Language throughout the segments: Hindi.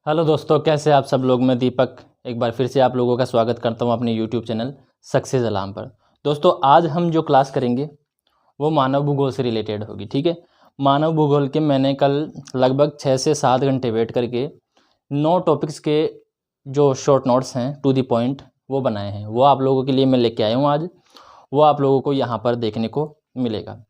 हेलो दोस्तों, कैसे आप सब लोग। मैं दीपक एक बार फिर से आप लोगों का स्वागत करता हूं अपने यूट्यूब चैनल सक्सेस अलार्म पर। दोस्तों, आज हम जो क्लास करेंगे वो मानव भूगोल से रिलेटेड होगी। ठीक है, मानव भूगोल के मैंने कल लगभग 6 से 7 घंटे वेट करके 9 टॉपिक्स के जो शॉर्ट नोट्स हैं टू द पॉइंट वो बनाए हैं। वो आप लोगों के लिए मैं लेके आया हूँ आज। वो आप लोगों को यहाँ पर देखने को मिलेगा।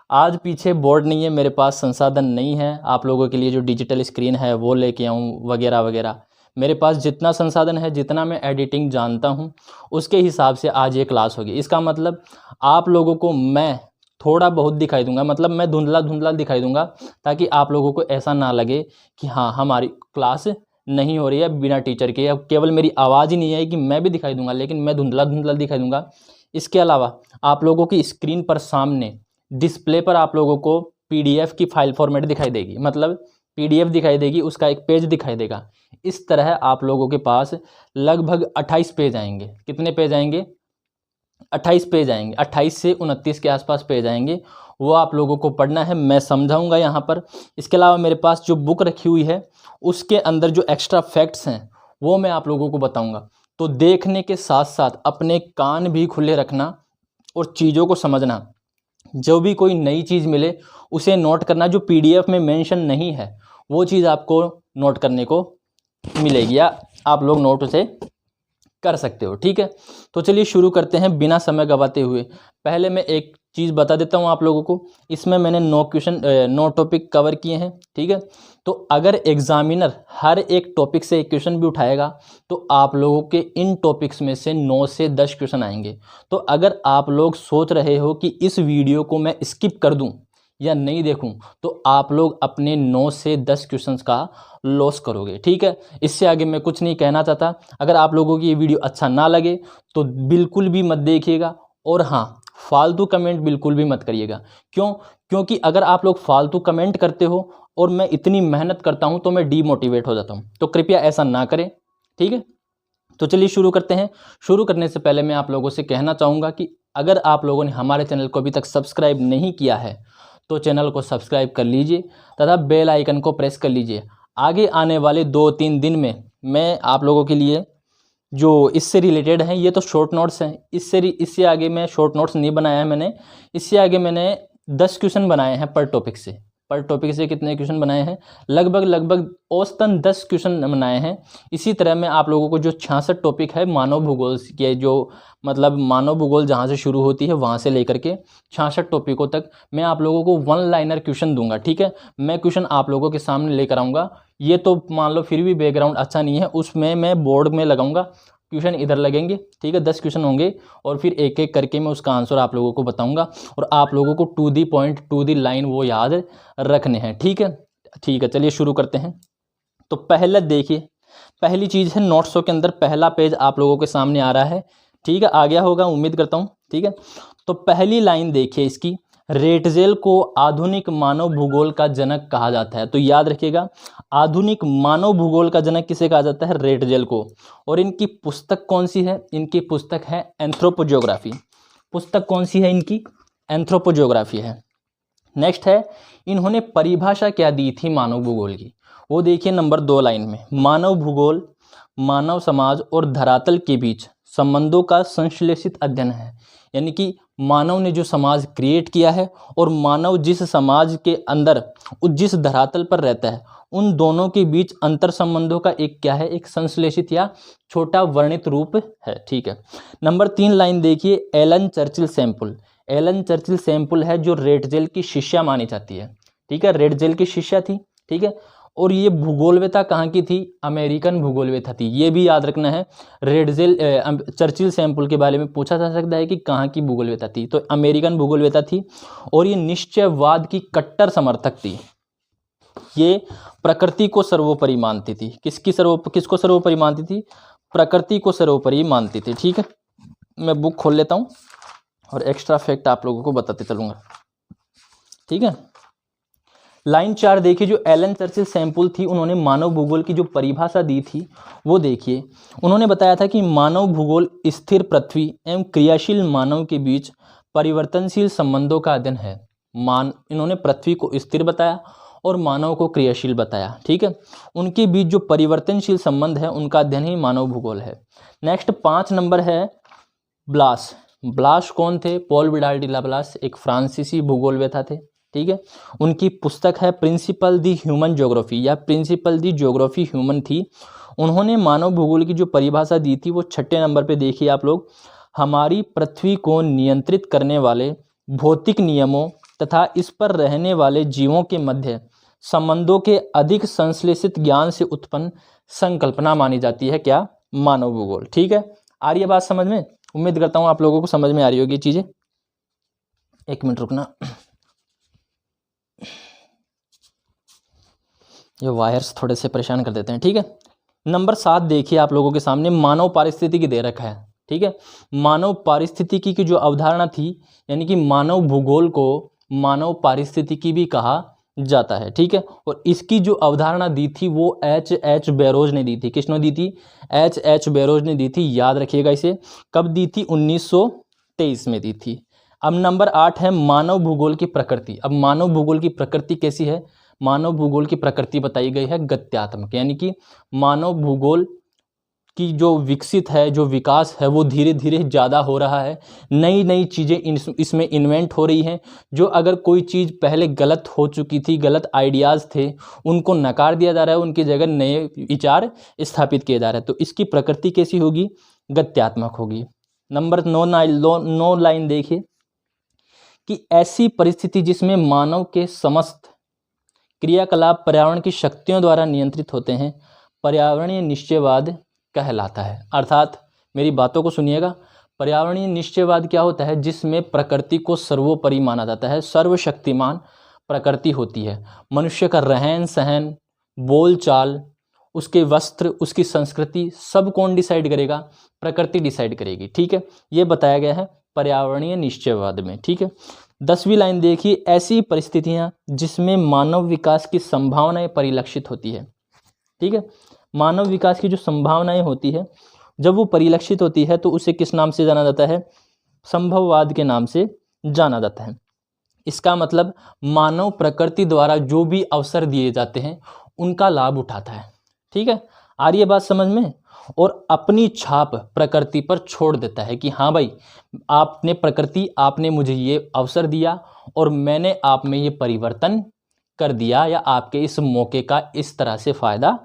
आज पीछे बोर्ड नहीं है, मेरे पास संसाधन नहीं है आप लोगों के लिए जो डिजिटल स्क्रीन है वो लेके आऊँ वगैरह वगैरह। मेरे पास जितना संसाधन है, जितना मैं एडिटिंग जानता हूँ, उसके हिसाब से आज ये क्लास होगी। इसका मतलब आप लोगों को मैं थोड़ा बहुत दिखाई दूंगा, मतलब मैं धुंधला धुंधला दिखाई दूंगा, ताकि आप लोगों को ऐसा ना लगे कि हाँ हमारी क्लास नहीं हो रही है बिना टीचर के। अब केवल मेरी आवाज़ ही नहीं है कि मैं भी दिखाई दूंगा, लेकिन मैं धुंधला धुंधला दिखाई दूंगा। इसके अलावा आप लोगों की स्क्रीन पर सामने डिस्प्ले पर आप लोगों को पीडीएफ की फाइल फॉर्मेट दिखाई देगी, मतलब पीडीएफ दिखाई देगी, उसका एक पेज दिखाई देगा। इस तरह आप लोगों के पास लगभग 28 पेज आएंगे। कितने पेज आएंगे? 28 पेज आएंगे। 28 से 29 के आसपास पेज आएंगे। वो आप लोगों को पढ़ना है, मैं समझाऊंगा यहाँ पर। इसके अलावा मेरे पास जो बुक रखी हुई है उसके अंदर जो एक्स्ट्रा फैक्ट्स हैं वो मैं आप लोगों को बताऊंगा। तो देखने के साथ साथ अपने कान भी खुले रखना और चीज़ों को समझना। जो भी कोई नई चीज़ मिले उसे नोट करना। जो पीडीएफ में मेंशन नहीं है वो चीज़ आपको नोट करने को मिलेगी, या आप लोग नोट उसे कर सकते हो। ठीक है, तो चलिए शुरू करते हैं बिना समय गवाते हुए। पहले मैं एक चीज़ बता देता हूँ आप लोगों को। इसमें मैंने 9 टॉपिक कवर किए हैं। ठीक है, तो अगर एग्जामिनर हर एक टॉपिक से एक क्वेश्चन भी उठाएगा तो आप लोगों के इन टॉपिक्स में से 9 से 10 क्वेश्चन आएंगे। तो अगर आप लोग सोच रहे हो कि इस वीडियो को मैं स्किप कर दूं या नहीं देखूं, तो आप लोग अपने 9 से 10 क्वेश्चंस का लॉस करोगे। ठीक है, इससे आगे मैं कुछ नहीं कहना चाहता। अगर आप लोगों की ये वीडियो अच्छा ना लगे तो बिल्कुल भी मत देखिएगा, और हाँ, फालतू कमेंट बिल्कुल भी मत करिएगा। क्योंकि अगर आप लोग फालतू कमेंट करते हो और मैं इतनी मेहनत करता हूं तो मैं डीमोटिवेट हो जाता हूं, तो कृपया ऐसा ना करें। ठीक है, तो चलिए शुरू करते हैं। शुरू करने से पहले मैं आप लोगों से कहना चाहूँगा कि अगर आप लोगों ने हमारे चैनल को अभी तक सब्सक्राइब नहीं किया है तो चैनल को सब्सक्राइब कर लीजिए तथा बेल आइकन को प्रेस कर लीजिए। आगे आने वाले 2-3 दिन में मैं आप लोगों के लिए जो इससे रिलेटेड हैं, ये तो शॉर्ट नोट्स हैं, इससे आगे मैं शॉर्ट नोट्स नहीं बनाया है मैंने। इससे आगे मैंने 10 क्वेश्चन बनाए हैं पर टॉपिक से। पर टॉपिक से कितने क्वेश्चन बनाए हैं? लगभग औसतन 10 क्वेश्चन बनाए हैं। इसी तरह मैं आप लोगों को जो 66 टॉपिक है मानव भूगोल के, जो मतलब मानव भूगोल जहाँ से शुरू होती है वहाँ से लेकर के 66 टॉपिकों तक मैं आप लोगों को 1 लाइनर क्वेश्चन दूंगा। ठीक है, मैं क्वेश्चन आप लोगों के सामने लेकर आऊँगा। ये तो मान लो फिर भी बैकग्राउंड अच्छा नहीं है, उसमें मैं बोर्ड में लगाऊंगा, क्वेश्चन इधर लगेंगे। ठीक है, 10 क्वेश्चन होंगे और फिर एक एक करके मैं उसका आंसर आप लोगों को बताऊंगा, और आप लोगों को to the point to the line वो याद रखने हैं। ठीक है, ठीक है, चलिए शुरू करते हैं। तो पहले देखिए, पहली चीज़ है नोट्सों के अंदर पहला पेज आप लोगों के सामने आ रहा है। ठीक है, आ गया होगा उम्मीद करता हूँ। ठीक है, तो पहली लाइन देखिए इसकी, रेटजेल को आधुनिक मानव भूगोल का जनक कहा जाता है। तो याद रखिएगा, आधुनिक मानव भूगोल का जनक किसे कहा जाता है? रेटजेल को। और इनकी पुस्तक कौन सी है? इनकी पुस्तक है एंथ्रोपोजियोग्राफी। पुस्तक कौन सी है इनकी? एंथ्रोपोजियोग्राफी है। नेक्स्ट है, इन्होंने परिभाषा क्या दी थी मानव भूगोल की? वो देखिए नंबर 2 लाइन में, मानव भूगोल मानव समाज और धरातल के बीच संबंधों का संश्लेषित अध्ययन है। यानी कि मानव ने जो समाज क्रिएट किया है और मानव जिस समाज के अंदर जिस धरातल पर रहता है, उन दोनों के बीच अंतर संबंधों का एक क्या है? एक संश्लेषित या छोटा वर्णित रूप है। ठीक है, नंबर 3 लाइन देखिए, Ellen Churchill Semple. Ellen Churchill Semple है जो रेटजेल की शिष्या मानी जाती है। ठीक है, रेटजेल की शिष्या थी। ठीक है, और ये भूगोलवेता कहाँ की थी? अमेरिकन भूगोलवेता थी। ये भी याद रखना है। रेटजेल चर्चिल सैंपल के बारे में पूछा जा सकता है कि कहाँ की भूगोलवेता थी, तो अमेरिकन भूगोलवेता थी। और ये निश्चयवाद की कट्टर समर्थक थी। ये प्रकृति को सर्वोपरि मानती थी। किसको सर्वोपरि मानती थी? प्रकृति को सर्वोपरि मानती थी। ठीक है, मैं बुक खोल लेता हूँ और एक्स्ट्रा फैक्ट आप लोगों को बताते चलूंगा। ठीक है, लाइन 4 देखिए, जो एलन चर्चिल सैंपल थी, उन्होंने मानव भूगोल की जो परिभाषा दी थी वो देखिए। उन्होंने बताया था कि मानव भूगोल स्थिर पृथ्वी एवं क्रियाशील मानव के बीच परिवर्तनशील संबंधों का अध्ययन है। इन्होंने पृथ्वी को स्थिर बताया और मानव को क्रियाशील बताया। ठीक है, उनके बीच जो परिवर्तनशील संबंध है उनका अध्ययन ही मानव भूगोल है। नेक्स्ट 5 नंबर है ब्लास। ब्लास कौन थे? पॉल विडाल डी लाप्लास, एक फ्रांसीसी भूगोलवेत्ता थे। ठीक है, उनकी पुस्तक है प्रिंसिपल दी ह्यूमन ज्योग्राफी या प्रिंसिपल दी ज्योग्राफी ह्यूमन थी। उन्होंने मानव भूगोल की जो परिभाषा दी थी वो 6 नंबर पे देखिए आप लोग, हमारी पृथ्वी को नियंत्रित करने वाले भौतिक नियमों तथा इस पर रहने वाले जीवों के मध्य संबंधों के अधिक संश्लेषित ज्ञान से उत्पन्न संकल्पना मानी जाती है। क्या? मानव भूगोल। ठीक है, आ रही है बात समझ में? उम्मीद करता हूं आप लोगों को समझ में आ रही होगी चीजें। एक मिनट रुकना, ये वायर्स थोड़े से परेशान कर देते हैं। ठीक है, नंबर 7 देखिए आप लोगों के सामने, मानव पारिस्थितिकी दे रखा है। ठीक है, मानव पारिस्थितिकी की जो अवधारणा थी, यानी कि मानव भूगोल को मानव पारिस्थितिकी भी कहा जाता है। ठीक है, और इसकी जो अवधारणा दी थी वो H.H. बैरोज ने दी थी। किसने दी थी? H.H. बैरोज ने दी थी। याद रखिएगा इसे। कब दी थी? 1923 में दी थी। अब नंबर 8 है मानव भूगोल की प्रकृति। अब मानव भूगोल की प्रकृति कैसी है? मानव भूगोल की प्रकृति बताई गई है गत्यात्मक, यानी कि मानव भूगोल की जो विकसित है, जो विकास है वो धीरे धीरे ज़्यादा हो रहा है। नई नई चीज़ें इसमें इन्वेंट हो रही हैं। जो अगर कोई चीज़ पहले गलत हो चुकी थी, गलत आइडियाज़ थे, उनको नकार दिया जा रहा है, उनकी जगह नए विचार स्थापित किए जा रहे हैं। तो इसकी प्रकृति कैसी होगी? गत्यात्मक होगी। नंबर 9 लाइन देखिए कि ऐसी परिस्थिति जिसमें मानव के समस्त क्रियाकलाप पर्यावरण की शक्तियों द्वारा नियंत्रित होते हैं, पर्यावरणीय निश्चयवाद कहलाता है। अर्थात मेरी बातों को सुनिएगा, पर्यावरणीय निश्चयवाद क्या होता है? जिसमें प्रकृति को सर्वोपरि माना जाता है, सर्वशक्तिमान प्रकृति होती है। मनुष्य का रहन सहन, बोलचाल, उसके वस्त्र, उसकी संस्कृति, सब कौन डिसाइड करेगा? प्रकृति डिसाइड करेगी। ठीक है, ये बताया गया है पर्यावरणीय निश्चयवाद में। ठीक है, 10वीं लाइन देखिए, ऐसी परिस्थितियां जिसमें मानव विकास की संभावनाएं परिलक्षित होती है। ठीक है, मानव विकास की जो संभावनाएं होती है, जब वो परिलक्षित होती है तो उसे किस नाम से जाना जाता है? संभववाद के नाम से जाना जाता है। इसका मतलब मानव प्रकृति द्वारा जो भी अवसर दिए जाते हैं उनका लाभ उठाता है। ठीक है, आ रही है बात समझ में? और अपनी छाप प्रकृति पर छोड़ देता है कि हाँ भाई, आपने प्रकृति, आपने मुझे ये अवसर दिया और मैंने आप में ये परिवर्तन कर दिया, या आपके इस मौके का इस तरह से फायदा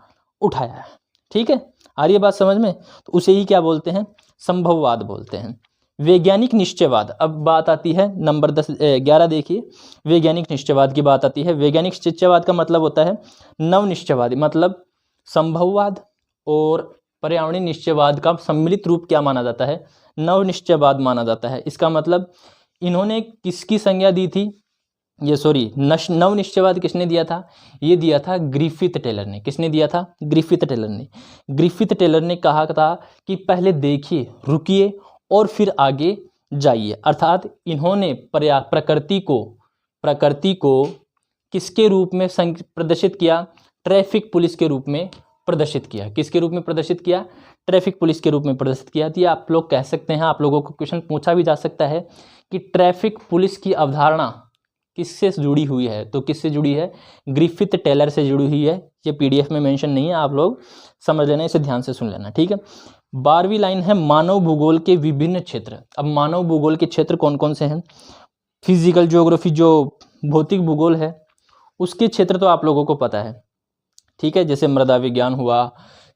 उठाया है। ठीक है, आ रही है बात समझ में? तो उसे ही क्या बोलते हैं? संभववाद बोलते हैं। वैज्ञानिक निश्चयवाद। अब बात आती है नंबर 11 देखिए, वैज्ञानिक निश्चयवाद की बात आती है। वैज्ञानिक निश्चयवाद का मतलब होता है नव निश्चयवादी, मतलब संभववाद और पर्यावरणीय निश्चयवाद का सम्मिलित रूप क्या माना जाता है? नव निश्चयवाद माना जाता है। इसका मतलब इन्होंने किसकी संज्ञा दी थी? नव निश्चयवाद किसने दिया था? ये दिया था ग्रिफिथ टेलर ने। किसने दिया था? ग्रिफिथ टेलर ने। ग्रिफिथ टेलर ने कहा था कि पहले देखिए, रुकिए और फिर आगे जाइए। अर्थात इन्होंने प्रकृति को किसके रूप में प्रदर्शित किया? ट्रैफिक पुलिस के रूप में प्रदर्शित किया। किसके रूप में प्रदर्शित किया? ट्रैफिक पुलिस के रूप में प्रदर्शित किया। तो आप लोग कह सकते हैं, आप लोगों को क्वेश्चन पूछा भी जा सकता है कि ट्रैफिक पुलिस की अवधारणा किससे जुड़ी हुई है? तो किससे जुड़ी है? ग्रिफिथ टेलर से जुड़ी हुई है। ये पीडीएफ में मेंशन नहीं है, आप लोग समझ लेना, इसे ध्यान से सुन लेना। ठीक है, 12वीं लाइन है मानव भूगोल के विभिन्न क्षेत्र। अब मानव भूगोल के क्षेत्र कौन कौन से हैं? फिजिकल ज्योग्राफी, जो भौतिक भूगोल है, उसके क्षेत्र तो आप लोगों को पता है। ठीक है, जैसे मृदा विज्ञान हुआ,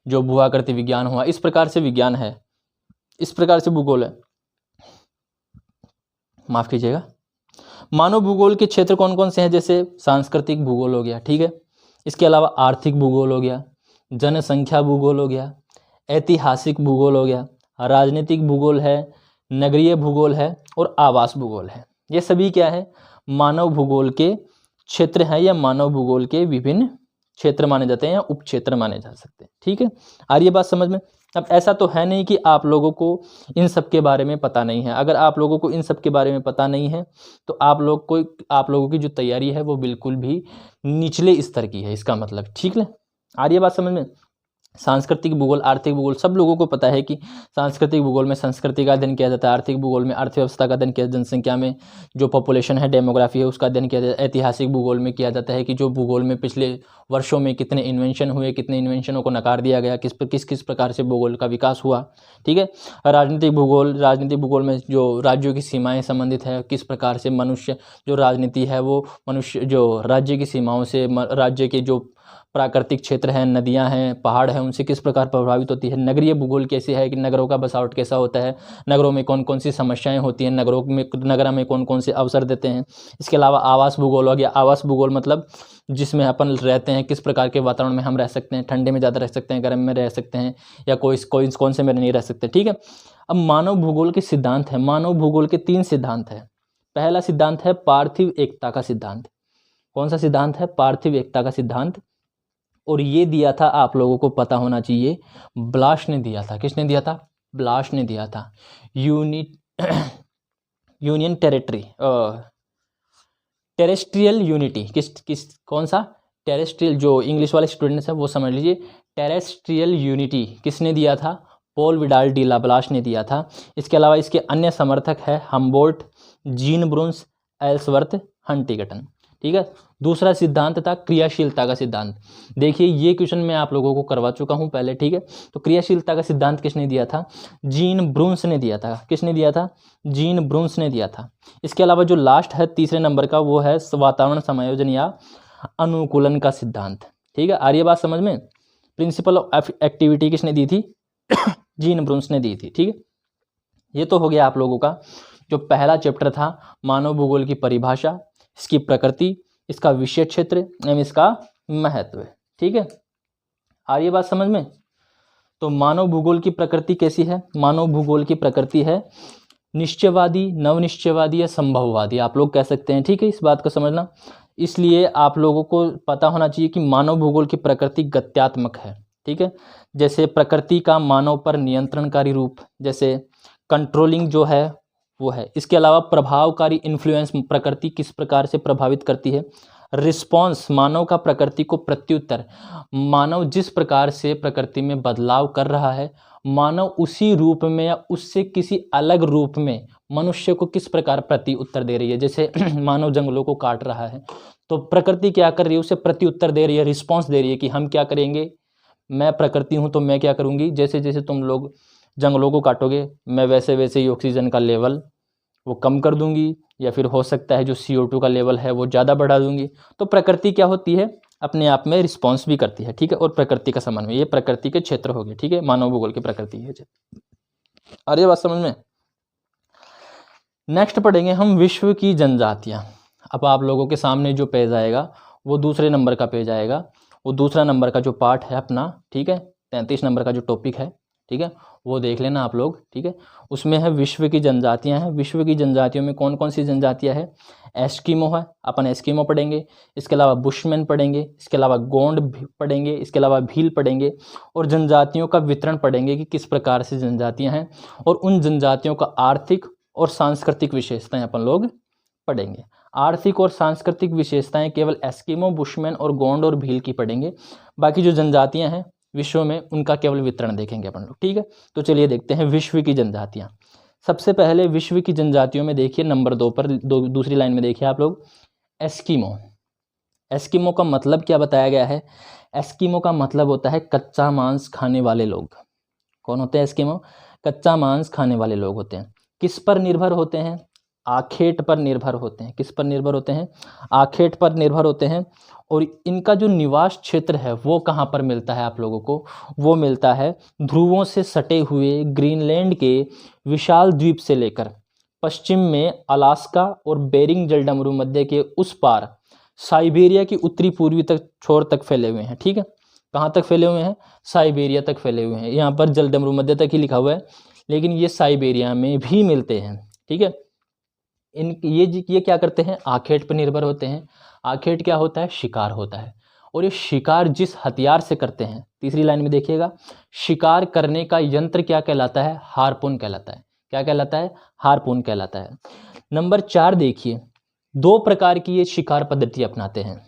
जो भूआकृति विज्ञान हुआ, इस प्रकार से विज्ञान है, इस प्रकार से भूगोल है। माफ कीजिएगा। मानव भूगोल के क्षेत्र कौन कौन से हैं? जैसे सांस्कृतिक भूगोल हो गया। ठीक है, इसके अलावा आर्थिक भूगोल हो गया, जनसंख्या भूगोल हो गया, ऐतिहासिक भूगोल हो गया, राजनीतिक भूगोल है, नगरीय भूगोल है और आवास भूगोल है। ये सभी क्या है? मानव भूगोल के क्षेत्र हैं, या मानव भूगोल के विभिन्न क्षेत्र माने जाते हैं या उप क्षेत्र माने जा सकते हैं। ठीक है, आ रही है बात समझ में? अब ऐसा तो है नहीं कि आप लोगों को इन सब के बारे में पता नहीं है। अगर आप लोगों को इन सब के बारे में पता नहीं है तो आप लोगों की जो तैयारी है वो बिल्कुल भी निचले स्तर की है, इसका मतलब। ठीक है, आ रही है बात समझ में? सांस्कृतिक भूगोल, आर्थिक भूगोल, सब लोगों को पता है कि सांस्कृतिक भूगोल में संस्कृति का अध्ययन किया जाता है, आर्थिक भूगोल में अर्थव्यवस्था का अध्ययन किया जाता है, जनसंख्या में जो पॉपुलेशन है, डेमोग्राफी है, उसका अध्ययन किया जाता है। ऐतिहासिक भूगोल में किया जाता है कि जो भूगोल में पिछले वर्षों में कितने इन्वेंशन हुए, कितने इन्वेंशनों को नकार दिया गया, किस प्रकार से भूगोल का विकास हुआ। ठीक है। राजनीतिक भूगोल में जो राज्यों की सीमाएँ संबंधित है, किस प्रकार से मनुष्य जो राजनीति है वो मनुष्य जो राज्य की सीमाओं से, राज्य के जो प्राकृतिक क्षेत्र हैं, नदियां हैं, पहाड़ हैं, उनसे किस प्रकार प्रभावित होती है। नगरीय भूगोल कैसे है कि नगरों का बसावट कैसा होता है, नगरों में कौन कौन सी समस्याएं होती हैं, नगर में कौन कौन से अवसर देते हैं। इसके अलावा आवास भूगोल हो गया। आवास भूगोल मतलब जिसमें अपन रहते हैं, किस प्रकार के वातावरण में हम रह सकते हैं, ठंडे में ज़्यादा रह सकते हैं, गर्म में रह सकते हैं, या कौन से में नहीं रह सकते। ठीक है। अब मानव भूगोल के सिद्धांत है। मानव भूगोल के 3 सिद्धांत है। पहला सिद्धांत है पार्थिव एकता का सिद्धांत। कौन सा सिद्धांत है? पार्थिव एकता का सिद्धांत। और ये दिया था, आप लोगों को पता होना चाहिए, ब्लाश ने दिया था। किसने दिया था? ब्लाश ने दिया था। Union terrestrial unity. कौन सा? टेरेस्ट्रियल। जो इंग्लिश वाले स्टूडेंट्स हैं वो समझ लीजिए, टेरेस्ट्रियल यूनिटी किसने दिया था? पॉल विडाल डी लाब्लाश ने दिया था। इसके अलावा इसके अन्य समर्थक है हम्बोल्ट, जीन ब्रुन्स, एल्सवर्थ, हंटिंगटन। ठीक है। दूसरा सिद्धांत था क्रियाशीलता का सिद्धांत। देखिए ये क्वेश्चन मैं आप लोगों को करवा चुका हूं पहले। ठीक है। तो क्रियाशीलता का सिद्धांत किसने दिया था? जीन ब्रुन्स ने दिया था। किसने दिया था? जीन ब्रुन्स ने दिया था। इसके अलावा जो लास्ट है 3रे नंबर का, वो है वातावरण समायोजन या अनुकूलन का सिद्धांत। ठीक है। आ रही है बात समझ में? प्रिंसिपल ऑफ एक्टिविटी किसने दी थी? जीन ब्रुन्स ने दी थी। ठीक है। ये तो हो गया आप लोगों का जो पहला चैप्टर था, मानव भूगोल की परिभाषा, इसकी प्रकृति, इसका विषय क्षेत्र एवं इसका महत्व। ठीक है। आ रही है बात समझ में? तो मानव भूगोल की प्रकृति कैसी है? मानव भूगोल की प्रकृति है निश्चयवादी, नवनिश्चयवादी या संभववादी, आप लोग कह सकते हैं। ठीक है। इस बात को समझना, इसलिए आप लोगों को पता होना चाहिए कि मानव भूगोल की प्रकृति गत्यात्मक है। ठीक है। जैसे प्रकृति का मानव पर नियंत्रणकारी रूप, जैसे कंट्रोलिंग जो है वो है। इसके अलावा प्रभावकारी इन्फ्लुएंस, प्रकृति किस प्रकार से प्रभावित करती है। रिस्पॉन्स, मानव का प्रकृति को प्रत्युत्तर, मानव जिस प्रकार से प्रकृति में बदलाव कर रहा है, मानव उसी रूप में या उससे किसी अलग रूप में मनुष्य को किस प्रकार प्रति उत्तर दे रही है। जैसे मानव जंगलों को काट रहा है तो प्रकृति क्या कर रही है? उसे प्रति उत्तर दे रही है, रिस्पॉन्स दे रही है कि हम क्या करेंगे, मैं प्रकृति हूँ तो मैं क्या करूँगी, जैसे जैसे तुम लोग जंगलों को काटोगे मैं वैसे वैसे ही ऑक्सीजन का लेवल वो कम कर दूंगी, या फिर हो सकता है जो CO2 का लेवल है वो ज़्यादा बढ़ा दूंगी। तो प्रकृति क्या होती है? अपने आप में रिस्पॉन्स भी करती है। ठीक है। और प्रकृति का समन्वय, ये प्रकृति के क्षेत्र हो गए। ठीक है। मानव भूगोल की प्रकृति है। अरे बात समझ में? नेक्स्ट पढ़ेंगे हम विश्व की जनजातियाँ। अब आप लोगों के सामने जो पेज आएगा वो 2रे नंबर का पेज आएगा। वो 2रा नंबर का जो पार्ट है अपना, ठीक है, 33 नंबर का जो टॉपिक है, ठीक है, वो देख लेना आप लोग। ठीक है। उसमें है विश्व की जनजातियां हैं। विश्व की जनजातियों में कौन कौन सी जनजातियां हैं? एस्किमो है, अपन एस्किमो पढ़ेंगे। इसके अलावा बुशमैन पढ़ेंगे। इसके अलावा गोंड पढ़ेंगे। इसके अलावा भील पढ़ेंगे। और जनजातियों का वितरण पढ़ेंगे कि किस प्रकार से जनजातियां हैं, और उन जनजातियों का आर्थिक और सांस्कृतिक विशेषताएं अपन लोग पढ़ेंगे। आर्थिक और सांस्कृतिक विशेषताएं केवल एस्किमो, बुशमैन और गोंड और भील की पढ़ेंगे। बाकी जो जनजातियां हैं विश्व में उनका केवल वितरण देखेंगे अपन लोग। ठीक है। तो चलिए देखते हैं विश्व की जनजातियां। सबसे पहले विश्व की जनजातियों में देखिए नंबर 2 पर, दूसरी लाइन में देखिए आप लोग, एस्किमो। एस्किमो का मतलब क्या बताया गया है? एस्किमो का मतलब होता है कच्चा मांस खाने वाले लोग। कौन होते हैं एस्किमो? कच्चा मांस खाने वाले लोग होते हैं। किस पर निर्भर होते हैं? आखेट पर निर्भर होते हैं। किस पर निर्भर होते हैं? आखेट पर निर्भर होते हैं। और इनका जो निवास क्षेत्र है वो कहाँ पर मिलता है आप लोगों को? वो मिलता है ध्रुवों से सटे हुए ग्रीनलैंड के विशाल द्वीप से लेकर पश्चिम में अलास्का और बेरिंग जलडमरू मध्य के उस पार साइबेरिया की उत्तरी पूर्वी तक छोर तक फैले हुए हैं। ठीक है। कहाँ तक फैले हुए हैं? साइबेरिया तक फैले हुए हैं। यहाँ पर जलडमरू मध्य तक ही लिखा हुआ है, लेकिन ये साइबेरिया में भी मिलते हैं। ठीक है। ये क्या करते हैं? आखेट पर निर्भर होते हैं। आखेट क्या होता है? शिकार होता है। और ये शिकार जिस हथियार से करते हैं, 3री लाइन में देखिएगा, शिकार करने का यंत्र क्या कहलाता है? हार्पून कहलाता है। क्या कहलाता है? हार्पून कहलाता है। नंबर 4 देखिए, 2 प्रकार की ये शिकार पद्धति अपनाते हैं।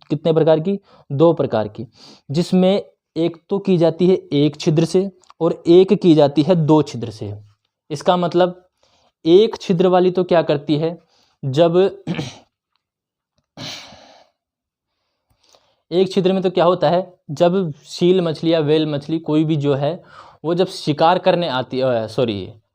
कितने प्रकार की? 2 प्रकार की, जिसमें एक तो की जाती है एक छिद्र से और एक की जाती है दो छिद्र से। इसका मतलब एक छिद्र वाली तो क्या करती है, जब एक छिद्र में तो क्या होता है, जब सील मछली या व्हेल मछली कोई भी जो है वो जब शिकार करने आती है,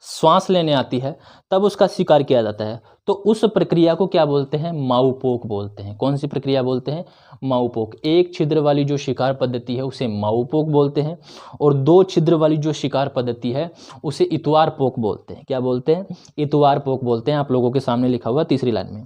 श्वास लेने आती है, तब उसका शिकार किया जाता है। तो उस प्रक्रिया को क्या बोलते हैं, माउपोक बोलते हैं। कौन सी प्रक्रिया बोलते हैं, माउपोक। एक छिद्र वाली जो शिकार पद्धति है उसे माउपोक बोलते हैं, और दो छिद्र वाली जो शिकार पद्धति है उसे इतवार पोक बोलते हैं। क्या बोलते हैं, इतवार पोक बोलते हैं। आप लोगों के सामने लिखा हुआ तीसरी लाइन में,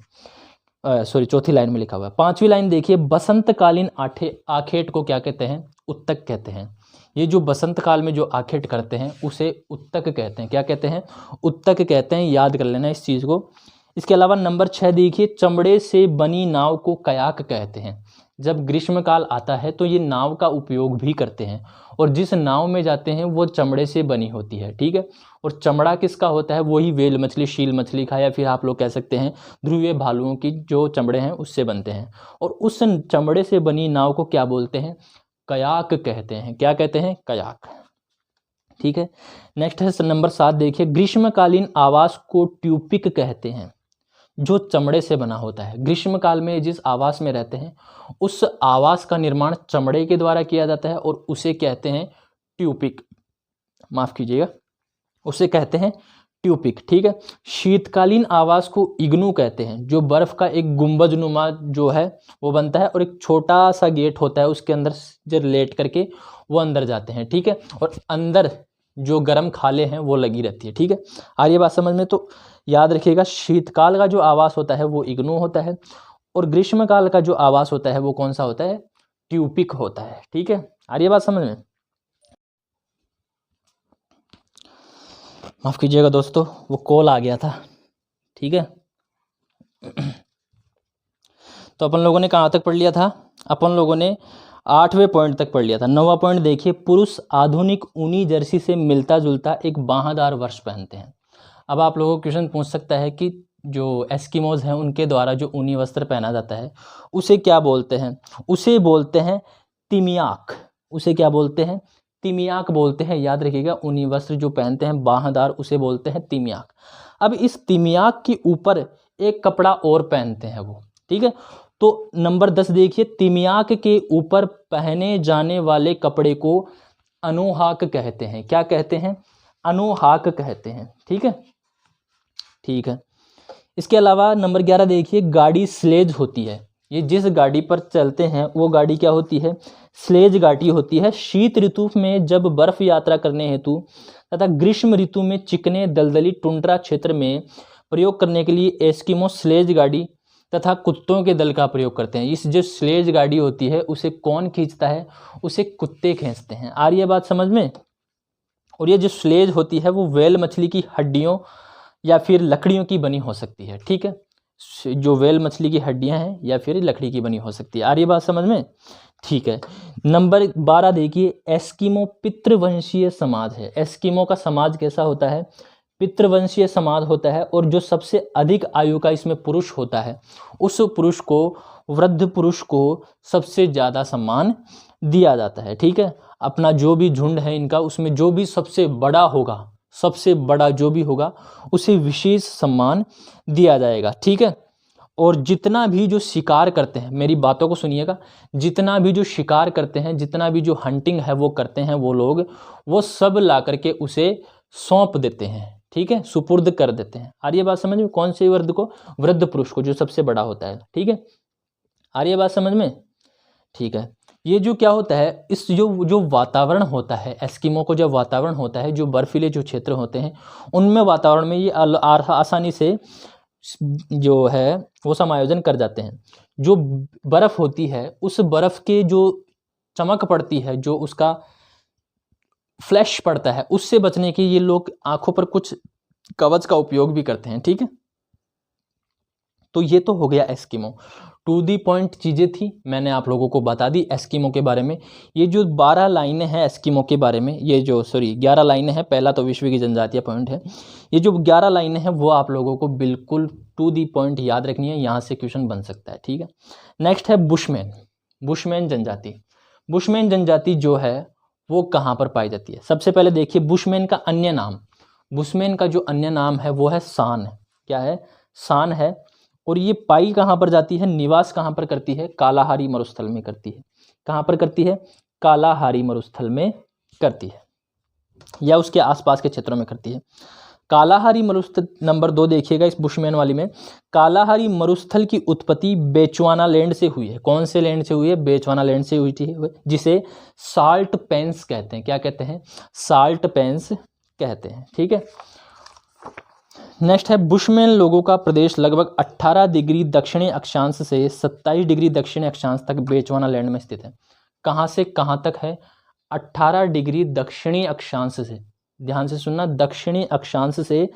चौथी लाइन में लिखा हुआ है। पांचवी लाइन देखिए, बसंतकालीन आखेट को क्या कहते हैं, उत्तक कहते हैं। ये जो बसंत काल में जो आखेट करते हैं उसे उत्तक कहते हैं। क्या कहते हैं, उत्तक कहते हैं। याद कर लेना इस चीज़ को। इसके अलावा नंबर 6 देखिए, चमड़े से बनी नाव को कयाक कहते हैं। जब ग्रीष्म काल आता है तो ये नाव का उपयोग भी करते हैं, और जिस नाव में जाते हैं वो चमड़े से बनी होती है, ठीक है। और चमड़ा किसका होता है, वही व्हेल मछली, शील मछली का, या फिर आप लोग कह सकते हैं ध्रुवीय भालुओं की जो चमड़े हैं उससे बनते हैं। और उस चमड़े से बनी नाव को क्या बोलते हैं, कयाक कहते हैं। क्या कहते हैं, कयाक, ठीक है। नेक्स्ट है नंबर 7 देखिए, ग्रीष्मकालीन आवास को ट्यूपिक कहते हैं, जो चमड़े से बना होता है। ग्रीष्म काल में जिस आवास में रहते हैं उस आवास का निर्माण चमड़े के द्वारा किया जाता है, और उसे कहते हैं ट्यूपिक, माफ कीजिएगा, उसे कहते हैं ट्यूपिक, ठीक है। शीतकालीन आवास को इग्नू कहते हैं, जो बर्फ का एक गुंबज नुमा जो है वो बनता है, और एक छोटा सा गेट होता है, उसके अंदर जो लेट करके वो अंदर जाते हैं, ठीक है। और अंदर जो गर्म खाले हैं वो लगी रहती है, ठीक है। आ रही है बात समझ में। तो याद रखिएगा, शीतकाल का जो आवास होता है वो इग्नू होता है, और ग्रीष्मकाल का जो आवास होता है वो कौन सा होता है, ट्यूपिक होता है, ठीक है। आ रही है बात समझ में। माफ कीजिएगा दोस्तों, वो कॉल आ गया था, ठीक है। तो अपन लोगों ने कहाँ तक पढ़ लिया था, अपन लोगों ने 8वें पॉइंट तक पढ़ लिया था। 9वां पॉइंट देखिए, पुरुष आधुनिक ऊनी जर्सी से मिलता जुलता एक बाहादार वस्त्र पहनते हैं। अब आप लोगों को क्वेश्चन पूछ सकता है कि जो एस्किमोज हैं उनके द्वारा जो ऊनी वस्त्र पहना जाता है उसे क्या बोलते हैं, उसे बोलते हैं तिमियाक। उसे क्या बोलते हैं, तिमियाक बोलते हैं। याद रखिएगा, ऊनी वस्त्र जो पहनते हैं बाहादार उसे बोलते हैं तिमियाक। अब इस तिमियाक के ऊपर एक कपड़ा और पहनते हैं वो, ठीक है। तो नंबर 10 देखिए, तिमियाक के ऊपर पहने जाने वाले कपड़े को अनुहाक कहते हैं। क्या कहते हैं, अनुहाक कहते हैं, ठीक है, ठीक है। इसके अलावा नंबर 11 देखिए, गाड़ी स्लेज होती है। ये जिस गाड़ी पर चलते हैं वो गाड़ी क्या होती है, स्लेज गाड़ी होती है। शीत ऋतु में जब बर्फ यात्रा करने हेतु तथा ग्रीष्म ऋतु में चिकने दलदली टुंड्रा क्षेत्र में प्रयोग करने के लिए एस्किमो स्लेज गाड़ी तथा कुत्तों के दल का प्रयोग करते हैं। इस जो स्लेज गाड़ी होती है उसे कौन खींचता है, उसे कुत्ते खींचते हैं। आ रही है बात समझ में। और ये जो स्लेज होती है वो व्हेल मछली की हड्डियों या फिर लकड़ियों की बनी हो सकती है, ठीक है। जो व्हेल मछली की हड्डियां हैं या फिर लकड़ी की बनी हो सकती है। आ रही है बात समझ में, ठीक है। नंबर 12 देखिए, एस्किमो पितृवंशीय समाज है। एस्किमो का समाज कैसा होता है, पितृवंशीय समाज होता है। और जो सबसे अधिक आयु का इसमें पुरुष होता है उस पुरुष को, वृद्ध पुरुष को सबसे ज़्यादा सम्मान दिया जाता है, ठीक है। अपना जो भी झुंड है इनका, उसमें जो भी सबसे बड़ा होगा, सबसे बड़ा जो भी होगा उसे विशेष सम्मान दिया जाएगा, ठीक है। और जितना भी जो शिकार करते हैं, मेरी बातों को सुनिएगा, जितना भी जो शिकार करते हैं, जितना भी जो हंटिंग है वो करते हैं वो लोग, वो सब ला करके उसे सौंप देते हैं, ठीक है, सुपुर्द कर देते हैं। आ रही है बात समझ में, कौन से वृद्ध को, वृद्ध पुरुष को जो सबसे बड़ा होता है, ठीक है। आ रही है बात समझ में, ठीक है। ये जो क्या होता है, इस जो वातावरण होता है, एस्किमो को जब वातावरण होता है, जो बर्फीले जो क्षेत्र होते हैं उनमें वातावरण में ये आसानी से जो है वो समायोजन कर जाते हैं। जो बर्फ होती है उस बर्फ के जो चमक पड़ती है, जो उसका फ्लैश पड़ता है, उससे बचने के ये लोग आंखों पर कुछ कवच का उपयोग भी करते हैं, ठीक है। तो ये तो हो गया एस्किमो। टू दी पॉइंट चीज़ें थी, मैंने आप लोगों को बता दी एस्किमो के बारे में। ये जो 12 लाइनें हैं एस्किमो के बारे में, ये जो 11 लाइनें हैं, पहला तो विश्व की जनजातीय पॉइंट है। ये जो 11 लाइनें हैं वो आप लोगों को बिल्कुल टू दी पॉइंट याद रखनी है, यहाँ से क्वेश्चन बन सकता है, ठीक है। नेक्स्ट है बुशमैन, बुशमैन जनजाति। बुशमैन जनजाति जो है वो कहाँ पर पाई जाती है? सबसे पहले देखिए बुशमैन का अन्य नाम, बुशमैन का जो अन्य नाम है वो है सान है। क्या है? सान है। और ये पाई कहाँ पर जाती है, निवास कहाँ पर करती है? कालाहारी मरुस्थल में करती है। कहाँ पर करती है? कालाहारी मरुस्थल में करती है या उसके आसपास के क्षेत्रों में करती है। कालाहारी मरुस्थल नंबर 2 देखिएगा इस बुशमैन वाली में, कालाहारी मरुस्थल की उत्पत्ति बेचवाना लैंड से हुई है। कौन से लैंड से हुई है? बेचवाना लैंड से हुई थी, जिसे साल्ट पेंस कहते हैं। क्या कहते हैं? साल्ट पेंस कहते हैं। ठीक है। नेक्स्ट है बुशमैन लोगों का प्रदेश लगभग 18 डिग्री दक्षिणी अक्षांश से 27 डिग्री दक्षिणी अक्षांश तक बेचवाना लैंड में स्थित है। कहाँ से कहाँ तक है? 18 डिग्री दक्षिणी अक्षांश से, ध्यान से सुनना, दक्षिणी अक्षांश से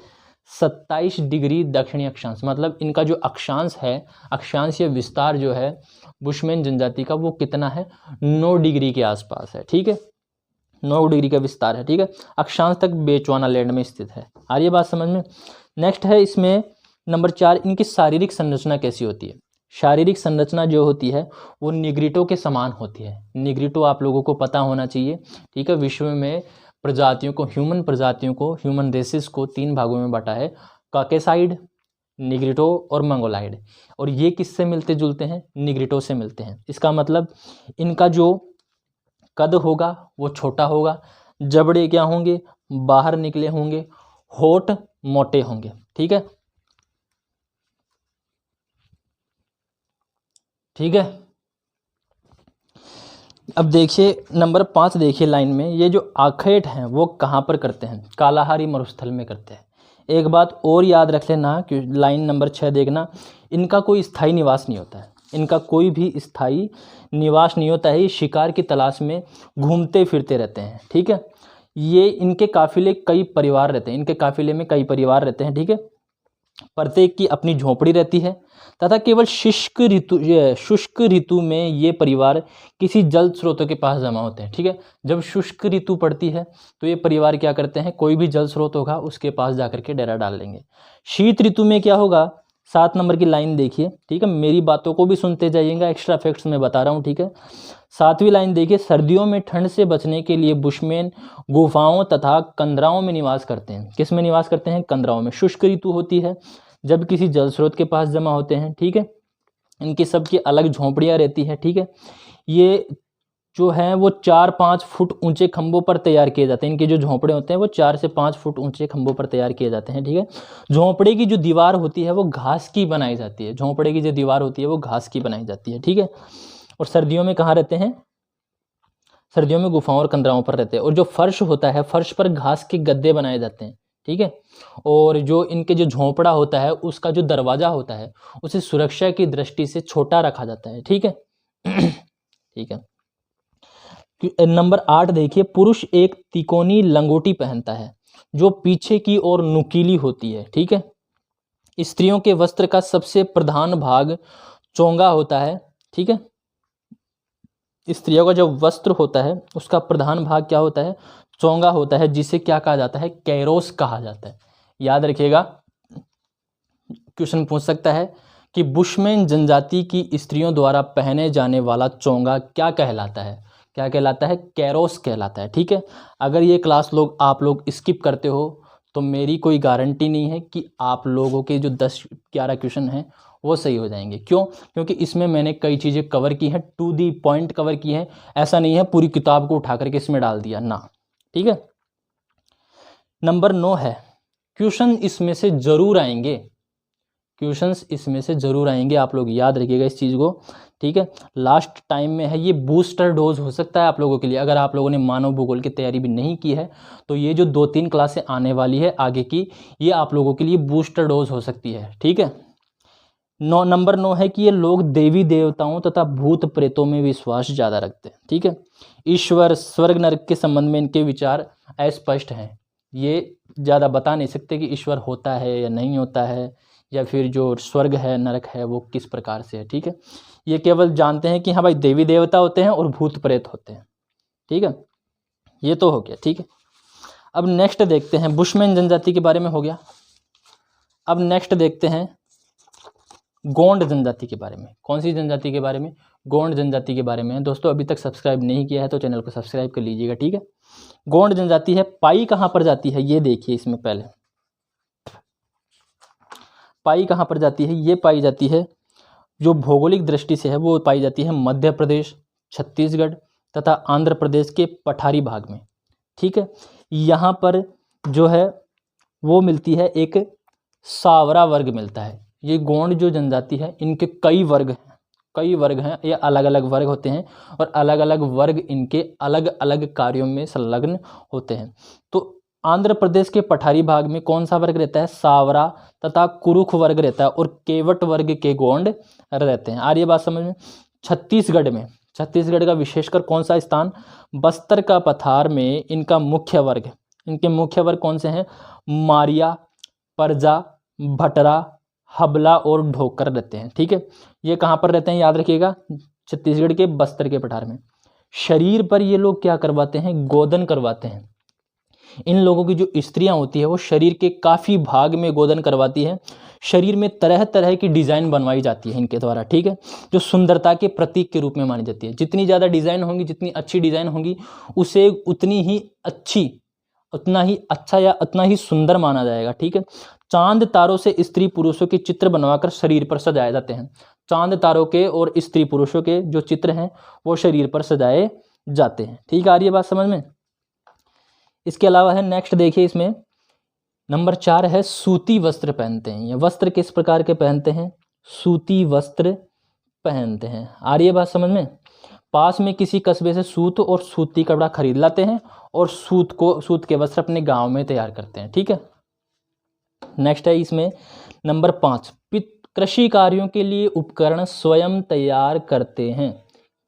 27 डिग्री दक्षिणी अक्षांश, मतलब इनका जो अक्षांश है, अक्षांश या विस्तार जो है बुशमैन जनजाति का वो कितना है? 9 डिग्री के आसपास है। ठीक है, 9 डिग्री का विस्तार है। ठीक है, अक्षांश तक बेचवाना लैंड में स्थित है। आ रही है बात समझ में? नेक्स्ट है इसमें नंबर 4, इनकी शारीरिक संरचना कैसी होती है? शारीरिक संरचना जो होती है वो निग्रिटो के समान होती है। निग्रिटो आप लोगों को पता होना चाहिए। ठीक है, विश्व में प्रजातियों को, ह्यूमन प्रजातियों को, ह्यूमन रेसेस को 3 भागों में बांटा है, कॉकेसाइड, निग्रिटो और मंगोलाइड। और ये किससे मिलते जुलते हैं? निग्रिटो से मिलते हैं। इसका मतलब इनका जो कद होगा वो छोटा होगा, जबड़े क्या होंगे? बाहर निकले होंगे, होठ मोटे होंगे। ठीक है, ठीक है। अब देखिए नंबर 5 देखिए लाइन में, ये जो आखेट हैं वो कहाँ पर करते हैं? कालाहारी मरुस्थल में करते हैं। एक बात और याद रख लेना कि लाइन नंबर 6 देखना, इनका कोई स्थायी निवास नहीं होता है। इनका कोई भी स्थायी निवास नहीं होता है। ये शिकार की तलाश में घूमते फिरते रहते हैं। ठीक है, ये इनके काफिले कई परिवार रहते हैं, इनके काफिले में कई परिवार रहते हैं। ठीक है, प्रत्येक की अपनी झोपड़ी रहती है तथा केवल शुष्क ऋतु में ये परिवार किसी जल स्रोतों के पास जमा होते हैं। ठीक है, जब शुष्क ऋतु पड़ती है तो ये परिवार क्या करते हैं? कोई भी जल स्रोत होगा उसके पास जाकर के डेरा डाल लेंगे। शीत ऋतु में क्या होगा? 7 नंबर की लाइन देखिए। ठीक है, मेरी बातों को भी सुनते जाइएगा, एक्स्ट्रा फैक्ट्स मैं बता रहा हूँ। ठीक है, 7वीं लाइन देखिए, सर्दियों में ठंड से बचने के लिए बुशमैन गुफाओं तथा कंदराओं में निवास करते हैं। किस में निवास करते हैं? कंदराओं में। शुष्क ऋतु होती है जब किसी जल स्रोत के पास जमा होते हैं। ठीक है, इनकी सबकी अलग झोंपड़ियाँ रहती है। ठीक है, ये जो हैं वो 4-5 फुट ऊंचे खंभों पर तैयार किए जाते हैं। इनके जो झोंपड़े होते हैं वो 4 से 5 फुट ऊंचे खंभों पर तैयार किए जाते हैं। ठीक है, झोंपड़े की जो दीवार होती है वो घास की बनाई जाती है। झोंपड़े की जो दीवार होती है वो घास की बनाई जाती है। ठीक है, और सर्दियों में कहाँ रहते हैं? सर्दियों में गुफाओं और कंदराओं पर रहते हैं। और जो फर्श होता है, फर्श पर घास के गद्दे बनाए जाते हैं। ठीक है, और जो इनके जो झोंपड़ा होता है उसका जो दरवाजा होता है उसे सुरक्षा की दृष्टि से छोटा रखा जाता है। ठीक है ठीक है। नंबर 8 देखिए, पुरुष एक तिकोनी लंगोटी पहनता है जो पीछे की ओर नुकीली होती है। ठीक है, स्त्रियों के वस्त्र का सबसे प्रधान भाग चोंगा होता है। ठीक है, स्त्रियों का जो वस्त्र होता है उसका प्रधान भाग क्या होता है? चोंगा होता है, जिसे क्या कहा जाता है? कैरोस कहा जाता है। याद रखिएगा, क्वेश्चन पूछ सकता है कि बुशमैन जनजाति की स्त्रियों द्वारा पहने जाने वाला चोंगा क्या कहलाता है? क्या कहलाता है? कैरोस कहलाता है। ठीक है, अगर ये क्लास आप लोग स्किप करते हो तो मेरी कोई गारंटी नहीं है कि आप लोगों के जो 10-11 क्वेश्चन हैं वो सही हो जाएंगे। क्यों? क्योंकि इसमें मैंने कई चीज़ें कवर की हैं, टू दी पॉइंट कवर की है। ऐसा नहीं है पूरी किताब को उठा करके इसमें डाल दिया ना। ठीक है, नंबर 9 है, क्वेश्चन इसमें से जरूर आएंगे, क्वेश्चंस इसमें से जरूर आएंगे, आप लोग याद रखिएगा इस चीज़ को। ठीक है, लास्ट टाइम में है, ये बूस्टर डोज हो सकता है आप लोगों के लिए। अगर आप लोगों ने मानव भूगोल की तैयारी भी नहीं की है तो ये जो 2-3 क्लासें आने वाली है आगे की, ये आप लोगों के लिए बूस्टर डोज हो सकती है। ठीक है, नंबर 9 है कि ये लोग देवी देवताओं तथा भूत प्रेतों में विश्वास ज़्यादा रखते हैं। ठीक है, ईश्वर, स्वर्ग, नरक के संबंध में इनके विचार अस्पष्ट हैं। ये ज़्यादा बता नहीं सकते कि ईश्वर होता है या नहीं होता है, या फिर जो स्वर्ग है, नरक है, वो किस प्रकार से है। ठीक है, ये केवल जानते हैं कि हाँ भाई देवी देवता होते हैं और भूत प्रेत होते हैं। ठीक है, ये तो हो गया। ठीक है, अब नेक्स्ट देखते हैं, बुशमैन जनजाति के बारे में हो गया। अब नेक्स्ट देखते हैं गोंड जनजाति के बारे में। कौन सी जनजाति के बारे में? गोंड जनजाति के बारे में है। दोस्तों अभी तक सब्सक्राइब नहीं किया है तो चैनल को सब्सक्राइब कर लीजिएगा, ठीक है। गोंड जनजाति है, पाई कहाँ पर जाती है ये देखिए। इसमें पहले पाई कहाँ पर जाती है? ये पाई जाती है, जो भौगोलिक दृष्टि से है वो पाई जाती है मध्य प्रदेश, छत्तीसगढ़ तथा आंध्र प्रदेश के पठारी भाग में, ठीक है। यहाँ पर जो है वो मिलती है, एक सावरा वर्ग मिलता है। ये गोंड जो जनजाति है इनके कई वर्ग हैं, ये अलग अलग वर्ग होते हैं और अलग अलग वर्ग इनके अलग अलग कार्यों में संलग्न होते हैं। तो आंध्र प्रदेश के पठारी भाग में कौन सा वर्ग रहता है? सावरा तथा कुरुख वर्ग रहता है और केवट वर्ग के गोंड रहते हैं। आ रही है बात समझ में? छत्तीसगढ़ का विशेषकर कौन सा स्थान? बस्तर का पठार में इनके मुख्य वर्ग कौन से हैं? मारिया, परजा, भटरा, हबला और ढोकर रहते हैं, ठीक है। ये कहाँ पर रहते हैं याद रखिएगा? छत्तीसगढ़ के बस्तर के पठार में। शरीर पर ये लोग क्या करवाते हैं? गोदन करवाते हैं। इन लोगों की जो स्त्रियां होती है वो शरीर के काफ़ी भाग में गोदन करवाती है। शरीर में तरह तरह की डिज़ाइन बनवाई जाती है इनके द्वारा, ठीक है, जो सुंदरता के प्रतीक के रूप में मानी जाती है। जितनी ज़्यादा डिज़ाइन होंगी, जितनी अच्छी डिज़ाइन होंगी, उसे उतना ही अच्छा या उतना ही सुंदर माना जाएगा, ठीक है। चांद तारों से स्त्री पुरुषों के चित्र बनवाकर शरीर पर सजाए जाते हैं। चांद तारों के और स्त्री पुरुषों के जो चित्र हैं वो शरीर पर सजाए जाते हैं, ठीक है। आ रही है बात समझ में? इसके अलावा है नेक्स्ट देखिए, इसमें नंबर 4 है सूती वस्त्र पहनते हैं। ये वस्त्र किस प्रकार के पहनते हैं? सूती वस्त्र पहनते हैं। आ रही है बात समझ में? पास में किसी कस्बे से सूत और सूती कपड़ा खरीद लाते हैं और सूत के वस्त्र अपने गांव में तैयार करते हैं, ठीक है। नेक्स्ट है इसमें नंबर 5, कृषि कार्यों के लिए उपकरण स्वयं तैयार करते हैं।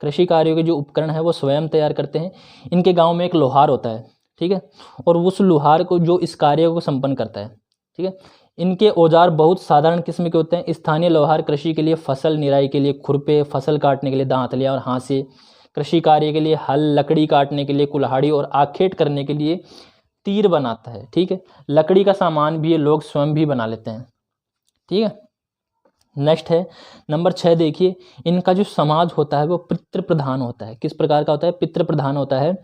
कृषि कार्यों के जो उपकरण है वो स्वयं तैयार करते हैं। इनके गांव में एक लोहार होता है, ठीक है, और उस लोहार को जो इस कार्य को संपन्न करता है, ठीक है। इनके औजार बहुत साधारण किस्म के होते हैं। स्थानीय लोहार कृषि के लिए फसल निराई के लिए खुरपे, फसल काटने के लिए दांतलियां और हांसे, कृषि कार्य के लिए हल, लकड़ी काटने के लिए कुल्हाड़ी और आखेट करने के लिए तीर बनाता है, ठीक है। लकड़ी का सामान भी ये लोग स्वयं भी बना लेते हैं, ठीक है। नेक्स्ट है नंबर 6 देखिए, इनका जो समाज होता है वो पितृ प्रधान होता है। किस प्रकार का होता है? पितृ प्रधान होता है।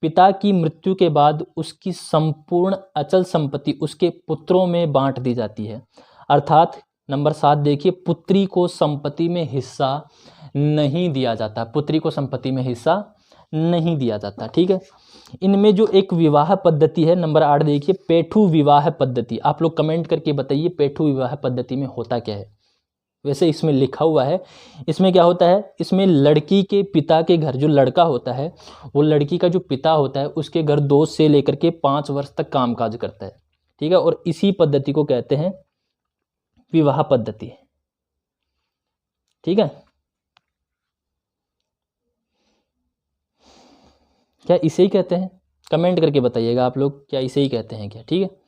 पिता की मृत्यु के बाद उसकी संपूर्ण अचल संपत्ति उसके पुत्रों में बांट दी जाती है। अर्थात नंबर 7 देखिए, पुत्री को संपत्ति में हिस्सा नहीं दिया जाता। पुत्री को संपत्ति में हिस्सा नहीं दिया जाता, ठीक है। इनमें जो एक विवाह पद्धति है, नंबर 8 देखिए, पेठू विवाह पद्धति। आप लोग कमेंट करके बताइए पेठू विवाह पद्धति में होता क्या है। वैसे इसमें लिखा हुआ है, इसमें क्या होता है? इसमें लड़की के पिता के घर, जो लड़का होता है वो लड़की का जो पिता होता है उसके घर 2 से लेकर के 5 वर्ष तक कामकाज करता है, ठीक है। और इसी पद्धति को कहते हैं विवाह पद्धति, ठीक है। क्या इसे ही कहते हैं? कमेंट करके बताइएगा आप लोग, क्या इसे ही कहते हैं क्या, ठीक है।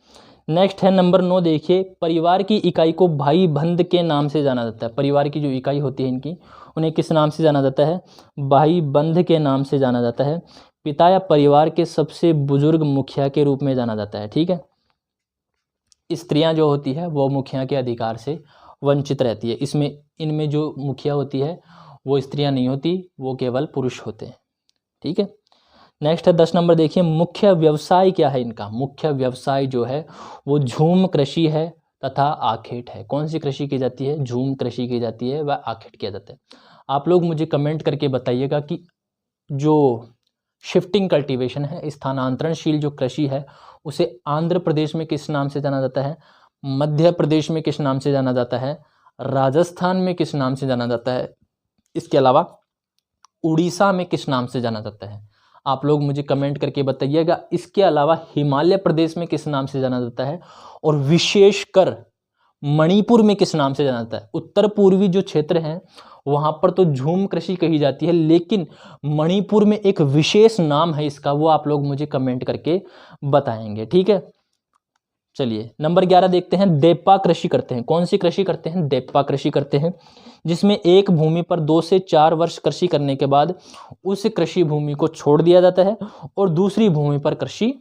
नेक्स्ट है नंबर 9 देखिए, परिवार की इकाई को भाई बंध के नाम से जाना जाता है। परिवार की जो इकाई होती है इनकी, उन्हें किस नाम से जाना जाता है? भाई बंध के नाम से जाना जाता है। पिता या परिवार के सबसे बुजुर्ग मुखिया के रूप में जाना जाता है, ठीक है। स्त्रियां जो होती है वो मुखिया के अधिकार से वंचित रहती है। इनमें जो मुखिया होती है वो स्त्रियां नहीं होती, वो केवल पुरुष होते हैं, ठीक है। नेक्स्ट है 10 नंबर देखिए, मुख्य व्यवसाय क्या है इनका? मुख्य व्यवसाय जो है वो झूम कृषि है तथा आखेट है। कौन सी कृषि की जाती है? झूम कृषि की जाती है व आखेट किया जाता है। आप लोग मुझे कमेंट करके बताइएगा कि जो शिफ्टिंग कल्टीवेशन है, स्थानांतरणशील जो कृषि है, उसे आंध्र प्रदेश में किस नाम से जाना जाता है? मध्य प्रदेश में किस नाम से जाना जाता है? राजस्थान में किस नाम से जाना जाता है? इसके अलावा उड़ीसा में किस नाम से जाना जाता है? आप लोग मुझे कमेंट करके बताइएगा। इसके अलावा हिमालय प्रदेश में किस नाम से जाना जाता है? और विशेषकर मणिपुर में किस नाम से जाना जाता है? उत्तर पूर्वी जो क्षेत्र हैं वहाँ पर तो झूम कृषि कही जाती है, लेकिन मणिपुर में एक विशेष नाम है इसका, वो आप लोग मुझे कमेंट करके बताएंगे, ठीक है। चलिए नंबर 11 देखते हैं, देप्पा कृषि करते हैं। कौन सी कृषि करते हैं? देप्पा कृषि करते हैं, जिसमें एक भूमि पर 2 से 4 वर्ष कृषि करने के बाद उस कृषि भूमि को छोड़ दिया जाता है और दूसरी भूमि पर कृषि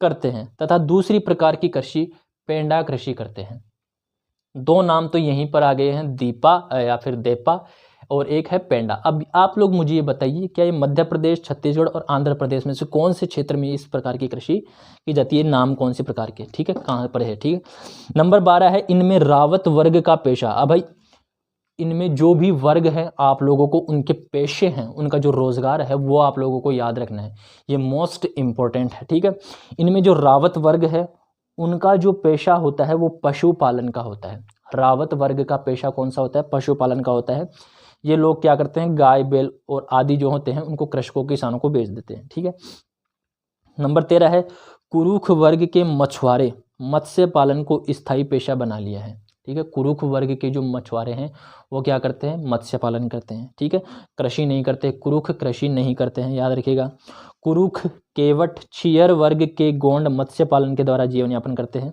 करते हैं, तथा दूसरी प्रकार की कृषि पेंडा कृषि करते हैं। दो नाम तो यहीं पर आ गए हैं, दीपा या फिर देपा, और एक है पेंडा। अब आप लोग मुझे ये बताइए, क्या ये मध्य प्रदेश, छत्तीसगढ़ और आंध्र प्रदेश में से कौन से क्षेत्र में इस प्रकार की कृषि की जाती है? नाम कौन से प्रकार के, ठीक है, कहाँ पर है, ठीक है। नंबर 12 है, इनमें रावत वर्ग का पेशा। अब भाई इनमें जो भी वर्ग है, आप लोगों को उनके पेशे हैं, उनका जो रोजगार है, वो आप लोगों को याद रखना है, ये मोस्ट इंपॉर्टेंट है, ठीक है। इनमें जो रावत वर्ग है, उनका जो पेशा होता है वो पशुपालन का होता है। रावत वर्ग का पेशा कौन सा होता है? पशुपालन का होता है। ये लोग क्या करते हैं, गाय बैल और आदि जो होते हैं उनको कृषकों किसानों को बेच देते हैं, ठीक है। नंबर 13 है, कुरुख वर्ग के मछुआरे मत्स्य पालन को स्थायी पेशा बना लिया है, ठीक है। कुरुख वर्ग के जो मछुआरे हैं वो क्या करते हैं? मत्स्य पालन करते हैं, ठीक है, कृषि नहीं करते। कुरुख कृषि नहीं करते हैं, याद रखिएगा। कुरुख, केवट, छियर वर्ग के गोंड मत्स्य पालन के द्वारा जीवन यापन करते हैं।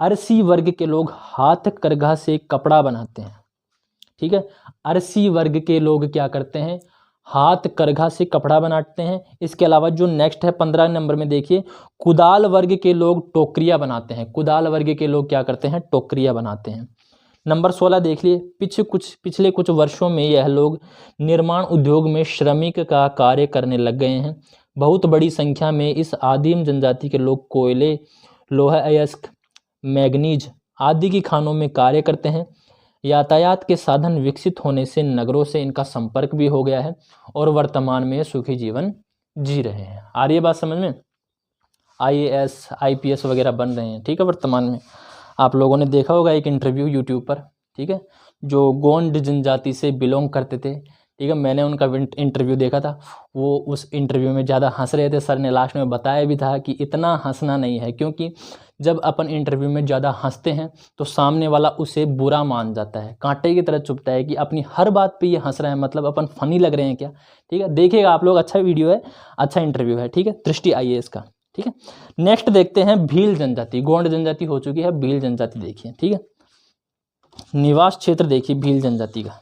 अरसी वर्ग के लोग हाथ करघा से कपड़ा बनाते हैं, ठीक है। अरसी वर्ग के लोग क्या करते हैं? हाथ करघा से कपड़ा बनाते हैं। इसके अलावा जो नेक्स्ट है 15 नंबर में देखिए, कुदाल वर्ग के लोग टोकरियां बनाते हैं। कुदाल वर्ग के लोग क्या करते हैं? टोकरियां बनाते हैं। नंबर 16 देख लिए, पिछले कुछ वर्षों में यह लोग निर्माण उद्योग में श्रमिक का कार्य करने लग गए हैं। बहुत बड़ी संख्या में इस आदिम जनजाति के लोग कोयले, लोहा अयस्क, मैग्नीज आदि की खानों में कार्य करते हैं। यातायात के साधन विकसित होने से नगरों से इनका संपर्क भी हो गया है और वर्तमान में सुखी जीवन जी रहे हैं। आ रही है बात समझ में? IAS IPS वगैरह बन रहे हैं, ठीक है। वर्तमान में आप लोगों ने देखा होगा एक इंटरव्यू यूट्यूब पर, ठीक है, जो गोंड जनजाति से बिलोंग करते थे, ठीक है। मैंने उनका इंटरव्यू देखा था, वो उस इंटरव्यू में ज़्यादा हंस रहे थे। सर ने लास्ट में बताया भी था कि इतना हंसना नहीं है, क्योंकि जब अपन इंटरव्यू में ज़्यादा हंसते हैं तो सामने वाला उसे बुरा मान जाता है, कांटे की तरह चुभता है कि अपनी हर बात पे ये हंस रहे हैं, मतलब अपन फनी लग रहे हैं क्या, ठीक है। देखिएगा आप लोग, अच्छा वीडियो है, अच्छा इंटरव्यू है, ठीक है, दृष्टि IAS का, ठीक है। नेक्स्ट देखते हैं भील जनजाति। गोंड जनजाति हो चुकी है, भील जनजाति देखिए, ठीक है। निवास क्षेत्र देखिए भील जनजाति का।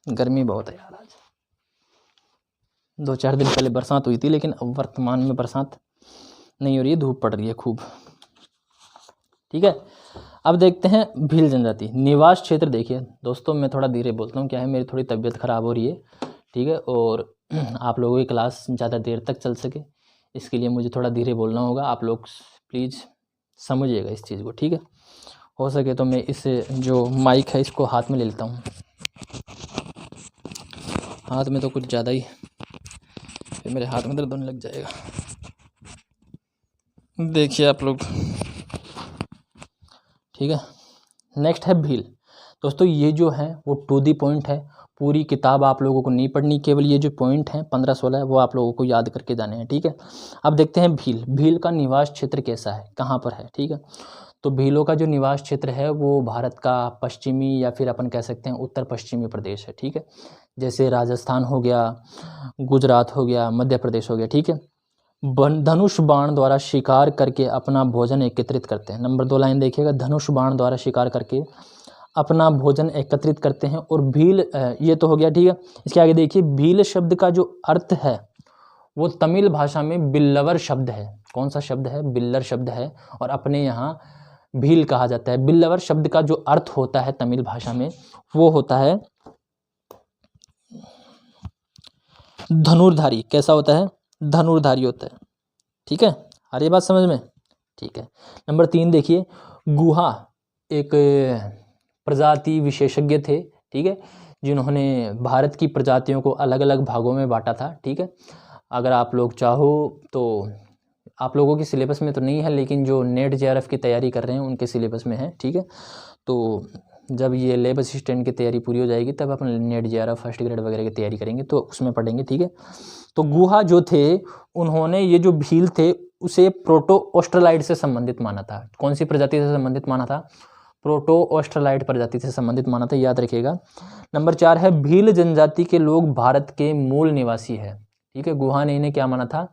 गर्मी बहुत है यार, आज 2-4 दिन पहले बरसात हुई थी, लेकिन अब वर्तमान में बरसात नहीं हो रही है, धूप पड़ रही है खूब, ठीक है। अब देखते हैं भील जनजाति निवास क्षेत्र। देखिए दोस्तों, मैं थोड़ा धीरे बोलता हूँ, क्या है, मेरी थोड़ी तबीयत खराब हो रही है, ठीक है, और आप लोगों की क्लास ज़्यादा देर तक चल सके इसके लिए मुझे थोड़ा धीरे बोलना होगा। आप लोग प्लीज़ समझिएगा इस चीज़ को, ठीक है। हो सके तो मैं इस जो माइक है इसको हाथ में ले लेता हूँ, हाथ में तो कुछ ज़्यादा ही, फिर मेरे हाथ में दर्द होने लग जाएगा। देखिए आप लोग, ठीक है। नेक्स्ट है भील। दोस्तों ये जो है वो टू दी पॉइंट है, पूरी किताब आप लोगों को नहीं पढ़नी, केवल ये जो पॉइंट हैं 15-16 वो आप लोगों को याद करके जाने हैं, ठीक है। अब देखते हैं भील। भील का निवास क्षेत्र कैसा है, कहाँ पर है, ठीक है। तो भीलों का जो निवास क्षेत्र है वो भारत का पश्चिमी या फिर अपन कह सकते हैं उत्तर पश्चिमी प्रदेश है, ठीक है। जैसे राजस्थान हो गया, गुजरात हो गया, मध्य प्रदेश हो गया, ठीक है। धनुष बाण द्वारा शिकार करके अपना भोजन एकत्रित करते हैं। नंबर 2 लाइन देखिएगा, धनुष बाण द्वारा शिकार करके अपना भोजन एकत्रित करते हैं। और भील, ये तो हो गया, ठीक है। इसके आगे देखिए, भील शब्द का जो अर्थ है वो तमिल भाषा में बिल्लवर शब्द है। कौन सा शब्द है? बिल्लर शब्द है, और अपने यहाँ भील कहा जाता है। बिल्लवर शब्द का जो अर्थ होता है तमिल भाषा में वो होता है धनुर्धारी। कैसा होता है? धनुर्धारी होता है, ठीक है। आ रही बात समझ में? ठीक है। नंबर 3 देखिए, गुहा एक प्रजाति विशेषज्ञ थे, ठीक है, जिन्होंने भारत की प्रजातियों को अलग अलग भागों में बांटा था, ठीक है। अगर आप लोग चाहो तो आप लोगों के सिलेबस में तो नहीं है, लेकिन जो नेट JRF की तैयारी कर रहे हैं उनके सिलेबस में है, ठीक है। तो जब ये लैब असिस्टेंट की तैयारी पूरी हो जाएगी तब अपन नेट JRF फर्स्ट ग्रेड वगैरह की तैयारी करेंगे तो उसमें पढ़ेंगे, ठीक है। तो गुहा जो थे उन्होंने ये जो भील थे उसे प्रोटो ऑस्ट्रेलाइड से संबंधित माना था। कौन सी प्रजाति से संबंधित माना था? प्रोटो ऑस्ट्रेलाइड प्रजाति से संबंधित माना था, याद रखिएगा। नंबर 4 है, भील जनजाति के लोग भारत के मूल निवासी है, ठीक है। गुहा ने इन्हें क्या माना था?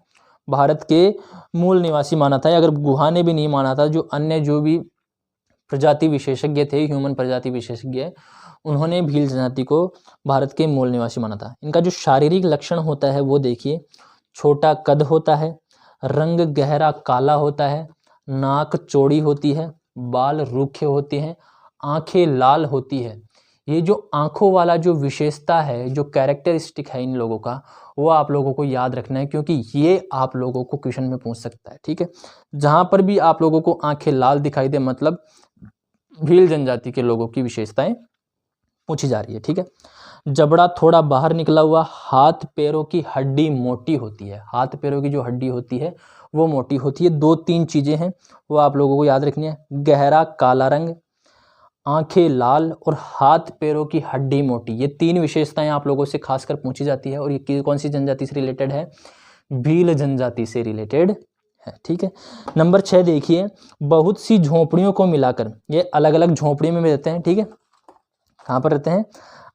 भारत के मूल निवासी माना था। अगर गुहा ने भी नहीं माना था, जो अन्य जो भी प्रजाति विशेषज्ञ थे, ह्यूमन प्रजाति विशेषज्ञ, उन्होंने भील जनजाति को भारत के मूल निवासी माना था। इनका जो शारीरिक लक्षण होता है वो देखिए, छोटा कद होता है, रंग गहरा काला होता है, नाक चौड़ी होती है, बाल रूखे होते हैं, आंखें लाल होती है। ये जो आंखों वाला जो विशेषता है, जो कैरेक्टरिस्टिक है इन लोगों का, वो आप लोगों को याद रखना है, क्योंकि ये आप लोगों को क्वेश्चन में पूछ सकता है। ठीक है, जहां पर भी आप लोगों को आंखें लाल दिखाई दे, मतलब भील जनजाति के लोगों की विशेषताएं पूछी जा रही है। ठीक है, जबड़ा थोड़ा बाहर निकला हुआ, हाथ पैरों की हड्डी मोटी होती है। हाथ पैरों की जो हड्डी होती है वो मोटी होती है। 2-3 चीजें हैं वो आप लोगों को याद रखनी है। गहरा काला रंग, आंखें लाल और हाथ पैरों की हड्डी मोटी, ये 3 विशेषताएं आप लोगों से खासकर पूछी जाती है। और ये कौन सी जनजाति से रिलेटेड है? भील जनजाति से रिलेटेड है। ठीक है, नंबर 6 देखिए, बहुत सी झोपड़ियों को मिलाकर, ये अलग अलग झोपड़ियों में रहते हैं। ठीक है, कहाँ पर रहते हैं?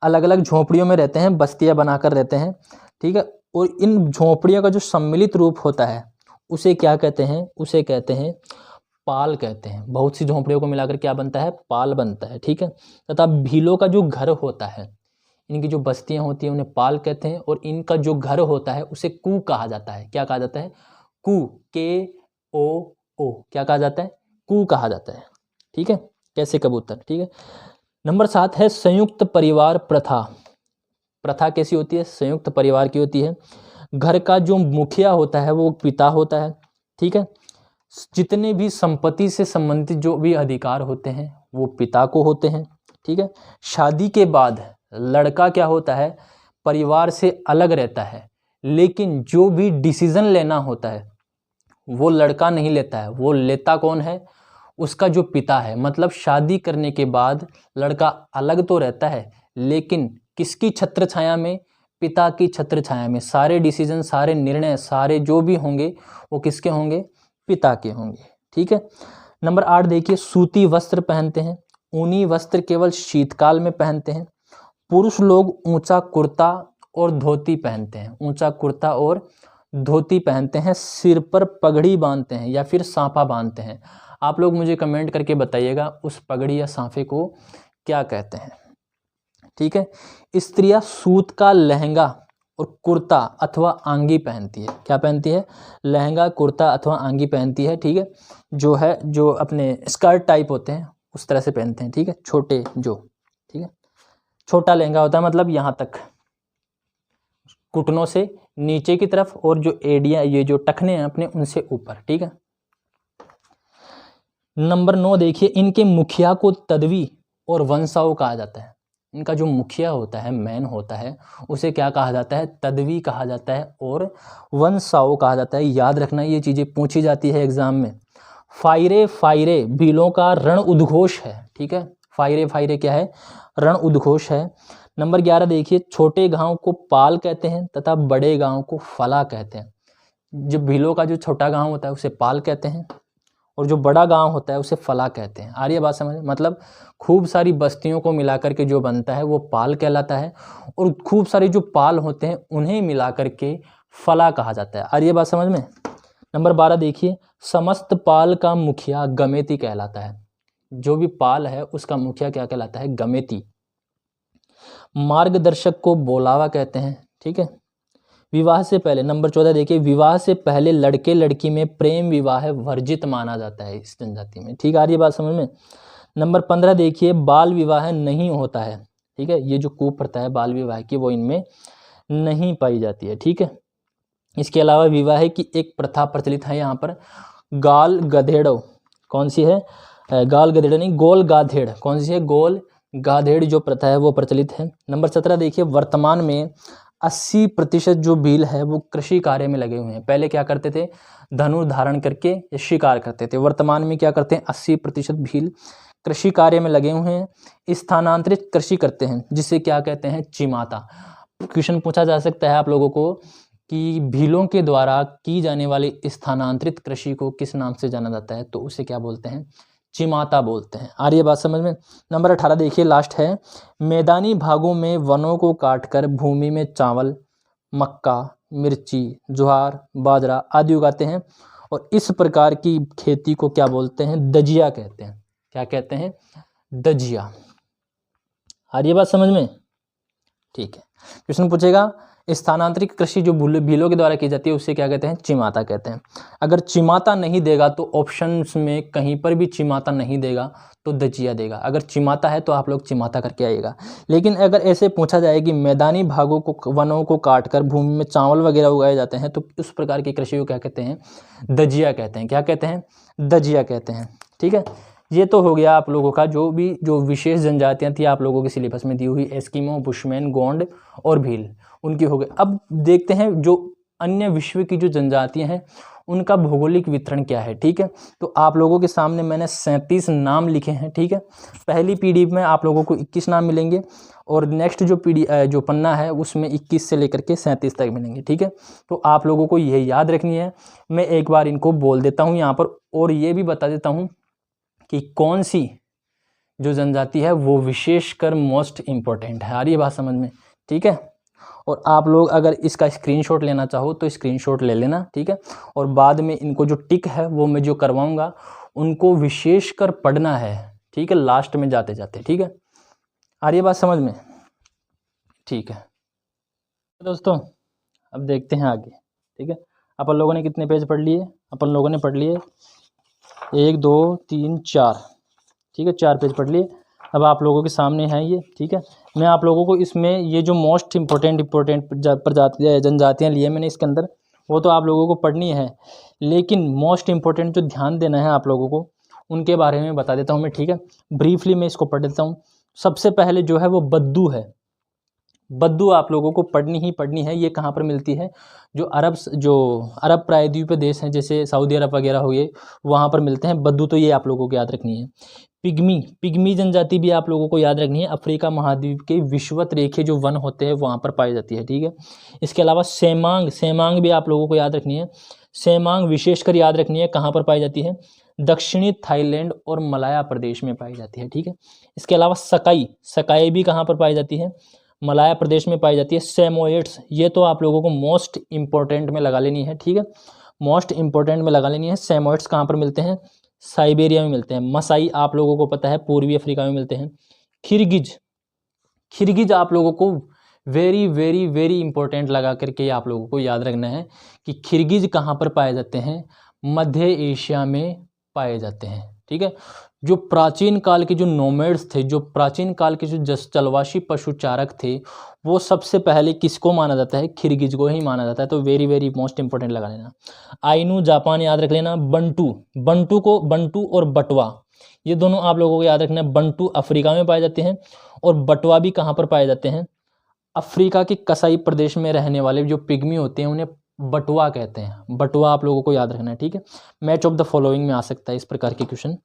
अलग अलग झोपड़ियों में रहते हैं, बस्तियां बनाकर रहते हैं। ठीक है, और इन झोपड़ियों का जो सम्मिलित रूप होता है उसे क्या कहते हैं? उसे कहते हैं पाल कहते हैं। बहुत सी झोपड़ियों को मिलाकर क्या बनता है? पाल बनता है। ठीक है, तथा भीलों का जो घर होता है, इनकी जो बस्तियां होती हैं उन्हें पाल कहते हैं, और इनका जो घर होता है उसे कू कहा जाता है। क्या कहा जाता है? कू, KOO, क्या कहा जाता है? कू कहा जाता है। ठीक है, कैसे कबूतर। ठीक है, नंबर 7 है संयुक्त परिवार प्रथा। प्रथा कैसी होती है? संयुक्त परिवार की होती है। घर का जो मुखिया होता है वो पिता होता है। ठीक है, जितने भी संपत्ति से संबंधित जो भी अधिकार होते हैं वो पिता को होते हैं। ठीक है, शादी के बाद लड़का क्या होता है? परिवार से अलग रहता है, लेकिन जो भी डिसीजन लेना होता है वो लड़का नहीं लेता है, वो लेता कौन है? उसका जो पिता है। मतलब शादी करने के बाद लड़का अलग तो रहता है, लेकिन किसकी छत्र छाया में? पिता की छत्र छाया में। सारे डिसीजन, सारे निर्णय, सारे जो भी होंगे वो किसके होंगे? पिता के होंगे। ठीक है, नंबर 8 देखिए, सूती वस्त्र पहनते हैं, ऊनी वस्त्र केवल शीतकाल में पहनते हैं। पुरुष लोग ऊंचा कुर्ता और धोती पहनते हैं। ऊंचा कुर्ता और धोती पहनते हैं, सिर पर पगड़ी बांधते हैं या फिर सांपा बांधते हैं। आप लोग मुझे कमेंट करके बताइएगा उस पगड़ी या सांफे को क्या कहते हैं। ठीक है, स्त्रियां सूत का लहंगा और कुर्ता अथवा आंगी पहनती है। क्या पहनती है? लहंगा, कुर्ता अथवा आंगी पहनती है। ठीक है, जो अपने स्कर्ट टाइप होते हैं उस तरह से पहनते हैं। ठीक है, छोटे जो, ठीक है, छोटा लहंगा होता है, मतलब यहाँ तक घुटनों से नीचे की तरफ, और जो एडिया, ये जो टखने हैं अपने, उनसे ऊपर। ठीक है, नंबर 9 देखिए, इनके मुखिया को तदवी और वंशाओं कहा जाता है। इनका जो मुखिया होता है, मैन होता है, उसे क्या कहा जाता है? तदवी कहा जाता है और वंशाओं कहा जाता है। याद रखना, ये चीज़ें पूछी जाती है एग्जाम में। फायरे फायरे भीलों का रण उद्घोष है। ठीक है, फायरे फायरे क्या है? रण उद्घोष है। नंबर 11 देखिए, छोटे गांव को पाल कहते हैं तथा बड़े गांव को फला कहते हैं। जो भीलों का जो छोटा गांव होता है उसे पाल कहते हैं, और जो बड़ा गांव होता है उसे फला कहते हैं। आ रही है बात समझ? मतलब खूब सारी बस्तियों को मिलाकर के जो बनता है वो पाल कहलाता है, और खूब सारे जो पाल होते हैं उन्हें मिलाकर के फला कहा जाता है। आ रही है बात समझ में? नंबर 12 देखिए, समस्त पाल का मुखिया गमेती कहलाता है। जो भी पाल है उसका मुखिया क्या कहलाता है? गमेती। मार्गदर्शक को बोलावा कहते हैं। ठीक है, विवाह से पहले, नंबर 14 देखिए, विवाह से पहले लड़के लड़की में प्रेम विवाह वर्जित माना जाता है इस जनजाति में। ठीक है, आ रही है बात समझ में? नंबर 15 देखिए, बाल विवाह नहीं होता है। ठीक है, ये जो कुप्रथा है बाल विवाह की वो इनमें नहीं पाई जाती है। ठीक है, इसके अलावा विवाह की एक प्रथा प्रचलित है यहाँ पर, गाल गधेड़ो। कौन सी है? गाल गधेड़ नहीं, गोल गाधेड़। कौन सी है? गोल गाधेड़ जो प्रथा है वो प्रचलित है। नंबर 17 देखिए, वर्तमान में 80% जो भील है वो कृषि कार्य में लगे हुए हैं। पहले क्या करते थे? धनुष धारण करके शिकार करते थे। वर्तमान में क्या करते हैं? 80% भील कृषि कार्य में लगे हुए हैं, स्थानांतरित कृषि करते हैं, जिसे क्या कहते हैं? चिमाता। क्वेश्चन पूछा जा सकता है आप लोगों को कि भीलों के द्वारा की जाने वाली स्थानांतरित कृषि को किस नाम से जाना जाता है? तो उसे क्या बोलते हैं? चिमाता बोलते हैं। आ रही है बात समझ में? नंबर 18 देखिए, लास्ट है, मैदानी भागों में वनों को काटकर भूमि में चावल, मक्का, मिर्ची, ज्वार, बाजरा आदि उगाते हैं, और इस प्रकार की खेती को क्या बोलते हैं? दजिया कहते हैं। क्या कहते हैं? दजिया। आ रही है बात समझ में? ठीक है, क्वेश्चन पूछेगा स्थानांतरित कृषि जो भीलों के द्वारा की जाती है उससे क्या कहते हैं, चिमाता कहते हैं। अगर चिमाता नहीं देगा तो ऑप्शंस में कहीं पर भी चिमाता नहीं देगा तो दजिया देगा। अगर चिमाता है तो आप लोग चिमाता करके आइएगा। लेकिन अगर ऐसे पूछा जाए कि मैदानी भागों को, वनों को काटकर भूमि में चावल वगैरह उगाए जाते हैं तो उस प्रकार की कृषि को क्या कहते हैं, दजिया कहते हैं। क्या कहते हैं, दजिया कहते हैं। ठीक है, ये तो हो गया आप लोगों का जो विशेष जनजातियां थी आप लोगों के सिलेबस में दी हुई, एस्किमो, बुशमैन, गोंड और भील, उनकी हो गए। अब देखते हैं जो अन्य विश्व की जो जनजातियां हैं उनका भौगोलिक वितरण क्या है। ठीक है, तो आप लोगों के सामने मैंने 37 नाम लिखे हैं। ठीक है, पहली पीडीएफ में आप लोगों को 21 नाम मिलेंगे और नेक्स्ट जो पन्ना है उसमें 21 से लेकर के 37 तक मिलेंगे। ठीक है, तो आप लोगों को ये याद रखनी है। मैं एक बार इनको बोल देता हूँ यहाँ पर और ये भी बता देता हूँ कि कौन सी जो जनजाति है वो विशेषकर मोस्ट इम्पोर्टेंट है। आ रही है बात समझ में? ठीक है, और आप लोग अगर इसका स्क्रीनशॉट लेना चाहो तो स्क्रीनशॉट ले लेना। ठीक है, और बाद में इनको जो टिक है वो मैं जो करवाऊंगा उनको विशेषकर पढ़ना है। ठीक है, लास्ट में जाते जाते। ठीक है, आ रही है बात समझ में? ठीक है दोस्तों, अब देखते हैं आगे। ठीक है, अपन लोगों ने कितने पेज पढ़ लिए? अपन लोगों ने पढ़ लिए 1 2 3 4। ठीक है, 4 पेज पढ़ लिए। अब आप लोगों के सामने है ये। ठीक है, मैं आप लोगों को इसमें ये जो मोस्ट इम्पोर्टेंट प्रजाति जनजातियाँ लिए मैंने इसके अंदर, वो तो आप लोगों को पढ़नी है, लेकिन मोस्ट इम्पोर्टेंट जो ध्यान देना है आप लोगों को उनके बारे में बता देता हूँ मैं। ठीक है, ब्रीफली मैं इसको पढ़ देता हूँ। सबसे पहले जो है वो बद्दू है। बद्दू आप लोगों को पढ़नी ही पढ़नी है। ये कहाँ पर मिलती है? जो अरब प्रायद्वीपीय देश हैं जैसे सऊदी अरब वगैरह हो गए, वहाँ पर मिलते हैं बद्दू। तो ये आप लोगों को याद रखनी है। पिग्मी जनजाति भी आप लोगों को याद रखनी है। अफ्रीका महाद्वीप के विषुवत रेखे जो वन होते हैं वहाँ पर पाई जाती है। ठीक है, इसके अलावा सेमांग भी आप लोगों को याद रखनी है। सेमांग विशेषकर याद रखनी है, कहाँ पर पाई जाती है? दक्षिणी थाईलैंड और मलाया प्रदेश में पाई जाती है। ठीक है, इसके अलावा सकाई भी कहाँ पर पाई जाती है? मलाया प्रदेश में पाई जाती है। सेमोइड्स, ये तो आप लोगों को मोस्ट इंपॉर्टेंट में लगा लेनी है। ठीक है, मोस्ट इंपॉर्टेंट में लगा लेनी है। सेमोइड्स कहाँ पर मिलते हैं? साइबेरिया में मिलते हैं। मसाई आप लोगों को पता है पूर्वी अफ्रीका में मिलते हैं। खिरगिज आप लोगों को वेरी वेरी वेरी इंपॉर्टेंट लगा करके आप लोगों को याद रखना है कि खिरगिज कहाँ पर पाए जाते हैं? मध्य एशिया में पाए जाते हैं। ठीक है, जो प्राचीन काल के जो नोमैड्स थे, जो प्राचीन काल के जो जलवासी पशुचारक थे, वो सबसे पहले किसको माना जाता है? खिरगिज को ही माना जाता है। तो वेरी वेरी मोस्ट इंपॉर्टेंट लगा लेना। आइनू जापान याद रख लेना। बंटू और बटवा, ये दोनों आप लोगों को याद रखना है। बंटू अफ्रीका में पाए जाते हैं और बटवा भी कहाँ पर पाए जाते हैं? अफ्रीका के कसाई प्रदेश में रहने वाले जो पिग्मी होते हैं उन्हें बटुआ कहते हैं। बटुआ आप लोगों को याद रखना है। ठीक है, मैच ऑफ द फॉलोइंग में आ सकता है इस प्रकार के क्वेश्चन।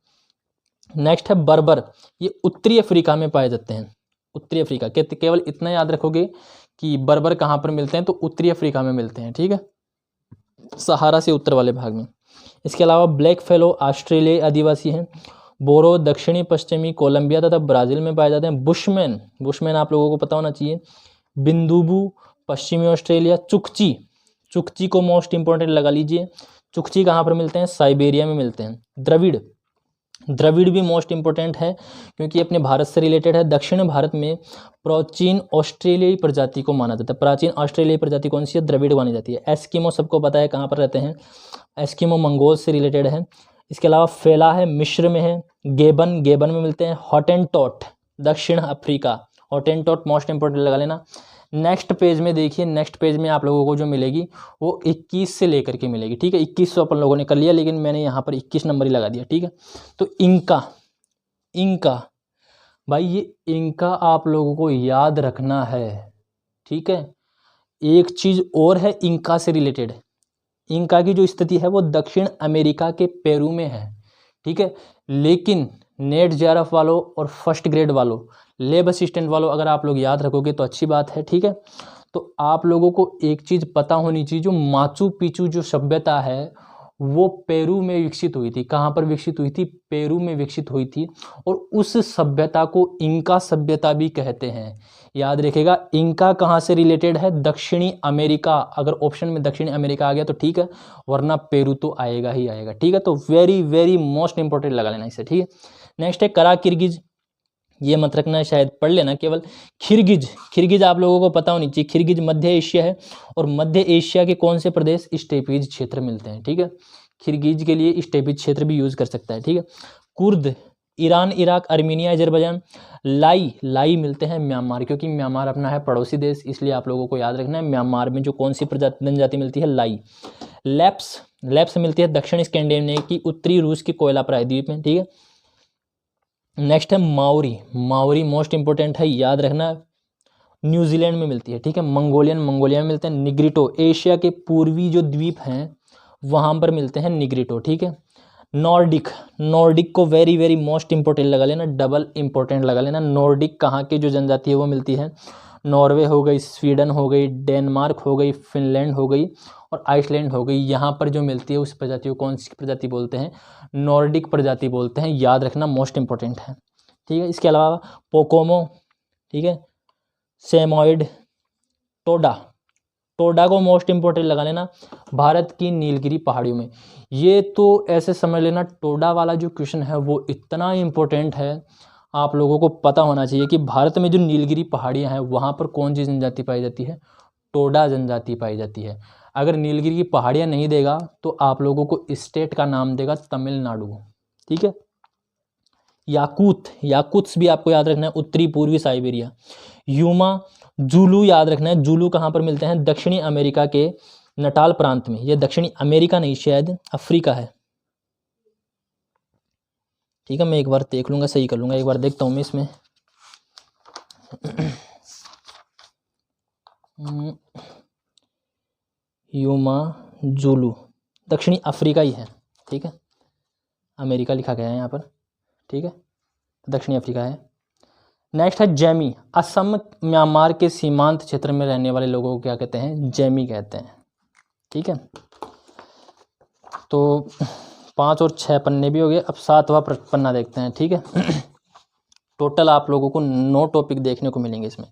नेक्स्ट है बर्बर, ये उत्तरी अफ्रीका में पाए जाते हैं। उत्तरी अफ्रीका केवल इतना याद रखोगे कि बर्बर कहाँ पर मिलते हैं, तो उत्तरी अफ्रीका में मिलते हैं। ठीक है, सहारा से उत्तर वाले भाग में। इसके अलावा ब्लैक फेलो ऑस्ट्रेलियाई आदिवासी हैं। बोरो दक्षिणी पश्चिमी कोलंबिया तथा ब्राज़ील में पाए जाते हैं। बुशमैन आप लोगों को पता होना चाहिए। बिंदुबू पश्चिमी ऑस्ट्रेलिया। चुकची को मोस्ट इंपॉर्टेंट लगा लीजिए। चुकची कहाँ पर मिलते हैं? साइबेरिया में मिलते हैं। द्रविड़ भी मोस्ट इंपॉर्टेंट है क्योंकि अपने भारत से रिलेटेड है। दक्षिण भारत में प्राचीन ऑस्ट्रेलियाई प्रजाति को माना जाता है। प्राचीन ऑस्ट्रेलियाई प्रजाति कौन सी है? द्रविड़ मानी जाती है। एस्किमो सबको पता है कहाँ पर रहते हैं? एस्किमो मंगोल से रिलेटेड है। इसके अलावा फेला है, मिस्र में है। गेबन में मिलते हैं। हॉटेंटोट दक्षिण अफ्रीका। हॉटेंटोट मोस्ट इंपॉर्टेंट लगा लेना। नेक्स्ट पेज में देखिए, नेक्स्ट पेज में आप लोगों को जो मिलेगी वो 21 से लेकर के मिलेगी। ठीक है, 21 तो अपन लोगों ने कर लिया, लेकिन मैंने यहाँ पर 21 नंबर ही लगा दिया। ठीक है, तो इंका भाई, ये इंका आप लोगों को याद रखना है। ठीक है, एक चीज़ और है इंका से रिलेटेड। इंका की जो स्थिति है वो दक्षिण अमेरिका के पेरू में है। ठीक है, लेकिन नेट जेआरएफ वालों और फर्स्ट ग्रेड वालों, लैब असिस्टेंट वालों, अगर आप लोग याद रखोगे तो अच्छी बात है। ठीक है, तो आप लोगों को एक चीज़ पता होनी चाहिए, जो माचू पिचू जो सभ्यता है वो पेरू में विकसित हुई थी। कहाँ पर विकसित हुई थी? पेरू में विकसित हुई थी। और उस सभ्यता को इंका सभ्यता भी कहते हैं। याद रखिएगा, इंका कहाँ से रिलेटेड है? दक्षिणी अमेरिका। अगर ऑप्शन में दक्षिणी अमेरिका आ गया तो ठीक है, वरना पेरू तो आएगा ही आएगा। ठीक है, तो वेरी वेरी मोस्ट इंपॉर्टेंट लगा लेना इसे। ठीक है, नेक्स्ट है करा किर्गिज। ये मत रखना, शायद पढ़ लेना केवल। खिरगिज आप लोगों को पता होनी चाहिए। खिरगिज मध्य एशिया है और मध्य एशिया के कौन से प्रदेश स्टेपीज क्षेत्र मिलते हैं, ठीक है। खिरगिज के लिए स्टेपीज क्षेत्र भी यूज कर सकता है, ठीक है। Kurd Iran, Iraq, Armenia, Azerbaijan. लाई मिलते हैं म्यांमार, क्योंकि म्यांमार अपना है पड़ोसी देश, इसलिए आप लोगों को याद रखना है म्यांमार में जो कौन सी जनजाति मिलती है, लाई। लैप्स मिलती है दक्षिण स्कैंडिनेविया की उत्तरी रूस की कोयला प्रायद्वीप में, ठीक है। नेक्स्ट है माओरी मोस्ट इंपोर्टेंट है, याद रखना, न्यूजीलैंड में मिलती है, ठीक है। मंगोलिया में मिलते हैं। निग्रिटो एशिया के पूर्वी जो द्वीप हैं वहां पर मिलते हैं निग्रिटो, ठीक है। नॉर्डिक को वेरी वेरी मोस्ट इंपोर्टेंट लगा लेना, डबल इंपोर्टेंट लगा लेना। नॉर्डिक कहाँ की जो जनजाति है वो मिलती है, नॉर्वे हो गई, स्वीडन हो गई, डेनमार्क हो गई, फिनलैंड हो गई और आइसलैंड हो गई। यहाँ पर जो मिलती है उस प्रजाति को कौन सी प्रजाति बोलते हैं, नॉर्डिक प्रजाति बोलते हैं, याद रखना, मोस्ट इंपोर्टेंट है, ठीक है। इसके अलावा पोकोमो, ठीक है, सेमोइड, टोडा को मोस्ट इंपोर्टेंट लगा लेना, भारत की नीलगिरी पहाड़ियों में। ये तो ऐसे समझ लेना, टोडा वाला जो क्वेश्चन है वो इतना इंपॉर्टेंट है, आप लोगों को पता होना चाहिए कि भारत में जो नीलगिरी पहाड़ियाँ हैं वहाँ पर कौन सी जनजाति पाई जाती है, टोडा जनजाति पाई जाती है। अगर नीलगिरी की पहाड़ियाँ नहीं देगा तो आप लोगों को स्टेट का नाम देगा तमिलनाडु, ठीक है। याकूत्स भी आपको याद रखना है, उत्तरी पूर्वी साइबेरिया। यूमा, जूलू याद रखना है, जूलू कहाँ पर मिलते हैं, दक्षिणी अमेरिका के नटाल प्रांत में। ये दक्षिणी अमेरिका नहीं, शायद अफ्रीका है, ठीक है। मैं एक बार देख लूँगा, सही कर लूँगा, एक बार देखता हूँ मैं इसमें। यूमा जूलू दक्षिणी अफ्रीका ही है, ठीक है। अमेरिका लिखा गया है यहाँ पर, ठीक है, दक्षिणी अफ्रीका है। नेक्स्ट है जैमी, असम म्यांमार के सीमांत क्षेत्र में रहने वाले लोगों को क्या कहते हैं, जैमी कहते हैं, ठीक है। तो 5 और 6 पन्ने भी हो गए, अब 7वां पन्ना देखते हैं, ठीक है। टोटल आप लोगों को 9 टॉपिक देखने को मिलेंगे इसमें,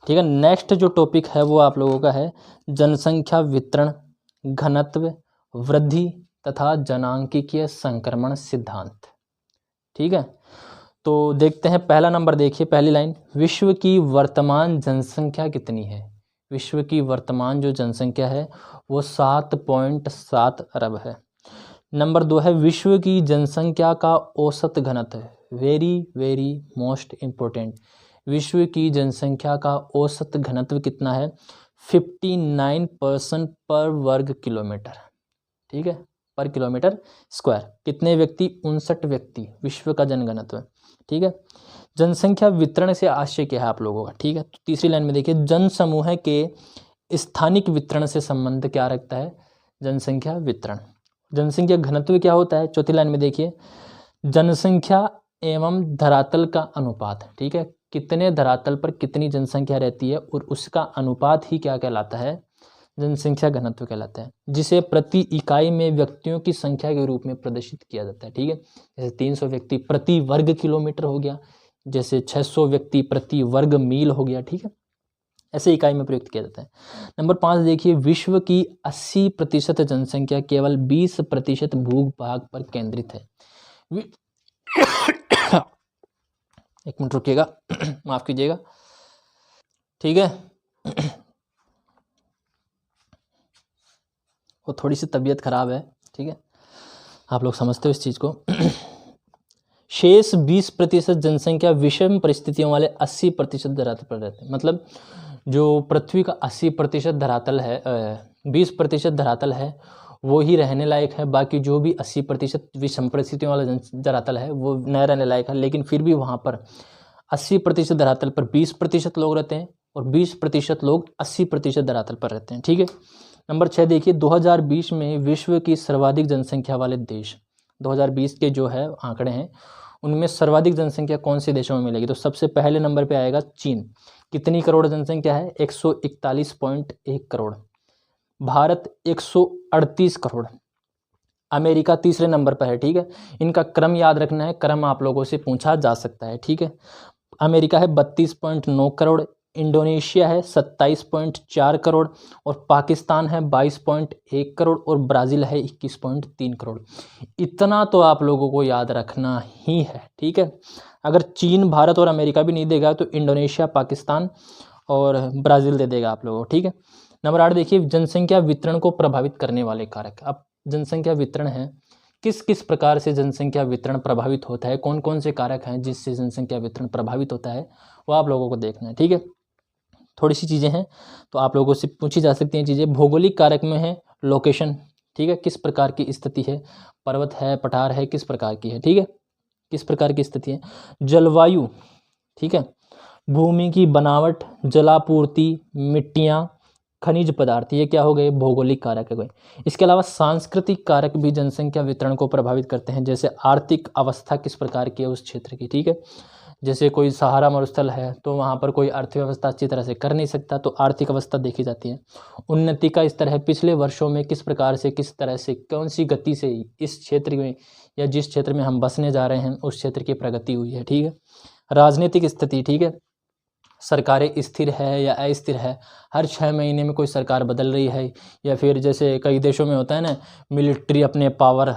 ठीक है। नेक्स्ट जो टॉपिक है वो आप लोगों का है जनसंख्या वितरण, घनत्व, वृद्धि तथा जनांकीय संक्रमण सिद्धांत, ठीक है। तो देखते हैं, पहला नंबर देखिए, पहली लाइन, विश्व की वर्तमान जनसंख्या कितनी है। विश्व की वर्तमान जो जनसंख्या है वो 7.7 अरब है। नंबर 2 है विश्व की जनसंख्या का औसत घनत्व, वेरी वेरी मोस्ट इम्पोर्टेंट। विश्व की जनसंख्या का औसत घनत्व कितना है, 59% पर वर्ग किलोमीटर, ठीक है, पर किलोमीटर स्क्वायर। कितने व्यक्ति, 59 व्यक्ति विश्व का जनघनत्व, ठीक है। जनसंख्या वितरण से आशय क्या है आप लोगों का, ठीक है। तो तीसरी लाइन में देखिए, जन समूह के स्थानिक वितरण से संबंध क्या रखता है, जनसंख्या वितरण। जनसंख्या घनत्व क्या होता है, चौथी लाइन में देखिए, जनसंख्या एवं धरातल का अनुपात, ठीक है। कितने धरातल पर कितनी जनसंख्या रहती है और उसका अनुपात ही क्या कहलाता है, जनसंख्या घनत्व कहलाता है, जिसे प्रति इकाई में व्यक्तियों की संख्या के रूप में प्रदर्शित किया जाता है, ठीक है। जैसे 300 व्यक्ति प्रति वर्ग किलोमीटर हो गया, जैसे 600 व्यक्ति प्रति वर्ग मील हो गया, ठीक है, ऐसे इकाई में प्रयुक्त किया जाता है। नंबर 5 देखिए, विश्व की 80% जनसंख्या केवल 20% भूभाग पर केंद्रित है। एक मिनट रुकिएगा, माफ कीजिएगा, ठीक है। वो थोड़ी सी तबीयत खराब है, ठीक है, आप लोग समझते हो इस चीज़ को। शेष 20% जनसंख्या विषम परिस्थितियों वाले 80% धरातल पर रहते हैं। मतलब जो पृथ्वी का 80% धरातल है, 20% धरातल है वो ही रहने लायक है, बाकी जो भी 80% विषम परिस्थितियों वाला धरातल है वो न रहने लायक है। लेकिन फिर भी वहाँ पर 80% धरातल पर 20% लोग रहते हैं और 20% लोग 80% धरातल पर रहते हैं, ठीक है। नंबर 6 देखिए, 2020 में विश्व की सर्वाधिक जनसंख्या वाले देश, 2020 के जो है आंकड़े हैं उनमें सर्वाधिक जनसंख्या कौन से देशों में मिलेगी। तो सबसे पहले नंबर पे आएगा चीन, कितनी करोड़ जनसंख्या है, 141.1 करोड़। भारत 138 करोड़। अमेरिका तीसरे नंबर पर है, ठीक है। इनका क्रम याद रखना है, क्रम आप लोगों से पूछा जा सकता है, ठीक है। अमेरिका है 32.9 करोड़, इंडोनेशिया है 27.4 करोड़ और पाकिस्तान है 22.1 करोड़ और ब्राज़ील है 21.3 करोड़। इतना तो आप लोगों को याद रखना ही है, ठीक है। अगर चीन, भारत और अमेरिका भी नहीं देगा तो इंडोनेशिया, पाकिस्तान और ब्राज़ील दे देगा आप लोगों को, ठीक है। नंबर 8 देखिए, जनसंख्या वितरण को प्रभावित करने वाले कारक। अब जनसंख्या वितरण है, किस किस प्रकार से जनसंख्या वितरण प्रभावित होता है, कौन कौन से कारक हैं जिससे जनसंख्या वितरण प्रभावित होता है, वो आप लोगों को देखना है, ठीक है। थोड़ी सी चीज़ें हैं तो आप लोगों से पूछी जा सकती हैं चीज़ें। भौगोलिक कारक में है लोकेशन, ठीक है, किस प्रकार की स्थिति है, पर्वत है, पठार है, किस प्रकार की है, ठीक है, किस प्रकार की स्थिति है। जलवायु, ठीक है, भूमि की बनावट, जलापूर्ति, मिट्टियाँ, खनिज पदार्थ, ये क्या हो गए, भौगोलिक कारक है गए। इसके अलावा सांस्कृतिक कारक भी जनसंख्या वितरण को प्रभावित करते हैं, जैसे आर्थिक अवस्था किस प्रकार की है उस क्षेत्र की, ठीक है। जैसे कोई सहारा मरुस्थल है तो वहाँ पर कोई अर्थव्यवस्था अच्छी तरह से कर नहीं सकता, तो आर्थिक अवस्था देखी जाती है। उन्नति का स्तर है, पिछले वर्षों में किस प्रकार से, किस तरह से, कौन सी गति से इस क्षेत्र में या जिस क्षेत्र में हम बसने जा रहे हैं उस क्षेत्र की प्रगति हुई है, ठीक है। राजनीतिक स्थिति, ठीक है, सरकारें स्थिर है या अस्थिर है, हर 6 महीने में कोई सरकार बदल रही है, या फिर जैसे कई देशों में होता है ना, मिलिट्री अपने पावर,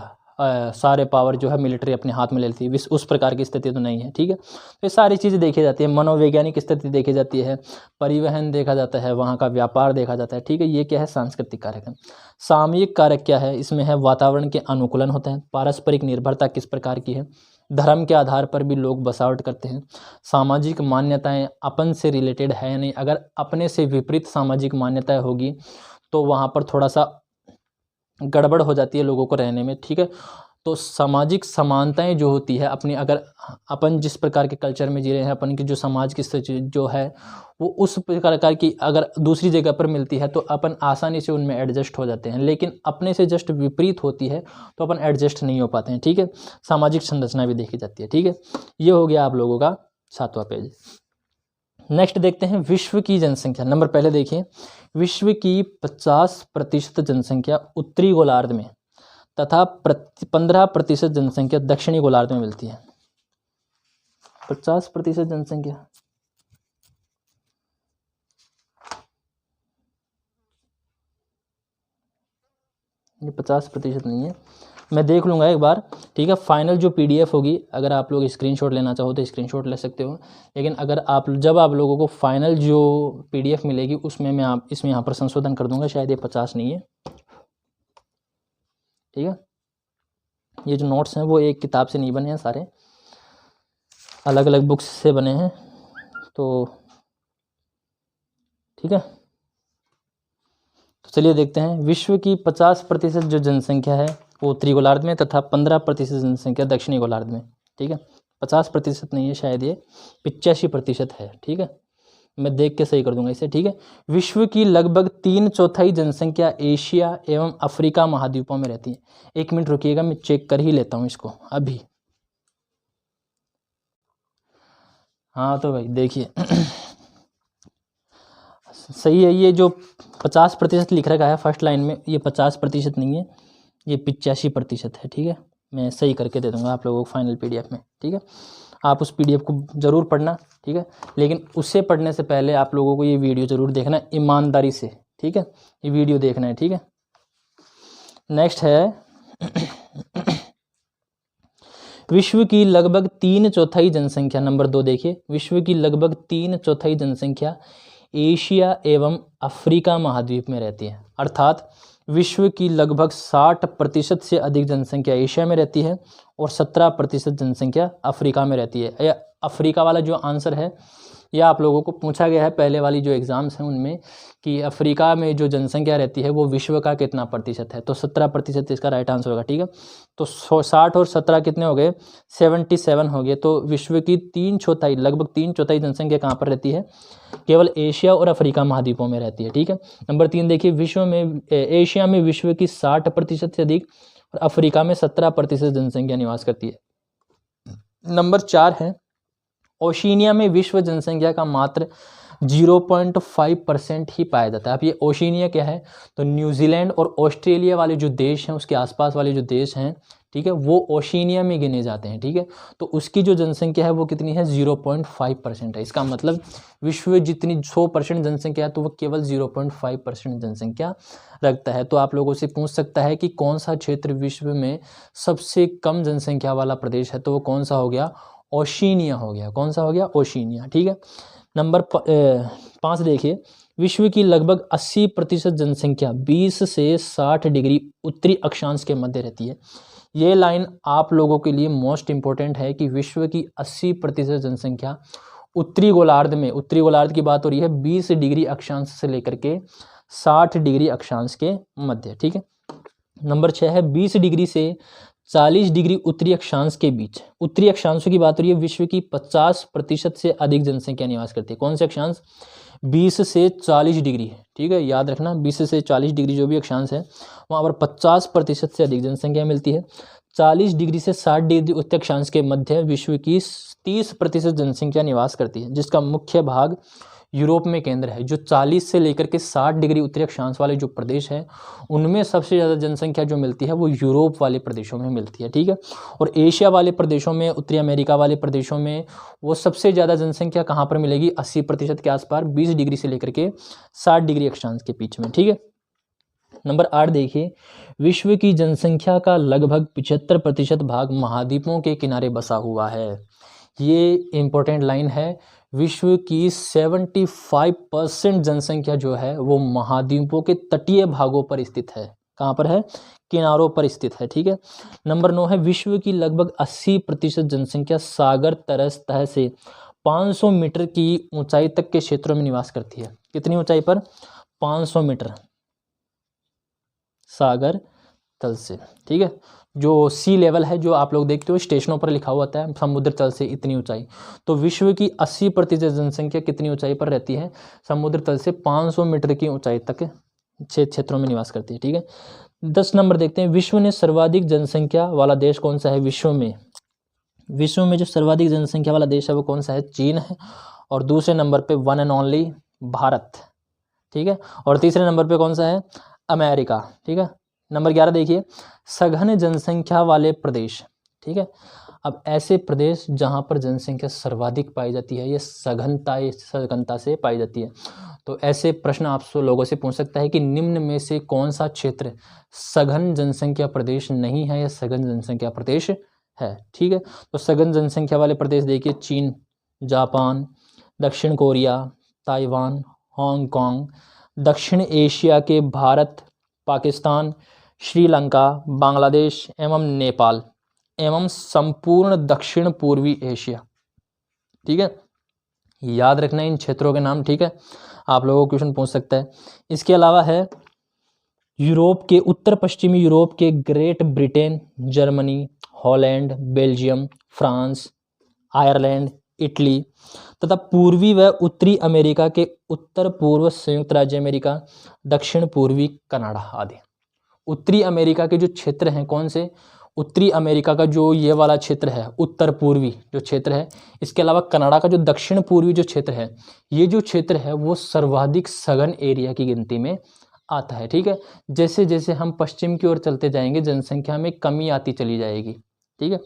सारे पावर जो है मिलिट्री अपने हाथ में ले लेती है, उस प्रकार की स्थिति तो नहीं है, ठीक है। तो ये सारी चीज़ें देखी जाती है, मनोवैज्ञानिक स्थिति देखी जाती है, परिवहन देखा जाता है, वहाँ का व्यापार देखा जाता है, ठीक है। ये क्या है, सांस्कृतिक कारक है। सामयिक कारक क्या है, इसमें है वातावरण के अनुकूलन होता है, पारस्परिक निर्भरता किस प्रकार की है, धर्म के आधार पर भी लोग बसावट करते हैं, सामाजिक मान्यताएं अपन से रिलेटेड है या नहीं, अगर अपने से विपरीत सामाजिक मान्यताएं होगी तो वहाँ पर थोड़ा सा गड़बड़ हो जाती है लोगों को रहने में, ठीक है। तो सामाजिक समानताएं जो होती है अपनी, अगर अपन जिस प्रकार के कल्चर में जी रहे हैं, अपन की जो समाज की स्थिति जो है वो उस प्रकार की अगर दूसरी जगह पर मिलती है तो अपन आसानी से उनमें एडजस्ट हो जाते हैं, लेकिन अपने से जस्ट विपरीत होती है तो अपन एडजस्ट नहीं हो पाते हैं, ठीक है। सामाजिक संरचना भी देखी जाती है, ठीक है। ये हो गया आप लोगों का 7वां पेज। नेक्स्ट देखते हैं विश्व की जनसंख्या। नंबर पहले देखिए, विश्व की 50% जनसंख्या उत्तरी गोलार्ध में तथा 15% जनसंख्या दक्षिणी गोलार्ध में मिलती है। 50% जनसंख्या, ये 50% नहीं है, मैं देख लूँगा एक बार, ठीक है। फाइनल जो PDF होगी, अगर आप लोग स्क्रीनशॉट लेना चाहो तो स्क्रीनशॉट ले सकते हो, लेकिन अगर आप जब आप लोगों को फाइनल जो PDF मिलेगी उसमें मैं इसमें यहाँ पर संशोधन कर दूंगा, शायद ये 50 नहीं है, ठीक है। ये जो नोट्स हैं वो एक किताब से नहीं बने हैं, सारे अलग अलग बुक्स से बने हैं, तो ठीक है। तो चलिए देखते हैं, विश्व की 50% जो जनसंख्या है वो उत्तरी गोलार्ध में तथा 15% जनसंख्या दक्षिणी गोलार्ध में, ठीक है। 50% नहीं है, शायद ये 85% है, ठीक है। मैं देख के सही कर दूंगा इसे, ठीक है। विश्व की लगभग 3/4 जनसंख्या एशिया एवं अफ्रीका महाद्वीपों में रहती है। 1 मिनट रुकिएगा, मैं चेक कर ही लेता हूँ इसको अभी। हाँ तो भाई देखिए सही है, ये जो 50% लिख रखा है फर्स्ट लाइन में, ये 50% नहीं है, ये 85% है, ठीक है। मैं सही करके दे दूंगा आप लोगों को फाइनल PDF में, ठीक है। आप उस PDF को ज़रूर पढ़ना, ठीक है, लेकिन उससे पढ़ने से पहले आप लोगों को ये वीडियो ज़रूर देखना ईमानदारी से, ठीक है। ये वीडियो देखना है, ठीक है। नेक्स्ट है विश्व की लगभग 3/4 जनसंख्या, नंबर 2 देखिए, विश्व की लगभग 3/4 जनसंख्या एशिया एवं अफ्रीका महाद्वीप में रहती है, अर्थात विश्व की लगभग 60% से अधिक जनसंख्या एशिया में रहती है और 17% जनसंख्या अफ्रीका में रहती है। या अफ्रीका वाला जो आंसर है यह आप लोगों को पूछा गया है पहले वाली जो एग्ज़ाम्स हैं उनमें, कि अफ्रीका में जो जनसंख्या रहती है वो विश्व का कितना प्रतिशत है, तो 17% इसका राइट आंसर होगा, ठीक है। तो 60 और 17 कितने हो गए, 77 हो गए। तो विश्व की 3/4 लगभग 3/4 जनसंख्या कहाँ पर रहती है, केवल एशिया और अफ्रीका महाद्वीपों में रहती है, ठीक है। नंबर 3 देखिए, विश्व में एशिया में विश्व की 60% से अधिक और अफ्रीका में 17% जनसंख्या निवास करती है। नंबर 4 है, ओशिनिया में विश्व जनसंख्या का मात्र 0.5% ही पाया जाता है। अब ये ओशिनिया क्या है, तो न्यूजीलैंड और ऑस्ट्रेलिया वाले जो देश हैं, उसके आसपास वाले जो देश हैं, ठीक है, वो ओशिनिया में गिने जाते हैं। ठीक है, तो उसकी जो जनसंख्या है वो कितनी है, 0.5% है। इसका मतलब विश्व में जितनी 100% जनसंख्या है तो वो केवल 0.5% जनसंख्या रखता है। तो आप लोगों से पूछ सकता है कि कौन सा क्षेत्र विश्व में सबसे कम जनसंख्या वाला प्रदेश है, तो वो कौन सा हो गया, ओशिनिया हो गया। कौन सा हो गया, ओशिनिया। ठीक है, नंबर 5 देखिए, विश्व की लगभग 80% जनसंख्या 20 से 60 डिग्री उत्तरी अक्षांश के मध्य रहती है। ये लाइन आप लोगों के लिए मोस्ट इंपॉर्टेंट है कि विश्व की 80% जनसंख्या उत्तरी गोलार्ध में, उत्तरी गोलार्ध की बात हो रही है, 20 डिग्री अक्षांश से लेकर के 60 डिग्री अक्षांश के मध्य। ठीक है, नंबर 6 है 20 डिग्री से 40 डिग्री उत्तरी अक्षांश के बीच। उत्तरी अक्षांशों की बात हो रही है, विश्व की 50% से अधिक जनसंख्या निवास करती है। कौन से अक्षांश, 20 से 40 डिग्री। ठीक है, याद रखना 20 से 40 डिग्री जो भी अक्षांश है वहाँ पर 50% से अधिक जनसंख्या मिलती है। 40 डिग्री से 60 डिग्री उत्तरी अक्षांश के मध्य विश्व की 30% जनसंख्या निवास करती है, जिसका मुख्य भाग यूरोप में केंद्र है। जो 40 से लेकर के 60 डिग्री उत्तरी अक्षांश वाले जो प्रदेश हैं उनमें सबसे ज़्यादा जनसंख्या जो मिलती है वो यूरोप वाले प्रदेशों में मिलती है। ठीक है, और एशिया वाले प्रदेशों में, उत्तरी अमेरिका वाले प्रदेशों में वो सबसे ज़्यादा जनसंख्या कहाँ पर मिलेगी, 80% के आसपास, 20 डिग्री से लेकर के 60 डिग्री अक्षांश के बीच में। ठीक है, नंबर 8 देखिए, विश्व की जनसंख्या का लगभग 75% भाग महाद्वीपों के किनारे बसा हुआ है। ये इंपॉर्टेंट लाइन है, विश्व की 75% जनसंख्या जो है वो महाद्वीपों के तटीय भागों पर स्थित है। कहाँ पर है, किनारों पर स्थित है। ठीक है, नंबर 9 है, विश्व की लगभग 80% जनसंख्या सागर तह से 500 मीटर की ऊंचाई तक के क्षेत्रों में निवास करती है। कितनी ऊंचाई पर, 500 मीटर सागर तल से। ठीक है, जो सी लेवल है जो आप लोग देखते हो स्टेशनों पर लिखा हुआ होता है समुद्र तल से इतनी ऊंचाई, तो विश्व की 80% जनसंख्या कितनी ऊंचाई पर रहती है, समुद्र तल से 500 मीटर की ऊंचाई तक क्षेत्रों में निवास करती है। ठीक है, 10 नंबर देखते हैं, विश्व में सर्वाधिक जनसंख्या वाला देश कौन सा है। विश्व में जो सर्वाधिक जनसंख्या वाला देश है वो कौन सा है, चीन है। और दूसरे नंबर पे वन एंड ओनली भारत। ठीक है, और तीसरे नंबर पे कौन सा है, अमेरिका। ठीक है, नंबर 11 देखिए, सघन जनसंख्या वाले प्रदेश। ठीक है, अब ऐसे प्रदेश जहां पर जनसंख्या सर्वाधिक पाई जाती है, ये सघनता से पाई जाती है। तो ऐसे प्रश्न आप लोगों से पूछ सकता है कि निम्न में से कौन सा क्षेत्र सघन जनसंख्या प्रदेश नहीं है या सघन जनसंख्या प्रदेश है। ठीक है, तो सघन जनसंख्या वाले प्रदेश देखिए, चीन, जापान, दक्षिण कोरिया, ताइवान, हांगकांग, दक्षिण एशिया के भारत, पाकिस्तान, श्रीलंका, बांग्लादेश एवं नेपाल एवं संपूर्ण दक्षिण पूर्वी एशिया। ठीक है, याद रखना इन क्षेत्रों के नाम। ठीक है, आप लोगों को क्वेश्चन पूछ सकता है। इसके अलावा है यूरोप के, उत्तर पश्चिमी यूरोप के great Britain, Germany, Holland, Belgium, France, Ireland, Italy तथा पूर्वी व उत्तरी अमेरिका के उत्तर पूर्व संयुक्त राज्य अमेरिका, दक्षिण पूर्वी कनाडा आदि। उत्तरी अमेरिका के जो क्षेत्र हैं कौन से, उत्तरी अमेरिका का जो ये वाला क्षेत्र है उत्तर पूर्वी जो क्षेत्र है, इसके अलावा कनाडा का जो दक्षिण पूर्वी जो क्षेत्र है, ये जो क्षेत्र है वो सर्वाधिक सघन एरिया की गिनती में आता है। ठीक है, जैसे जैसे हम पश्चिम की ओर चलते जाएंगे जनसंख्या में कमी आती चली जाएगी। ठीक है,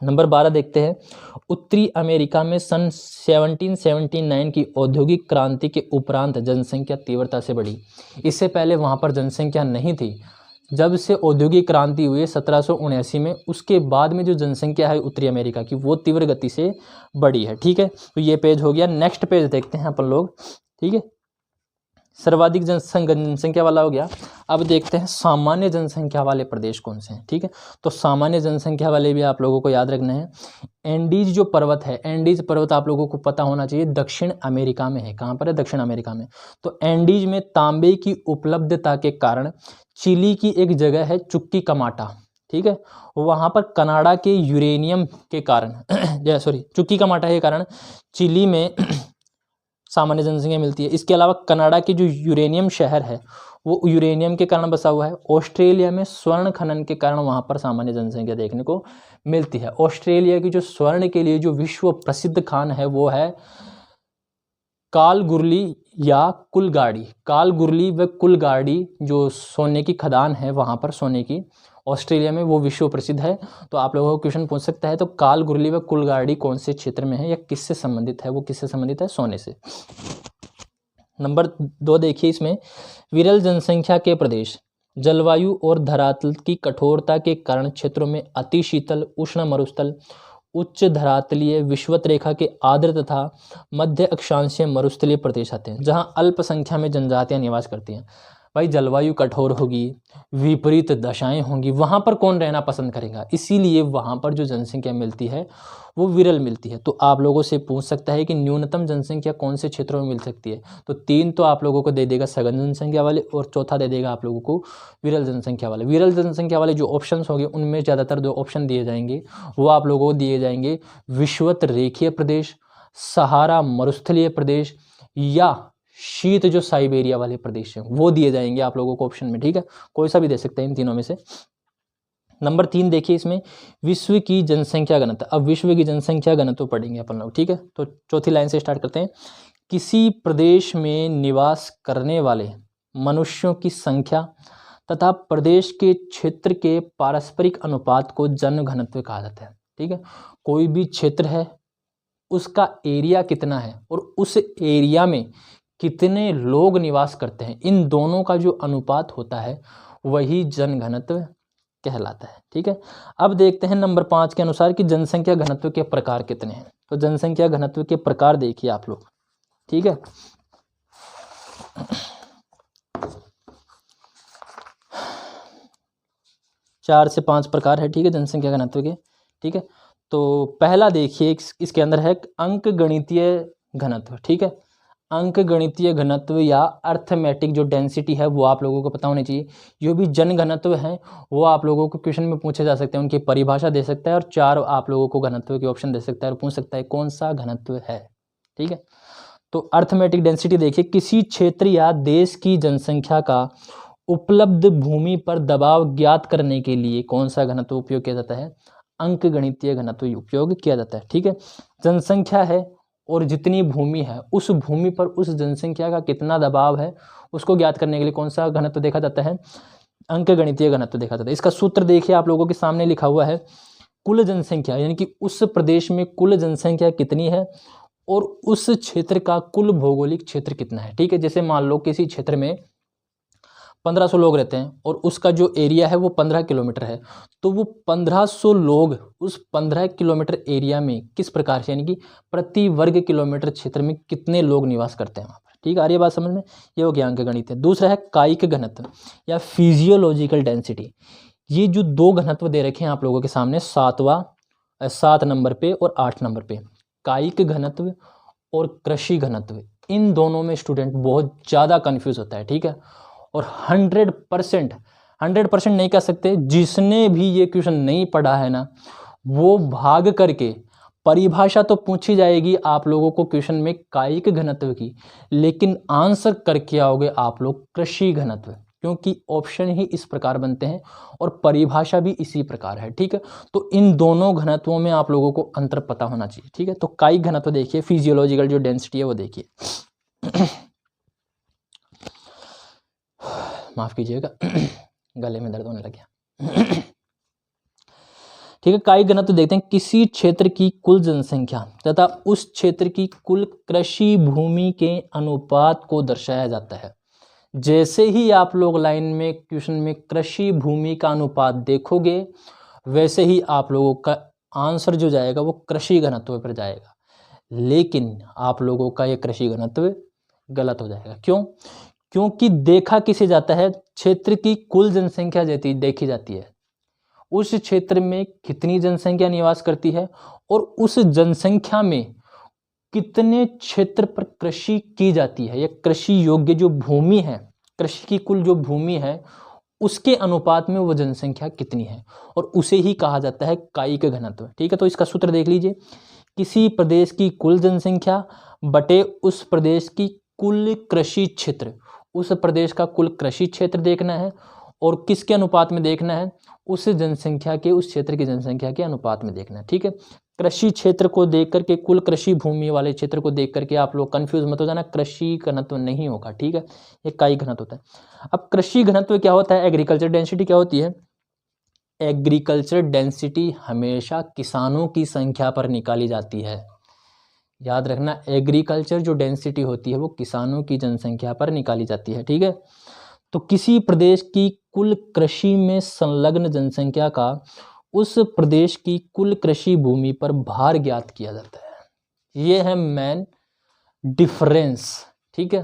नंबर 12 देखते हैं, उत्तरी अमेरिका में सन 1779 की औद्योगिक क्रांति के उपरांत जनसंख्या तीव्रता से बढ़ी। इससे पहले वहाँ पर जनसंख्या नहीं थी। जब से औद्योगिक क्रांति हुई 1779 में, उसके बाद में जो जनसंख्या है उत्तरी अमेरिका की वो तीव्र गति से बढ़ी है। ठीक है, तो ये पेज हो गया। नेक्स्ट पेज देखते हैं अपन लोग। ठीक है, सर्वाधिक जनसंख्या वाला हो गया। अब देखते हैं सामान्य जनसंख्या वाले प्रदेश कौन से हैं। ठीक है, तो सामान्य जनसंख्या वाले भी आप लोगों को याद रखना है। एंडीज जो पर्वत है, एंडीज पर्वत आप लोगों को पता होना चाहिए दक्षिण अमेरिका में है। कहाँ पर है, दक्षिण अमेरिका में। तो एंडीज में तांबे की उपलब्धता के कारण चिली की एक जगह है चुक्की कमाटा। ठीक है, वहाँ पर कनाडा के यूरेनियम के कारण चुक्की कमाटा के कारण चिली में सामान्य जनसंख्या मिलती है। इसके अलावा कनाडा की जो यूरेनियम शहर है वो यूरेनियम के कारण बसा हुआ है। ऑस्ट्रेलिया में स्वर्ण खनन के कारण वहाँ पर सामान्य जनसंख्या देखने को मिलती है। ऑस्ट्रेलिया की जो स्वर्ण के लिए जो विश्व प्रसिद्ध खान है वो है कालगुरली या कुलगाड़ी, कालगुरली व कुलगाड़ी जो सोने की खदान है वहाँ पर, सोने की, ऑस्ट्रेलिया में, वो विश्व प्रसिद्ध है। तो आप लोगों को क्वेश्चन पूछ सकता है, तो कालगुरली व कुलगाड़ी कौन से क्षेत्र में है या किससे संबंधित है? वो किससे संबंधित है? सोने से। नंबर 2 देखिए इसमें, विरल जनसंख्या के प्रदेश, जलवायु और धरातल की कठोरता के कारण क्षेत्रों में अति शीतल, उष्ण मरुस्थल, उच्च धरातलीय, विषुवत रेखा के आर्द्र तथा मध्य अक्षांशीय मरुस्थलीय प्रदेश आते हैं, जहां अल्प संख्या में जनजातियां निवास करती हैं। भाई जलवायु कठोर होगी, विपरीत दशाएं होंगी, वहां पर कौन रहना पसंद करेगा? इसीलिए वहां पर जो जनसंख्या मिलती है वो विरल मिलती है। तो आप लोगों से पूछ सकता है कि न्यूनतम जनसंख्या कौन से क्षेत्रों में मिल सकती है? तो 3 तो आप लोगों को दे देगा सघन जनसंख्या वाले, और चौथा दे देगा आप लोगों को विरल जनसंख्या वाले। विरल जनसंख्या वाले जो ऑप्शंस होंगे उनमें ज़्यादातर जो ऑप्शन दिए जाएंगे वो आप लोगों को दिए जाएंगे विषुवत रेखीय प्रदेश, सहारा मरुस्थलीय प्रदेश, या शीत जो साइबेरिया वाले प्रदेश हैं वो दिए जाएंगे आप लोगों को ऑप्शन में। ठीक है, कोई सा भी दे सकते हैं इन तीनों में से। नंबर 3 देखिए इसमें, विश्व की जनसंख्या घनत्व। अब विश्व की जनसंख्या घनत्व पढ़ेंगे अपन लोग। ठीक है, तो चौथी लाइन से स्टार्ट करते हैं। किसी प्रदेश में निवास करने वाले मनुष्यों की संख्या तथा प्रदेश के क्षेत्र के पारस्परिक अनुपात को जनघनत्व कहा जाता है। ठीक है, कोई भी क्षेत्र है, उसका एरिया कितना है और उस एरिया में कितने लोग निवास करते हैं, इन दोनों का जो अनुपात होता है वही जनघनत्व कहलाता है। ठीक है, अब देखते हैं नंबर 5 के अनुसार कि जनसंख्या घनत्व के प्रकार कितने हैं। तो जनसंख्या घनत्व के प्रकार देखिए आप लोग। ठीक है, चार से 5 प्रकार है। ठीक है, जनसंख्या घनत्व के। ठीक है, तो पहला देखिए इसके अंदर है अंक गणितीय घनत्व। ठीक है, अंक गणितीय घनत्व या अर्थमेटिक जो डेंसिटी है वो आप लोगों को पता होनी चाहिए। जो भी जन घनत्व है वो आप लोगों को क्वेश्चन में पूछे जा सकते हैं, उनकी परिभाषा दे सकता है और 4 आप लोगों को घनत्व के ऑप्शन दे सकता है और पूछ सकता है कौन सा घनत्व है। ठीक है, तो अर्थमेटिक डेंसिटी देखिए, किसी क्षेत्र या देश की जनसंख्या का उपलब्ध भूमि पर दबाव ज्ञात करने के लिए कौन सा घनत्व उपयोग किया जाता है? अंक गणितीय घनत्व उपयोग किया जाता है। ठीक है, जनसंख्या है और जितनी भूमि है उस भूमि पर उस जनसंख्या का कितना दबाव है उसको ज्ञात करने के लिए कौन सा घनत्व देखा जाता है? अंक गणितीय घनत्व देखा जाता है। इसका सूत्र देखिए आप लोगों के सामने लिखा हुआ है, कुल जनसंख्या, यानी कि उस प्रदेश में कुल जनसंख्या कितनी है और उस क्षेत्र का कुल भौगोलिक क्षेत्र कितना है। ठीक है, जैसे मान लो किसी क्षेत्र में 1500 लोग रहते हैं और उसका जो एरिया है वो 15 किलोमीटर है, तो वो 1500 लोग उस 15 किलोमीटर एरिया में किस प्रकार से, यानी कि प्रति वर्ग किलोमीटर क्षेत्र में कितने लोग निवास करते हैं वहाँ पर। ठीक है, आ रही है बात समझ में? ये हो गया अंक गणित है। दूसरा है कायिक घनत्व या फिजियोलॉजिकल डेंसिटी। ये जो 2 घनत्व दे रखे हैं आप लोगों के सामने 7 नंबर पे और 8 नंबर पे, कायिक घनत्व और कृषि घनत्व, इन दोनों में स्टूडेंट बहुत ज़्यादा कन्फ्यूज होता है। ठीक है, और 100% नहीं कह सकते, जिसने भी ये क्वेश्चन नहीं पढ़ा है ना वो भाग करके, परिभाषा तो पूछी जाएगी आप लोगों को क्वेश्चन में कायिक घनत्व की, लेकिन आंसर करके आओगे आप लोग कृषि घनत्व, क्योंकि ऑप्शन ही इस प्रकार बनते हैं और परिभाषा भी इसी प्रकार है। ठीक है, तो इन दोनों घनत्वों में आप लोगों को अंतर पता होना चाहिए। ठीक है, तो कायिक घनत्व देखिए, फिजियोलॉजिकल जो डेंसिटी है वो देखिए। माफ कीजिएगा, गले में दर्द होने लग गया। ठीक है, कायिक घनत्व देखते हैं, किसी क्षेत्र की कुल जनसंख्या तथा उस क्षेत्र की कुल कृषि भूमि के अनुपात को दर्शाया जाता है। जैसे ही आप लोग लाइन में क्वेश्चन में कृषि भूमि का अनुपात देखोगे वैसे ही आप लोगों का आंसर जो जाएगा वो कृषि घनत्व पर जाएगा, लेकिन आप लोगों का ये कृषि घनत्व गलत हो जाएगा। क्यों? क्योंकि देखा किसे जाता है, क्षेत्र की कुल जनसंख्या देखी जाती है, उस क्षेत्र में कितनी जनसंख्या निवास करती है और उस जनसंख्या में कितने क्षेत्र पर कृषि की जाती है या कृषि योग्य जो भूमि है, कृषि की कुल जो भूमि है उसके अनुपात में वो जनसंख्या कितनी है, और उसे ही कहा जाता है कायिक घनत्व। ठीक है, तो इसका सूत्र देख लीजिए, किसी प्रदेश की कुल जनसंख्या बटे उस प्रदेश की कुल कृषि क्षेत्र, उस प्रदेश का कुल कृषि क्षेत्र देखना है और किसके अनुपात में देखना है, उस जनसंख्या के, उस क्षेत्र की जनसंख्या के अनुपात में देखना है। ठीक है, कृषि क्षेत्र को देख करके, कुल कृषि भूमि वाले क्षेत्र को देख करके आप लोग कंफ्यूज मत हो जाना, कृषि घनत्व नहीं होगा, ठीक है, ये कायिक घनत्व होता है। अब कृषि घनत्व क्या होता है, एग्रीकल्चर डेंसिटी क्या होती है, एग्रीकल्चर डेंसिटी हमेशा किसानों की संख्या पर निकाली जाती है। याद रखना, एग्रीकल्चर जो डेंसिटी होती है वो किसानों की जनसंख्या पर निकाली जाती है, ठीक है। तो किसी प्रदेश की कुल कृषि में संलग्न जनसंख्या का उस प्रदेश की कुल कृषि भूमि पर भार ज्ञात किया जाता है। ये है मेन डिफरेंस, ठीक है।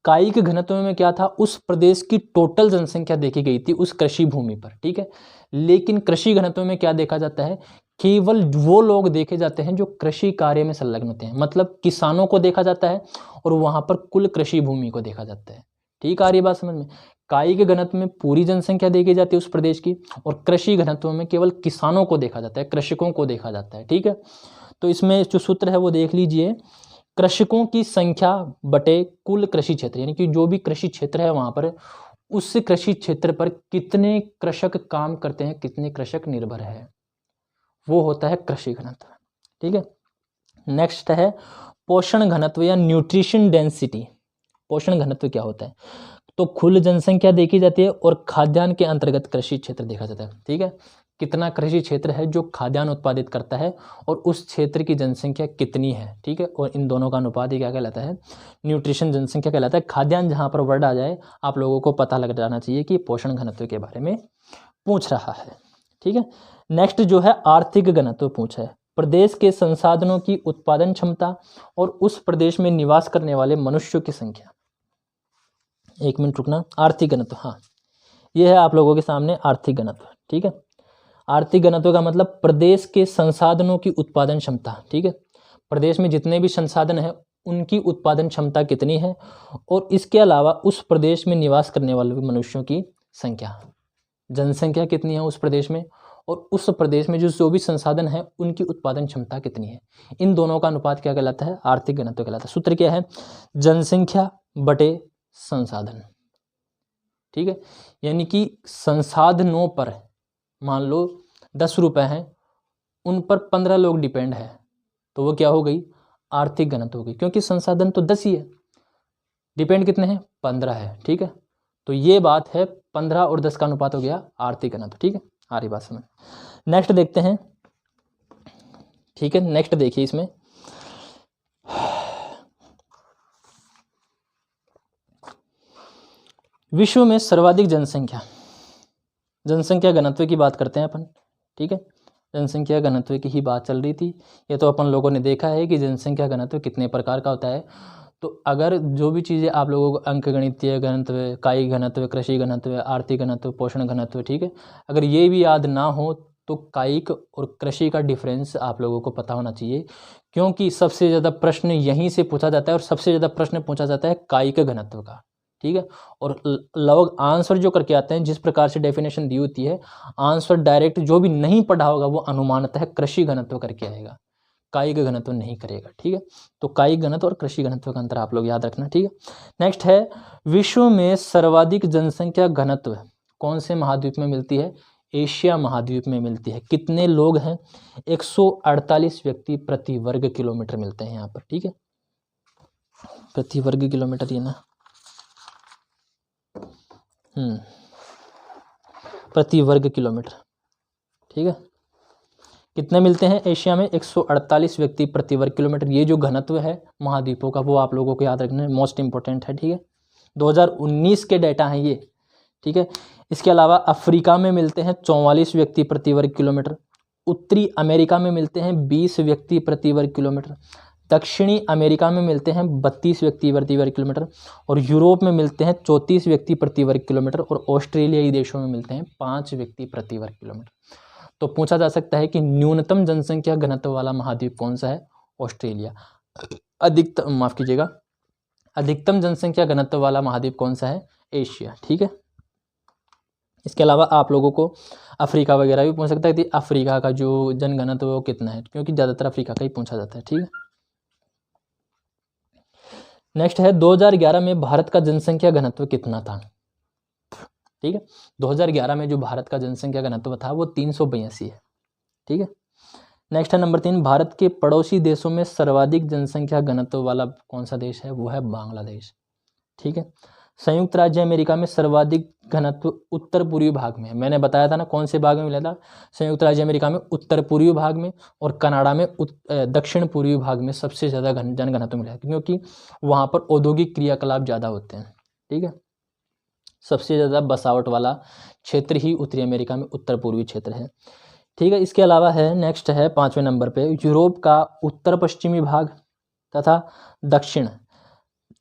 कायिक घनत्व में क्या था, उस प्रदेश की टोटल जनसंख्या देखी गई थी उस कृषि भूमि पर, ठीक है। लेकिन कृषि घनत्व में क्या देखा जाता है, केवल वो लोग देखे जाते हैं जो कृषि कार्य में संलग्न होते हैं, मतलब किसानों को देखा जाता है और वहां पर कुल कृषि भूमि को देखा जाता है। ठीक आ रही बात समझ में। कायिक घनत्व में पूरी जनसंख्या देखी जाती है उस प्रदेश की, और कृषि घनत्व में केवल किसानों को देखा जाता है, कृषकों को देखा जाता है, ठीक है। तो इसमें जो सूत्र है वो देख लीजिए, कृषकों की संख्या बटे कुल कृषि क्षेत्र, यानी कि जो भी कृषि क्षेत्र है वहां पर, उस कृषि क्षेत्र पर कितने कृषक काम करते हैं, कितने कृषक निर्भर है, वो होता है कृषि घनत्व, ठीक है। नेक्स्ट है पोषण घनत्व या न्यूट्रिशन डेंसिटी। पोषण घनत्व क्या होता है, तो कुल जनसंख्या देखी जाती है और खाद्यान्न के अंतर्गत कृषि क्षेत्र देखा जाता है, ठीक है। कितना कृषि क्षेत्र है जो खाद्यान्न उत्पादित करता है और उस क्षेत्र की जनसंख्या कितनी है, ठीक है। और इन दोनों का अनुपात ही क्या कहलाता है, न्यूट्रिशन जनसंख्या कहलाता है। खाद्यान्न जहाँ पर वर्ड आ जाए आप लोगों को पता लग जाना चाहिए कि पोषण घनत्व के बारे में पूछ रहा है, ठीक है। नेक्स्ट जो है आर्थिक घनत्व पूछा है, प्रदेश के संसाधनों की उत्पादन क्षमता और उस प्रदेश में निवास करने वाले मनुष्यों की संख्या। एक मिनट रुकना, आर्थिक घनत्व, हाँ ये है आप लोगों के सामने आर्थिक घनत्व, ठीक है। आर्थिक घनत्व का मतलब प्रदेश के संसाधनों की उत्पादन क्षमता, ठीक है। प्रदेश में जितने भी संसाधन हैं उनकी उत्पादन क्षमता कितनी है, और इसके अलावा उस प्रदेश में निवास करने वाले मनुष्यों की संख्या, जनसंख्या कितनी है उस प्रदेश में, और उस प्रदेश में जो भी संसाधन है उनकी उत्पादन क्षमता कितनी है। इन दोनों का अनुपात क्या कहलाता है, आर्थिक घनत्व कहलाता है। सूत्र क्या है, जनसंख्या बटे संसाधन, ठीक है। यानी कि संसाधनों पर मान लो 10 रुपए हैं, उन पर 15 लोग डिपेंड है, तो वो क्या हो गई, आर्थिक घनत्व हो गई, क्योंकि संसाधन तो 10 ही है, डिपेंड कितने हैं, 15 है, ठीक है। तो ये बात है, 15 और 10 का अनुपात हो गया आर्थिक घनत्व, ठीक है। आ रही बात समझ। नेक्स्ट देखते हैं, ठीक है। नेक्स्ट देखिए इसमें, विश्व में सर्वाधिक जनसंख्या, जनसंख्या घनत्व की बात करते हैं अपन, ठीक है। जनसंख्या घनत्व की ही बात चल रही थी, ये तो अपन लोगों ने देखा है कि जनसंख्या घनत्व कितने प्रकार का होता है। तो अगर जो भी चीज़ें आप लोगों को अंकगणितीय घनत्व, कायिक घनत्व, कृषि घनत्व, आर्थिक घनत्व, पोषण घनत्व, ठीक है, अगर ये भी याद ना हो तो कायिक और कृषि का डिफरेंस आप लोगों को पता होना चाहिए, क्योंकि सबसे ज़्यादा प्रश्न यहीं से पूछा जाता है, और सबसे ज़्यादा प्रश्न पूछा जाता है कायिक घनत्व का, ठीक है। और लोग आंसर जो करके आते हैं, जिस प्रकार से डेफिनेशन दी होती है, आंसर डायरेक्ट जो भी नहीं पढ़ा होगा वो अनुमानतः कृषि घनत्व करके आएगा, कायिक घनत्व नहीं करेगा, ठीक है। तो कायिक घनत्व और कृषि घनत्व का अंतर आप लोग याद रखना, ठीक है। नेक्स्ट है विश्व में सर्वाधिक जनसंख्या घनत्व कौन से महाद्वीप में मिलती है, एशिया महाद्वीप में मिलती है। कितने लोग हैं, 148 व्यक्ति प्रति वर्ग किलोमीटर मिलते हैं यहाँ पर, ठीक है। प्रति वर्ग किलोमीटर, ये ना प्रति वर्ग किलोमीटर, ठीक है। कितने मिलते हैं एशिया में, 148 व्यक्ति प्रति वर्ग किलोमीटर। ये जो घनत्व है महाद्वीपों का वो आप लोगों को याद रखना है, मोस्ट इंपॉर्टेंट है, ठीक है। 2019 के डेटा हैं ये, ठीक है। इसके अलावा अफ्रीका में मिलते हैं 44 व्यक्ति प्रति वर्ग किलोमीटर, उत्तरी अमेरिका में मिलते हैं 20 व्यक्ति प्रति वर्ग किलोमीटर, दक्षिणी अमेरिका में मिलते हैं 32 व्यक्ति प्रति वर्ग किलोमीटर, और यूरोप में मिलते हैं 34 व्यक्ति प्रति वर्ग किलोमीटर, और ऑस्ट्रेलियाई देशों में मिलते हैं 5 व्यक्ति प्रति वर्ग किलोमीटर। तो पूछा जा सकता है कि न्यूनतम जनसंख्या घनत्व वाला महाद्वीप कौन सा है, ऑस्ट्रेलिया। अधिकतम, माफ कीजिएगा, अधिकतम जनसंख्या घनत्व वाला महाद्वीप कौन सा है, एशिया, ठीक है। इसके अलावा आप लोगों को अफ्रीका वगैरह भी पूछ सकता है कि अफ्रीका का जो जनघनत्व वो कितना है, क्योंकि ज़्यादातर अफ्रीका का ही पूछा जाता है, ठीक है। नेक्स्ट है 2011 में भारत का जनसंख्या घनत्व कितना था, ठीक है। 2011 में जो भारत का जनसंख्या घनत्व था वो 382 है, ठीक है। नेक्स्ट है नंबर 3, भारत के पड़ोसी देशों में सर्वाधिक जनसंख्या घनत्व वाला कौन सा देश है? वो है बांग्लादेश। ठीक है। संयुक्त राज्य अमेरिका में सर्वाधिक घनत्व उत्तर पूर्वी भाग में है। मैंने बताया था ना कौन से भाग में मिला था? संयुक्त राज्य अमेरिका में उत्तर पूर्वी भाग में, और कनाडा में दक्षिण पूर्वी भाग में सबसे ज़्यादा जन घनत्व मिला है, क्योंकि वहाँ पर औद्योगिक क्रियाकलाप ज़्यादा होते हैं। ठीक है। सबसे ज़्यादा बसावट वाला क्षेत्र ही उत्तरी अमेरिका में उत्तर पूर्वी क्षेत्र है। ठीक है। इसके अलावा है, नेक्स्ट है 5वें नंबर पे, यूरोप का उत्तर पश्चिमी भाग तथा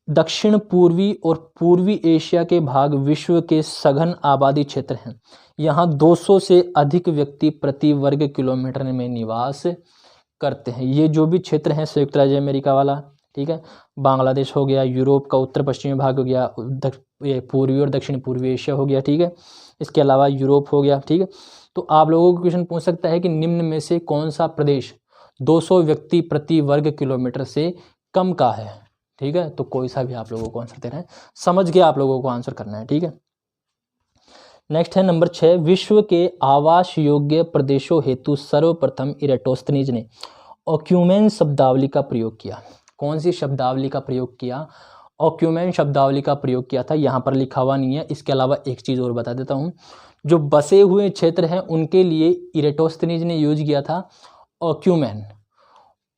दक्षिण पूर्वी और पूर्वी एशिया के भाग विश्व के सघन आबादी क्षेत्र हैं। यहाँ 200 से अधिक व्यक्ति प्रति वर्ग किलोमीटर में निवास करते हैं। ये जो भी क्षेत्र हैं संयुक्त राज्य अमेरिका वाला, ठीक है, बांग्लादेश हो गया, यूरोप का उत्तर पश्चिमी भाग हो गया, पूर्वी और दक्षिण पूर्वी एशिया हो गया। ठीक है। इसके अलावा यूरोप हो गया। ठीक है। तो आप लोगों को क्वेश्चन पूछ सकता है कि निम्न में से कौन सा प्रदेश 200 व्यक्ति प्रति वर्ग किलोमीटर से कम का है? ठीक है। तो कोई सा भी आप लोगों को आंसर देना है, समझ के आप लोगों को आंसर करना है। ठीक है। नेक्स्ट है नंबर 6, विश्व के आवास योग्य प्रदेशों हेतु सर्वप्रथम इरेटोस्थनीज ने ऑक्यूमेन शब्दावली का प्रयोग किया। कौन सी शब्दावली का प्रयोग किया? ऑक्यूमेन शब्दावली का प्रयोग किया था। यहाँ पर लिखा हुआ नहीं है। इसके अलावा एक चीज़ और बता देता हूँ, जो बसे हुए क्षेत्र हैं उनके लिए इरेटोस्थनीज ने यूज किया था ऑक्यूमेन,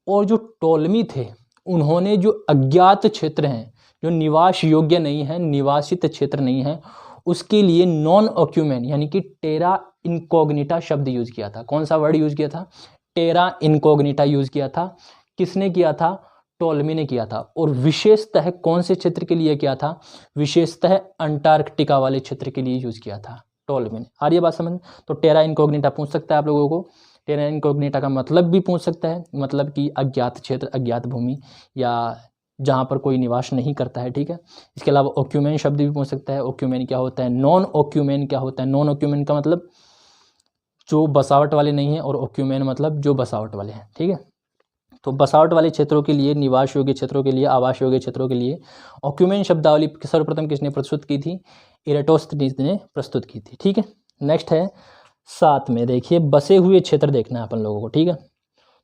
और जो टोलमी थे उन्होंने जो अज्ञात क्षेत्र हैं, जो निवास योग्य नहीं है, निवासित क्षेत्र नहीं है, उसके लिए नॉन ऑक्यूमेन यानी कि टेरा इनकॉग्निटा शब्द यूज किया था। कौन सा वर्ड यूज किया था? टेरा इनकॉग्निटा यूज किया था। किसने किया था? टोलमी ने किया था। और विशेषतः कौन से क्षेत्र के लिए किया था? विशेषतः अंटार्कटिका वाले क्षेत्र के लिए यूज किया था टोलमी ने। आ रही है बात समझ? तो टेरा इनकॉग्निटा पूछ सकता है आप लोगों को। टेरा इनकॉग्निटा का मतलब भी पूछ सकता है, मतलब कि अज्ञात क्षेत्र, अज्ञात भूमि, या जहाँ पर कोई निवास नहीं करता है। ठीक है। इसके अलावा ऑक्यूमेन शब्द भी पूछ सकता है। ऑक्यूमेन क्या होता है? नॉन ऑक्यूमेन क्या होता है? नॉन ऑक्यूमेन का मतलब जो बसावट वाले नहीं है, और ऑक्यूमेन मतलब जो बसावट वाले हैं। ठीक है। तो बसावट वाले क्षेत्रों के लिए, निवास योग्य क्षेत्रों के लिए, आवास योग्य क्षेत्रों के लिए ऑक्यूमेन शब्दावली सर्वप्रथम किसने प्रस्तुत की थी? इरेटोस्थनीज ने प्रस्तुत की थी। ठीक है। नेक्स्ट है 7 में, देखिए बसे हुए क्षेत्र देखना है अपन लोगों को। ठीक है।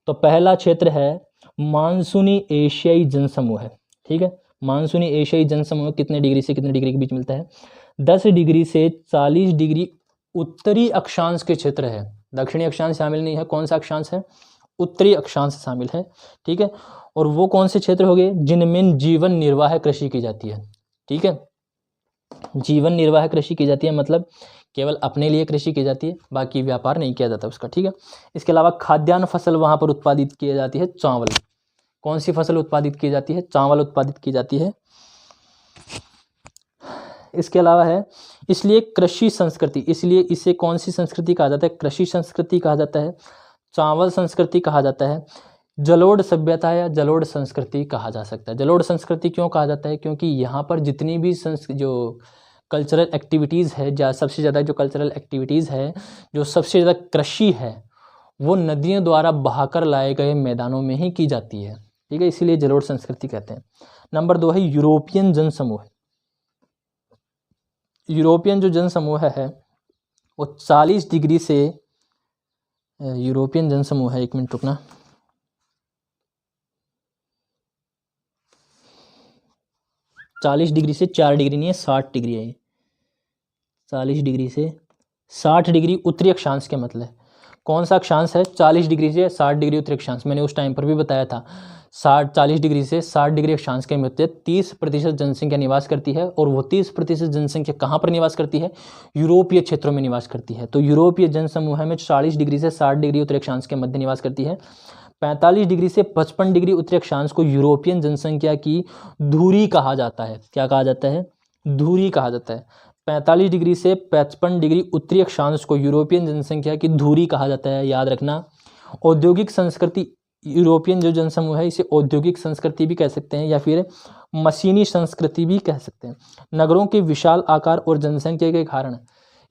तो पहला क्षेत्र है मानसूनी एशियाई जनसमूह है। ठीक है। मानसूनी एशियाई जनसमूह कितने डिग्री से कितने डिग्री के बीच मिलता है? 10 डिग्री से 40 डिग्री उत्तरी अक्षांश के क्षेत्र है। दक्षिणी अक्षांश शामिल नहीं है। कौन सा अक्षांश है? उत्तरी अक्षांश शामिल है। ठीक है। और वो कौन से क्षेत्र हो गए? जिनमें जीवन निर्वाह कृषि की जाती है। ठीक है। जीवन निर्वाह कृषि की जाती है मतलब केवल अपने लिए कृषि की जाती है, बाकी व्यापार नहीं किया जाता उसका। ठीक है। इसके अलावा खाद्यान्न फसल वहाँ पर उत्पादित की जाती है, चावल। कौन सी फसल उत्पादित की जाती है? चावल उत्पादित की जाती है। इसके अलावा है, इसलिए कृषि संस्कृति, इसलिए इसे कौन सी संस्कृति कहा जाता है? कृषि संस्कृति कहा जाता है, चावल संस्कृति कहा जाता है, जलोढ़ सभ्यता या जलोढ़ संस्कृति कहा जा सकता है। जलोढ़ संस्कृति क्यों कहा जाता है? क्योंकि यहाँ पर जितनी भी जो कल्चरल एक्टिविटीज़ है, सबसे ज़्यादा जो कल्चरल एक्टिविटीज़ है, जो सबसे ज़्यादा कृषि है, वो नदियों द्वारा बहाकर लाए गए मैदानों में ही की जाती है। ठीक है। इसीलिए जलोढ़ संस्कृति कहते हैं। नंबर 2 है यूरोपियन जनसमूह। यूरोपियन जो जनसमूह है वो 40 डिग्री से, यूरोपियन जनसमूह है, 1 मिनट रुकना, चालीस डिग्री से 4 डिग्री नहीं है, 60 डिग्री है। 40 डिग्री से 60 डिग्री उत्तरी अक्षांश के मतलब कौन सा अक्षांश है? 40 डिग्री से 60 डिग्री उत्तरी अक्षांश। मैंने उस टाइम पर भी बताया था, 40 डिग्री से 60 डिग्री अक्षांश के मध्य 30% जनसंख्या निवास करती है, और वो 30% जनसंख्या कहाँ पर निवास करती है? यूरोपीय क्षेत्रों में निवास करती है। तो यूरोपीय जनसमूह में 40 डिग्री से 60 डिग्री उत्तरी अक्षांश के मध्य निवास करती है। 45 डिग्री से 55 डिग्री उत्तरी अक्षांश को यूरोपियन जनसंख्या की धुरी कहा जाता है। क्या कहा जाता है? धुरी कहा जाता है। 45 डिग्री से 55 डिग्री उत्तरी अक्षांश को यूरोपियन जनसंख्या की धुरी कहा जाता है, याद रखना। औद्योगिक संस्कृति, यूरोपियन जो जनसमूह है इसे औद्योगिक संस्कृति भी कह सकते हैं, या फिर मशीनी संस्कृति भी कह सकते हैं। नगरों के विशाल आकार और जनसंख्या के कारण,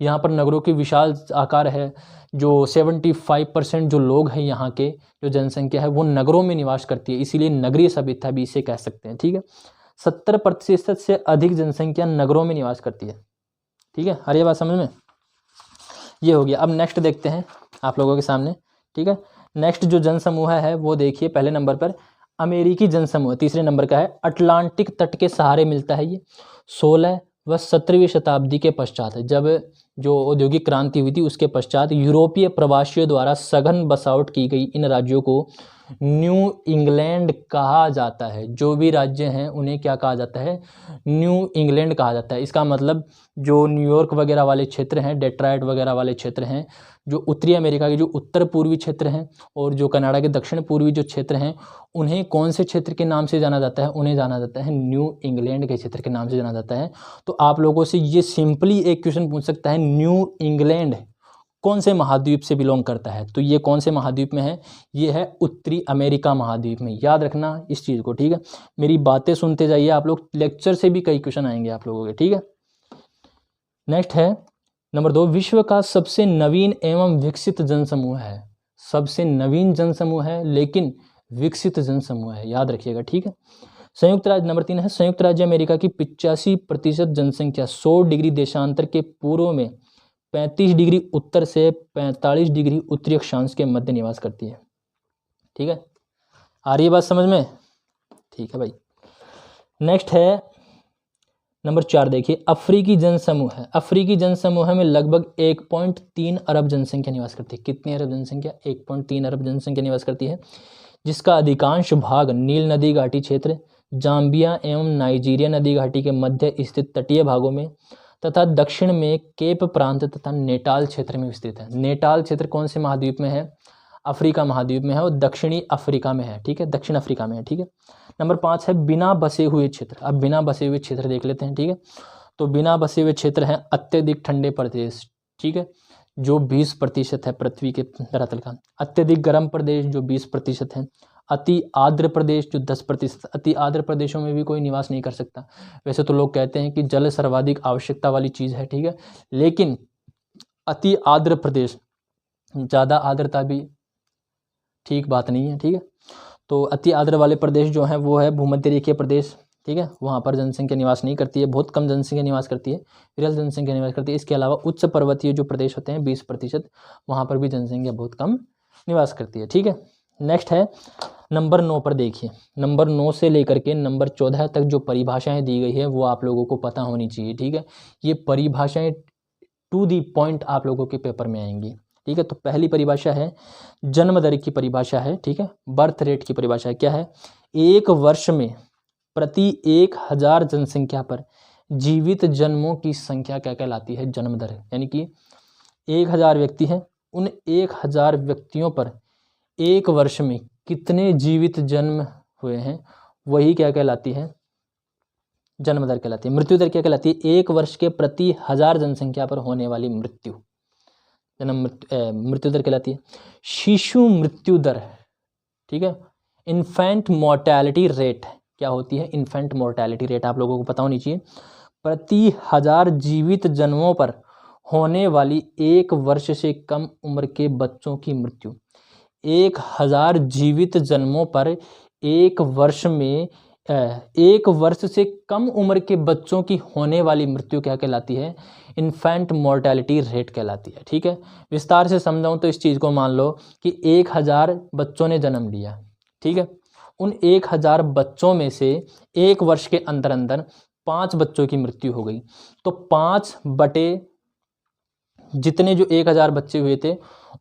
यहाँ पर नगरों के विशाल आकार है, जो 75% जो लोग हैं यहाँ के, जो जनसंख्या है वो नगरों में निवास करती है, इसीलिए नगरीय सभ्यता भी इसे कह सकते हैं। ठीक है। 70% से अधिक जनसंख्या नगरों में निवास करती है। ठीक है। हर ये बात समझ में? ये हो गया। अब नेक्स्ट देखते हैं आप लोगों के सामने। ठीक है। नेक्स्ट जो जनसमूह है वो देखिए, पहले नंबर पर अमेरिकी जनसमूह, तीसरे नंबर का है। अटलांटिक तट के सहारे मिलता है ये। 16 व 17वीं शताब्दी के पश्चात है, जब जो औद्योगिक क्रांति हुई थी उसके पश्चात यूरोपीय प्रवासियों द्वारा सघन बसावट की गई इन राज्यों को न्यू इंग्लैंड कहा जाता है। जो भी राज्य हैं उन्हें क्या कहा जाता है? न्यू इंग्लैंड कहा जाता है। इसका मतलब जो न्यूयॉर्क वगैरह वाले क्षेत्र हैं, डेट्रॉयट वगैरह वाले क्षेत्र हैं, जो उत्तरी अमेरिका के जो उत्तर पूर्वी क्षेत्र हैं और जो कनाडा के दक्षिण पूर्वी जो क्षेत्र हैं, उन्हें कौन से क्षेत्र के नाम से जाना जाता है? उन्हें जाना जाता है न्यू इंग्लैंड के क्षेत्र के नाम से जाना जाता है। तो आप लोगों से ये सिंपली एक क्वेश्चन पूछ सकता है, न्यू इंग्लैंड कौन से महाद्वीप से बिलोंग करता है? तो ये कौन से महाद्वीप में है? ये है उत्तरी अमेरिका महाद्वीप में। याद रखना इस चीज़ को, ठीक है। मेरी बातें सुनते जाइए आप लोग, लेक्चर से भी कई क्वेश्चन आएंगे आप लोगों के, ठीक है। नेक्स्ट है नंबर 2, विश्व का सबसे नवीन एवं विकसित जनसमूह है। सबसे नवीन जनसमूह है लेकिन विकसित जनसमूह है, याद रखिएगा, ठीक है। संयुक्त राज्य, नंबर 3 है संयुक्त राज्य अमेरिका की 85% जनसंख्या 100 डिग्री देशांतर के पूर्व में 35 डिग्री उत्तर से 45 डिग्री उत्तरी अक्षांश के मध्य निवास करती है, ठीक है। आ रही है बात समझ में? ठीक है भाई। नेक्स्ट है नंबर 4, देखिए अफ्रीकी जनसमूह है। अफ्रीकी जनसमूह में लगभग 1.3 अरब जनसंख्या निवास करती है। कितनी अरब जनसंख्या? 1.3 अरब जनसंख्या निवास करती है, जिसका अधिकांश भाग नील नदी घाटी क्षेत्र, जाम्बिया एवं नाइजीरिया नदी घाटी के मध्य स्थित तटीय भागों में तथा दक्षिण में केप प्रांत तथा नेटाल क्षेत्र में विस्तृत है। नेटाल क्षेत्र कौन से महाद्वीप में है? अफ्रीका महाद्वीप में है और दक्षिणी अफ्रीका में है, ठीक है, दक्षिण अफ्रीका में है, ठीक है। नंबर 5 है बिना बसे हुए क्षेत्र। अब बिना बसे हुए क्षेत्र देख लेते हैं, ठीक है। तो बिना बसे हुए क्षेत्र हैं अत्यधिक ठंडे प्रदेश, ठीक है, जो 20% है पृथ्वी के धरातल का। अत्यधिक गर्म प्रदेश जो 20% है। अति आर्द्र प्रदेश जो 10%। अति आर्द्र प्रदेशों में भी कोई निवास नहीं कर सकता। वैसे तो लोग कहते हैं कि जल सर्वाधिक आवश्यकता वाली चीज़ है, ठीक है, लेकिन अति आर्द्र प्रदेश, ज़्यादा आर्द्रता भी ठीक बात नहीं है, ठीक है। तो अति आर्द्र वाले प्रदेश जो हैं वो है भूमध्य रेखीय प्रदेश, ठीक है, वहाँ पर जनसंख्या निवास नहीं करती है, बहुत कम जनसंख्या निवास करती है, विरल जनसंख्या निवास करती है। इसके अलावा उच्च पर्वतीय जो प्रदेश होते हैं 20%, वहाँ पर भी जनसंख्या बहुत कम निवास करती है, ठीक है। नेक्स्ट है नंबर 9 पर देखिए, नंबर 9 से लेकर के नंबर 14 तक जो परिभाषाएं दी गई है वो आप लोगों को पता होनी चाहिए, ठीक है। ये परिभाषाएं टू दी पॉइंट आप लोगों के पेपर में आएंगी, ठीक है। तो पहली परिभाषा है जन्म दर की परिभाषा है, ठीक है, बर्थ रेट की परिभाषा है। क्या है? एक वर्ष में प्रति 1000 जनसंख्या पर जीवित जन्मों की संख्या क्या कहलाती है? जन्म दर। यानी कि 1000 व्यक्ति हैं, उन 1000 व्यक्तियों पर एक वर्ष में कितने जीवित जन्म हुए हैं, वही क्या कहलाती है? जन्म दर कहलाती है। मृत्यु दर क्या कहलाती है? एक वर्ष के प्रति 1000 जनसंख्या पर होने वाली मृत्यु, मृत्यु दर कहलाती है। शिशु मृत्यु दर, ठीक है, इन्फेंट मोर्टेलिटी रेट क्या होती है? इन्फेंट मोर्टेलिटी रेट आप लोगों को पता होनी चाहिए। प्रति 1000 जीवित जन्मों पर होने वाली एक वर्ष से कम उम्र के बच्चों की मृत्यु। 1000 जीवित जन्मों पर एक वर्ष में एक वर्ष से कम उम्र के बच्चों की होने वाली मृत्यु क्या कहलाती है? इन्फेंट मोर्टेलिटी रेट कहलाती है, ठीक है। विस्तार से समझाऊं तो इस चीज़ को मान लो कि 1000 बच्चों ने जन्म लिया, ठीक है, उन 1000 बच्चों में से एक वर्ष के अंदर अंदर 5 बच्चों की मृत्यु हो गई, तो 5 बटे जितने जो 1000 बच्चे हुए थे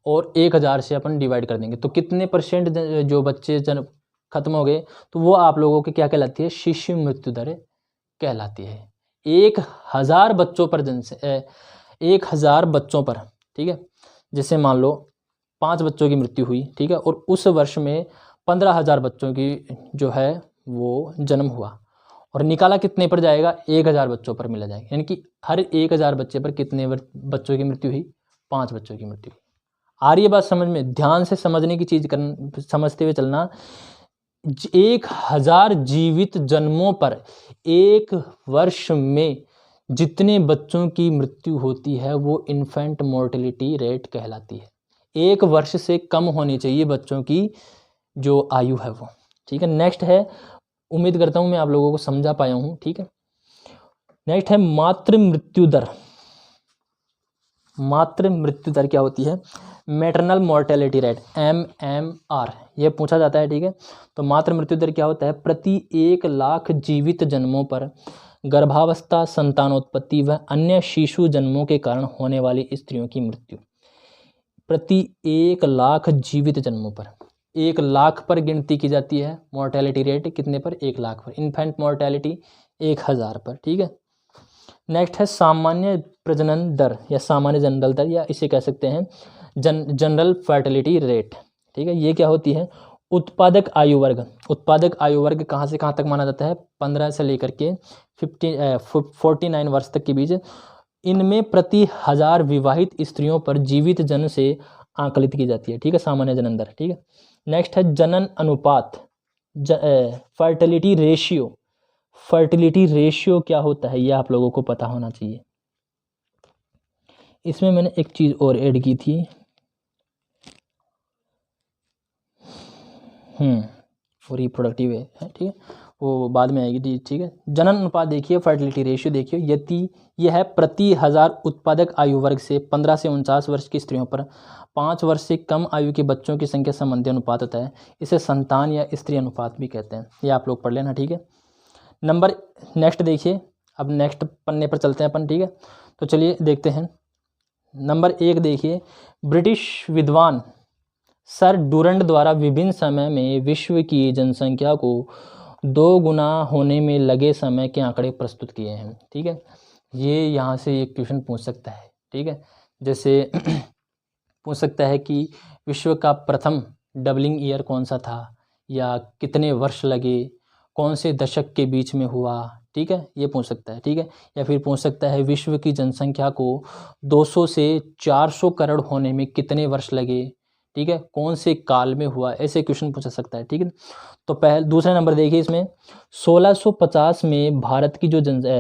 और 1000 से अपन डिवाइड कर देंगे तो कितने परसेंट जो बच्चे जन्म खत्म हो गए, तो वो आप लोगों की क्या कहलाती है? शिशु मृत्यु दर कहलाती है। 1000 बच्चों पर 1000 बच्चों पर, ठीक है, जैसे मान लो 5 बच्चों की मृत्यु हुई, ठीक है, और उस वर्ष में 15,000 बच्चों की जो है वो जन्म हुआ, और निकाला कितने पर जाएगा? 1000 बच्चों पर मिला जाएगा। यानी कि हर 1000 बच्चे पर कितने बच्चों की मृत्यु हुई? 5 बच्चों की मृत्यु हुई। आ रही है बात समझ में? ध्यान से समझने की चीज़ समझते हुए चलना। 1000 जीवित जन्मों पर एक वर्ष में जितने बच्चों की मृत्यु होती है वो इन्फेंट मोर्टेलिटी रेट कहलाती है। एक वर्ष से कम होनी चाहिए बच्चों की जो आयु है वो, ठीक है। नेक्स्ट है, उम्मीद करता हूँ मैं आप लोगों को समझा पाया हूँ, ठीक है। नेक्स्ट है मातृ मृत्यु दर। मातृ मृत्यु दर क्या होती है? मैटरनल मोर्टेलिटी रेट MMR ये पूछा जाता है, ठीक है। तो मातृ मृत्यु दर क्या होता है, प्रति 1 लाख जीवित जन्मों पर गर्भावस्था, संतानोत्पत्ति व अन्य शिशु जन्मों के कारण होने वाली स्त्रियों की मृत्यु। प्रति 1 लाख जीवित जन्मों पर, 1 लाख पर गिनती की जाती है। मोर्टेलिटी रेट कितने पर, 1 लाख पर। इन्फेंट मोर्टेलिटी 1000 पर, ठीक है। नेक्स्ट है सामान्य प्रजनन दर या सामान्य जनरल दर, या इसे कह सकते हैं जनरल फर्टिलिटी रेट, ठीक है। ये क्या होती है, उत्पादक आयु वर्ग। उत्पादक आयु वर्ग कहाँ से कहाँ तक माना जाता है, 15 से लेकर के 49 वर्ष तक के बीच। इनमें प्रति 1000 विवाहित स्त्रियों पर जीवित जन्म से आकलित की जाती है, ठीक है, सामान्य जनन दर, ठीक है। नेक्स्ट है जनन अनुपात, फर्टिलिटी रेशियो। फर्टिलिटी रेशियो क्या होता है, ये आप लोगों को पता होना चाहिए। इसमें मैंने एक चीज़ और ऐड की थी, और रिप्रोडक्टिव है, ठीक है, वो बाद में आएगी, ठीक है। जनन अनुपात देखिए, फर्टिलिटी रेशियो देखिए, यदि यह है प्रति 1000 उत्पादक आयु वर्ग से 15 से 49 वर्ष की स्त्रियों पर 5 वर्ष से कम आयु के बच्चों की संख्या संबंधी अनुपात होता है। इसे संतान या स्त्री अनुपात भी कहते हैं। ये आप लोग पढ़ लेना, ठीक है। नंबर नेक्स्ट देखिए, अब नेक्स्ट पन्ने पर चलते हैं अपन, ठीक है। तो चलिए देखते हैं। नंबर 1 देखिए, ब्रिटिश विद्वान सर डुरंड द्वारा विभिन्न समय में विश्व की जनसंख्या को 2 गुना होने में लगे समय के आंकड़े प्रस्तुत किए हैं, ठीक है। ये यहाँ से एक क्वेश्चन पूछ सकता है, ठीक है। जैसे पूछ सकता है कि विश्व का प्रथम डबलिंग ईयर कौन सा था, या कितने वर्ष लगे, कौन से दशक के बीच में हुआ, ठीक है, ये पूछ सकता है, ठीक है। या फिर पूछ सकता है विश्व की जनसंख्या को 200 से 400 करोड़ होने में कितने वर्ष लगे, ठीक है, कौन से काल में हुआ, ऐसे क्वेश्चन पूछ सकता है, ठीक है। तो दूसरा नंबर देखिए, इसमें 1650 में भारत की जो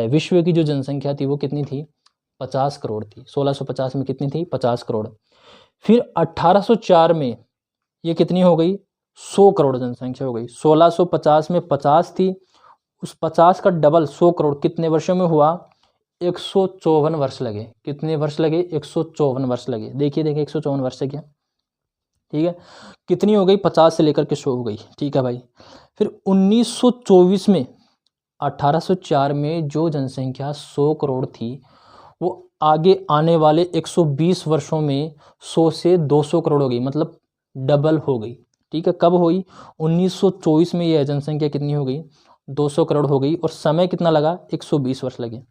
विश्व की जो जनसंख्या थी वो कितनी थी, 50 करोड़ थी। 1650 में कितनी थी, 50 करोड़। फिर 1804 में ये कितनी हो गई, 100 करोड़ जनसंख्या हो गई। 1650 में 50 थी, उस 50 का डबल 100 करोड़ कितने वर्षों में हुआ, 154 वर्ष लगे। कितने वर्ष लगे, 154 वर्ष लगे। देखिए 154 वर्ष से क्या, ठीक है, कितनी हो गई, 50 से लेकर के 100 हो गई, ठीक है भाई। फिर 1924 में, 1804 में जो जनसंख्या 100 करोड़ थी वो आगे आने वाले 120 वर्षों में 100 से 200 करोड़ हो गई, मतलब डबल हो गई, ठीक है। कब हुई, 1924 में यह जनसंख्या कितनी हो गई, 200 करोड़ हो गई, और समय कितना लगा, 120 वर्ष लगे।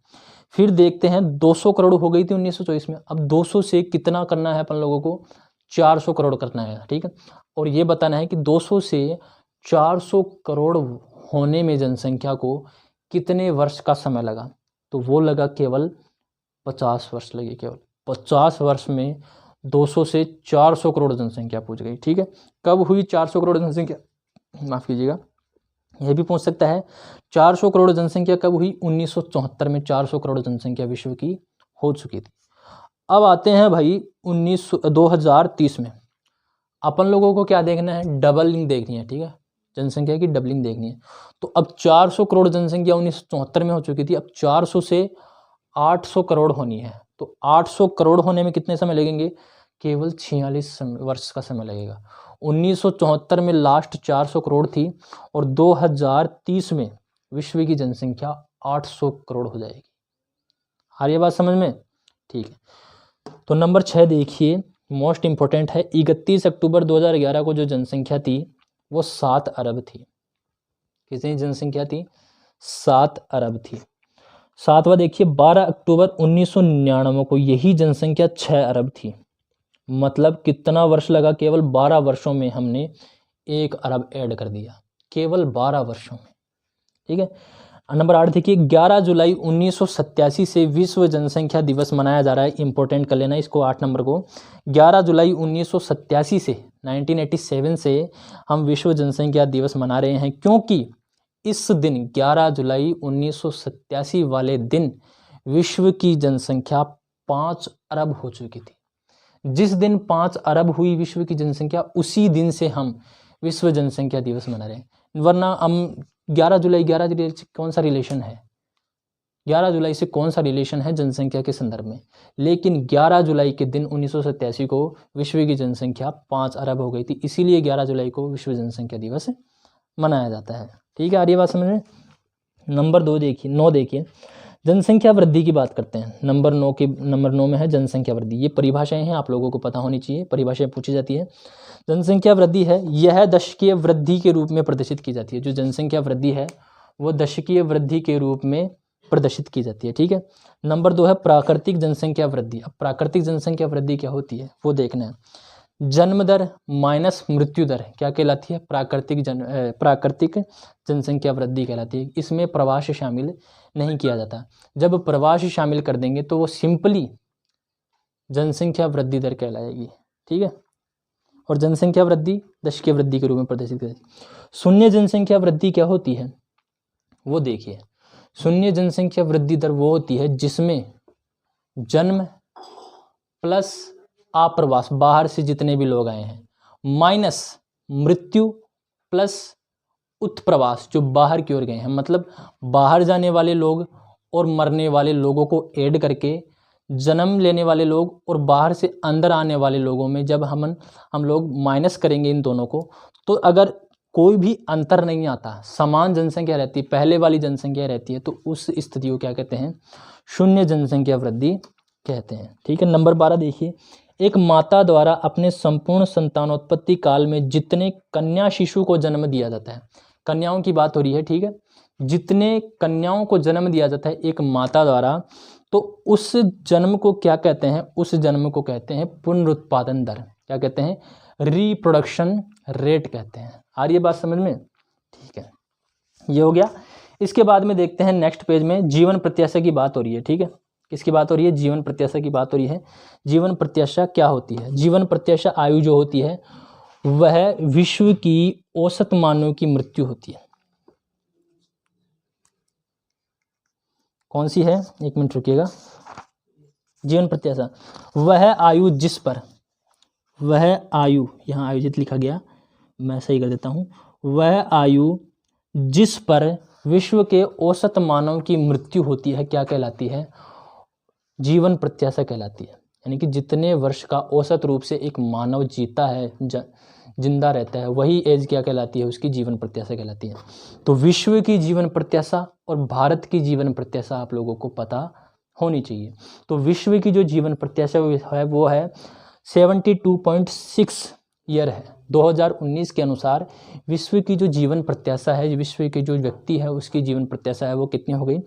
फिर देखते हैं 200 करोड़ हो गई थी 1924 में, अब 200 से कितना करना है अपन लोगों को, 400 करोड़ करना है, ठीक है। और ये बताना है कि 200 से 400 करोड़ होने में जनसंख्या को कितने वर्ष का समय लगा, तो वो लगा केवल 50 वर्ष लगे। केवल 50 वर्ष में 200 से 400 करोड़ जनसंख्या पहुंच गई, ठीक है। कब हुई 400 करोड़ जनसंख्या, माफ़ कीजिएगा, यह भी पूछ सकता है 400 करोड़ जनसंख्या कब हुई, 1974 में 400 करोड़ जनसंख्या विश्व की हो चुकी थी। अब आते हैं भाई 2030 में, अपन लोगों को क्या देखना है, डबलिंग देखनी है, ठीक है, जनसंख्या की डबलिंग देखनी है। तो अब 400 करोड़ जनसंख्या 1974 में हो चुकी थी, अब 400 से 800 करोड़ होनी है। तो 800 करोड़ होने में कितने समय लगेंगे, केवल 46 वर्ष का समय लगेगा। 1974 में लास्ट 400 करोड़ थी, और 2030 में विश्व की जनसंख्या 800 करोड़ हो जाएगी। आ रही है बात समझ में, ठीक है। तो नंबर 6 देखिए, मोस्ट इंपॉर्टेंट है। 31 अक्टूबर 2011 को जो जनसंख्या थी वो 7 अरब थी। कितनी जनसंख्या थी, 7 अरब थी। सातवां देखिए, 12 अक्टूबर 1999 को यही जनसंख्या 6 अरब थी। मतलब कितना वर्ष लगा, केवल 12 वर्षों में हमने 1 अरब ऐड कर दिया, केवल 12 वर्षों में, ठीक है। नंबर 8 देखिए, 11 जुलाई 1987 से विश्व जनसंख्या दिवस मनाया जा रहा है। इंपॉर्टेंट कर लेना इसको, 8 नंबर को। 11 जुलाई 1987 से 1987 से हम विश्व जनसंख्या दिवस मना रहे हैं, क्योंकि इस दिन 11 जुलाई 1987 वाले दिन विश्व की जनसंख्या 5 अरब हो चुकी थी। जिस दिन 5 अरब हुई विश्व की जनसंख्या, उसी दिन से हम विश्व जनसंख्या दिवस मना रहे हैं। वरना हम 11 जुलाई कौन सा रिलेशन है, 11 जुलाई से कौन सा रिलेशन है जनसंख्या के संदर्भ में, लेकिन 11 जुलाई के दिन 1987 को विश्व की जनसंख्या 5 अरब हो गई थी, इसीलिए 11 जुलाई को विश्व जनसंख्या दिवस मनाया जाता है। ठीक है, आ रही है बात समझ में। नंबर 9 देखिए, जनसंख्या वृद्धि की बात करते हैं। नंबर 9 में है जनसंख्या वृद्धि। ये परिभाषाएं हैं, आप लोगों को पता होनी चाहिए, परिभाषाएं पूछी जाती है। जनसंख्या वृद्धि है, यह दशकीय वृद्धि के रूप में प्रदर्शित की जाती है। जो जनसंख्या वृद्धि है वो दशकीय वृद्धि के रूप में प्रदर्शित की जाती है। ठीक है। नंबर 2 है प्राकृतिक जनसंख्या वृद्धि। अब प्राकृतिक जनसंख्या वृद्धि क्या होती है वो देखना है। जन्म दर माइनस मृत्यु दर क्या कहलाती है, प्राकृतिक जनसंख्या वृद्धि कहलाती है। इसमें प्रवास शामिल नहीं किया जाता। जब प्रवास शामिल कर देंगे तो वो सिंपली जनसंख्या वृद्धि दर कहलाएगी। ठीक है, और जनसंख्या वृद्धि दशकीय वृद्धि के रूप में प्रदर्शित की जाती है। शून्य जनसंख्या वृद्धि क्या होती है वो देखिए। शून्य जनसंख्या वृद्धि दर वो होती है जिसमें जन्म प्लस आप्रवास, बाहर से जितने भी लोग आए हैं, माइनस मृत्यु प्लस उत्प्रवास, जो बाहर की ओर गए हैं, मतलब बाहर जाने वाले लोग और मरने वाले लोगों को ऐड करके जन्म लेने वाले लोग और बाहर से अंदर आने वाले लोगों में जब हम लोग माइनस करेंगे इन दोनों को, तो अगर कोई भी अंतर नहीं आता, समान जनसंख्या रहती है, पहले वाली जनसंख्या रहती है, तो उस स्थिति को क्या कहते हैं, शून्य जनसंख्या वृद्धि कहते हैं। ठीक है। नंबर 12 देखिए, एक माता द्वारा अपने संपूर्ण संतानोत्पत्ति काल में जितने कन्या शिशु को जन्म दिया जाता है, कन्याओं की बात हो रही है। ठीक है, जितने कन्याओं को जन्म दिया जाता है एक माता द्वारा, तो उस जन्म को क्या कहते हैं, उस जन्म को कहते हैं पुनरुत्पादन दर। क्या कहते हैं, रिप्रोडक्शन रेट कहते हैं। आ रही है बात समझ में। ठीक है, ये हो गया। इसके बाद में देखते हैं नेक्स्ट पेज में जीवन प्रत्याशा की बात हो रही है। ठीक है, किसकी बात हो रही है, जीवन प्रत्याशा की बात हो रही है। जीवन प्रत्याशा क्या होती है, जीवन प्रत्याशा आयु जो होती है वह विश्व की औसत मानव की मृत्यु होती है। कौन सी है, एक मिनट रुकिएगा। जीवन प्रत्याशा वह आयु जिस पर, वह आयु, यहाँ आयोजित लिखा गया, मैं सही कर देता हूँ, वह आयु जिस पर विश्व के औसत मानव की मृत्यु होती है क्या कहलाती है, जीवन प्रत्याशा कहलाती है। यानी कि जितने वर्ष का औसत रूप से एक मानव जीता है, जिंदा रहता है, वही एज क्या कहलाती है, उसकी जीवन प्रत्याशा कहलाती है। तो विश्व की जीवन प्रत्याशा और भारत की जीवन प्रत्याशा आप लोगों को पता होनी चाहिए। तो विश्व की जो जीवन प्रत्याशा है वो है 72.6 ईयर है। 2019 के अनुसार विश्व की जो जीवन प्रत्याशा है, विश्व के जो व्यक्ति है उसकी जीवन प्रत्याशा है वो कितनी हो गई,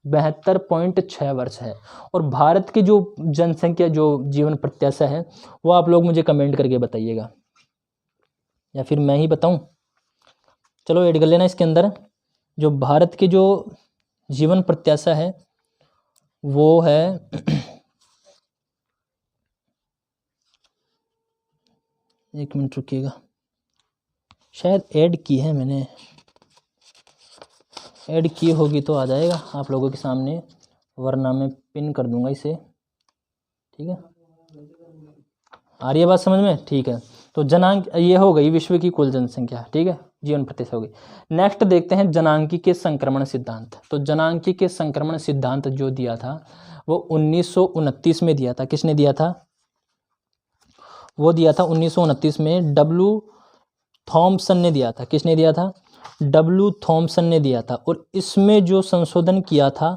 72.6 वर्ष है। और भारत की जो जनसंख्या जो जीवन प्रत्याशा है वो आप लोग मुझे कमेंट करके बताइएगा, या फिर मैं ही बताऊं। चलो ऐड कर लेना इसके अंदर। जो भारत की जो जीवन प्रत्याशा है वो है एक मिनट रुकिएगा, शायद ऐड की है मैंने, ऐड की होगी तो आ जाएगा आप लोगों के सामने, वरना मैं पिन कर दूंगा इसे। ठीक है, आ रही है बात समझ में। ठीक है, तो जनांक ये हो गई विश्व की कुल जनसंख्या। ठीक है, जीवन प्रत्याशा हो गई। नेक्स्ट देखते हैं जनांकीय संक्रमण सिद्धांत। तो जनांकीय संक्रमण सिद्धांत जो दिया था वो 1929 में दिया था। किसने दिया था, वो दिया था 1929 में डब्ल्यू थॉम्सन ने दिया था। किसने दिया था, डब्ल्यू थॉम्सन ने दिया था। और इसमें जो संशोधन किया था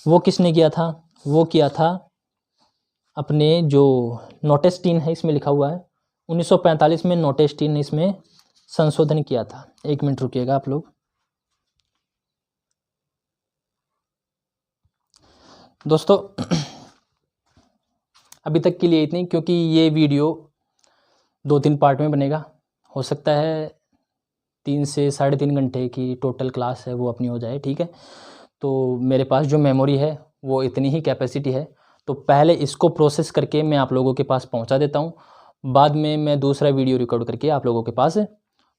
वो किसने किया था, वो किया था अपने जो नोटेस्टीन है, इसमें लिखा हुआ है 1945 में नोटेस्टीन ने इसमें संशोधन किया था। एक मिनट रुकिएगा आप लोग। दोस्तों अभी तक के लिए इतनी, क्योंकि ये वीडियो 2-3 पार्ट में बनेगा। हो सकता है 3 से 3.5 घंटे की टोटल क्लास है वो अपनी हो जाए। ठीक है, तो मेरे पास जो मेमोरी है वो इतनी ही कैपेसिटी है। तो पहले इसको प्रोसेस करके मैं आप लोगों के पास पहुंचा देता हूं, बाद में मैं दूसरा वीडियो रिकॉर्ड करके आप लोगों के पास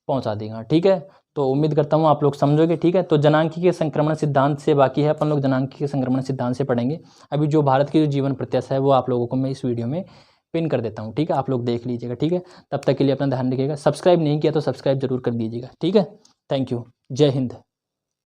पहुंचा देगा। ठीक है, तो उम्मीद करता हूं आप लोग समझोगे। ठीक है, तो जनांकीय संक्रमण सिद्धांत से बाकी है, अपन लोग जनांकीय संक्रमण सिद्धांत से पढ़ेंगे। अभी जो भारत की जो जीवन प्रत्याशा है वो आप लोगों को मैं इस वीडियो में पिन कर देता हूं। ठीक है, आप लोग देख लीजिएगा। ठीक है, तब तक के लिए अपना ध्यान रखिएगा। सब्सक्राइब नहीं किया तो सब्सक्राइब जरूर कर दीजिएगा। ठीक है, थैंक यू, जय हिंद।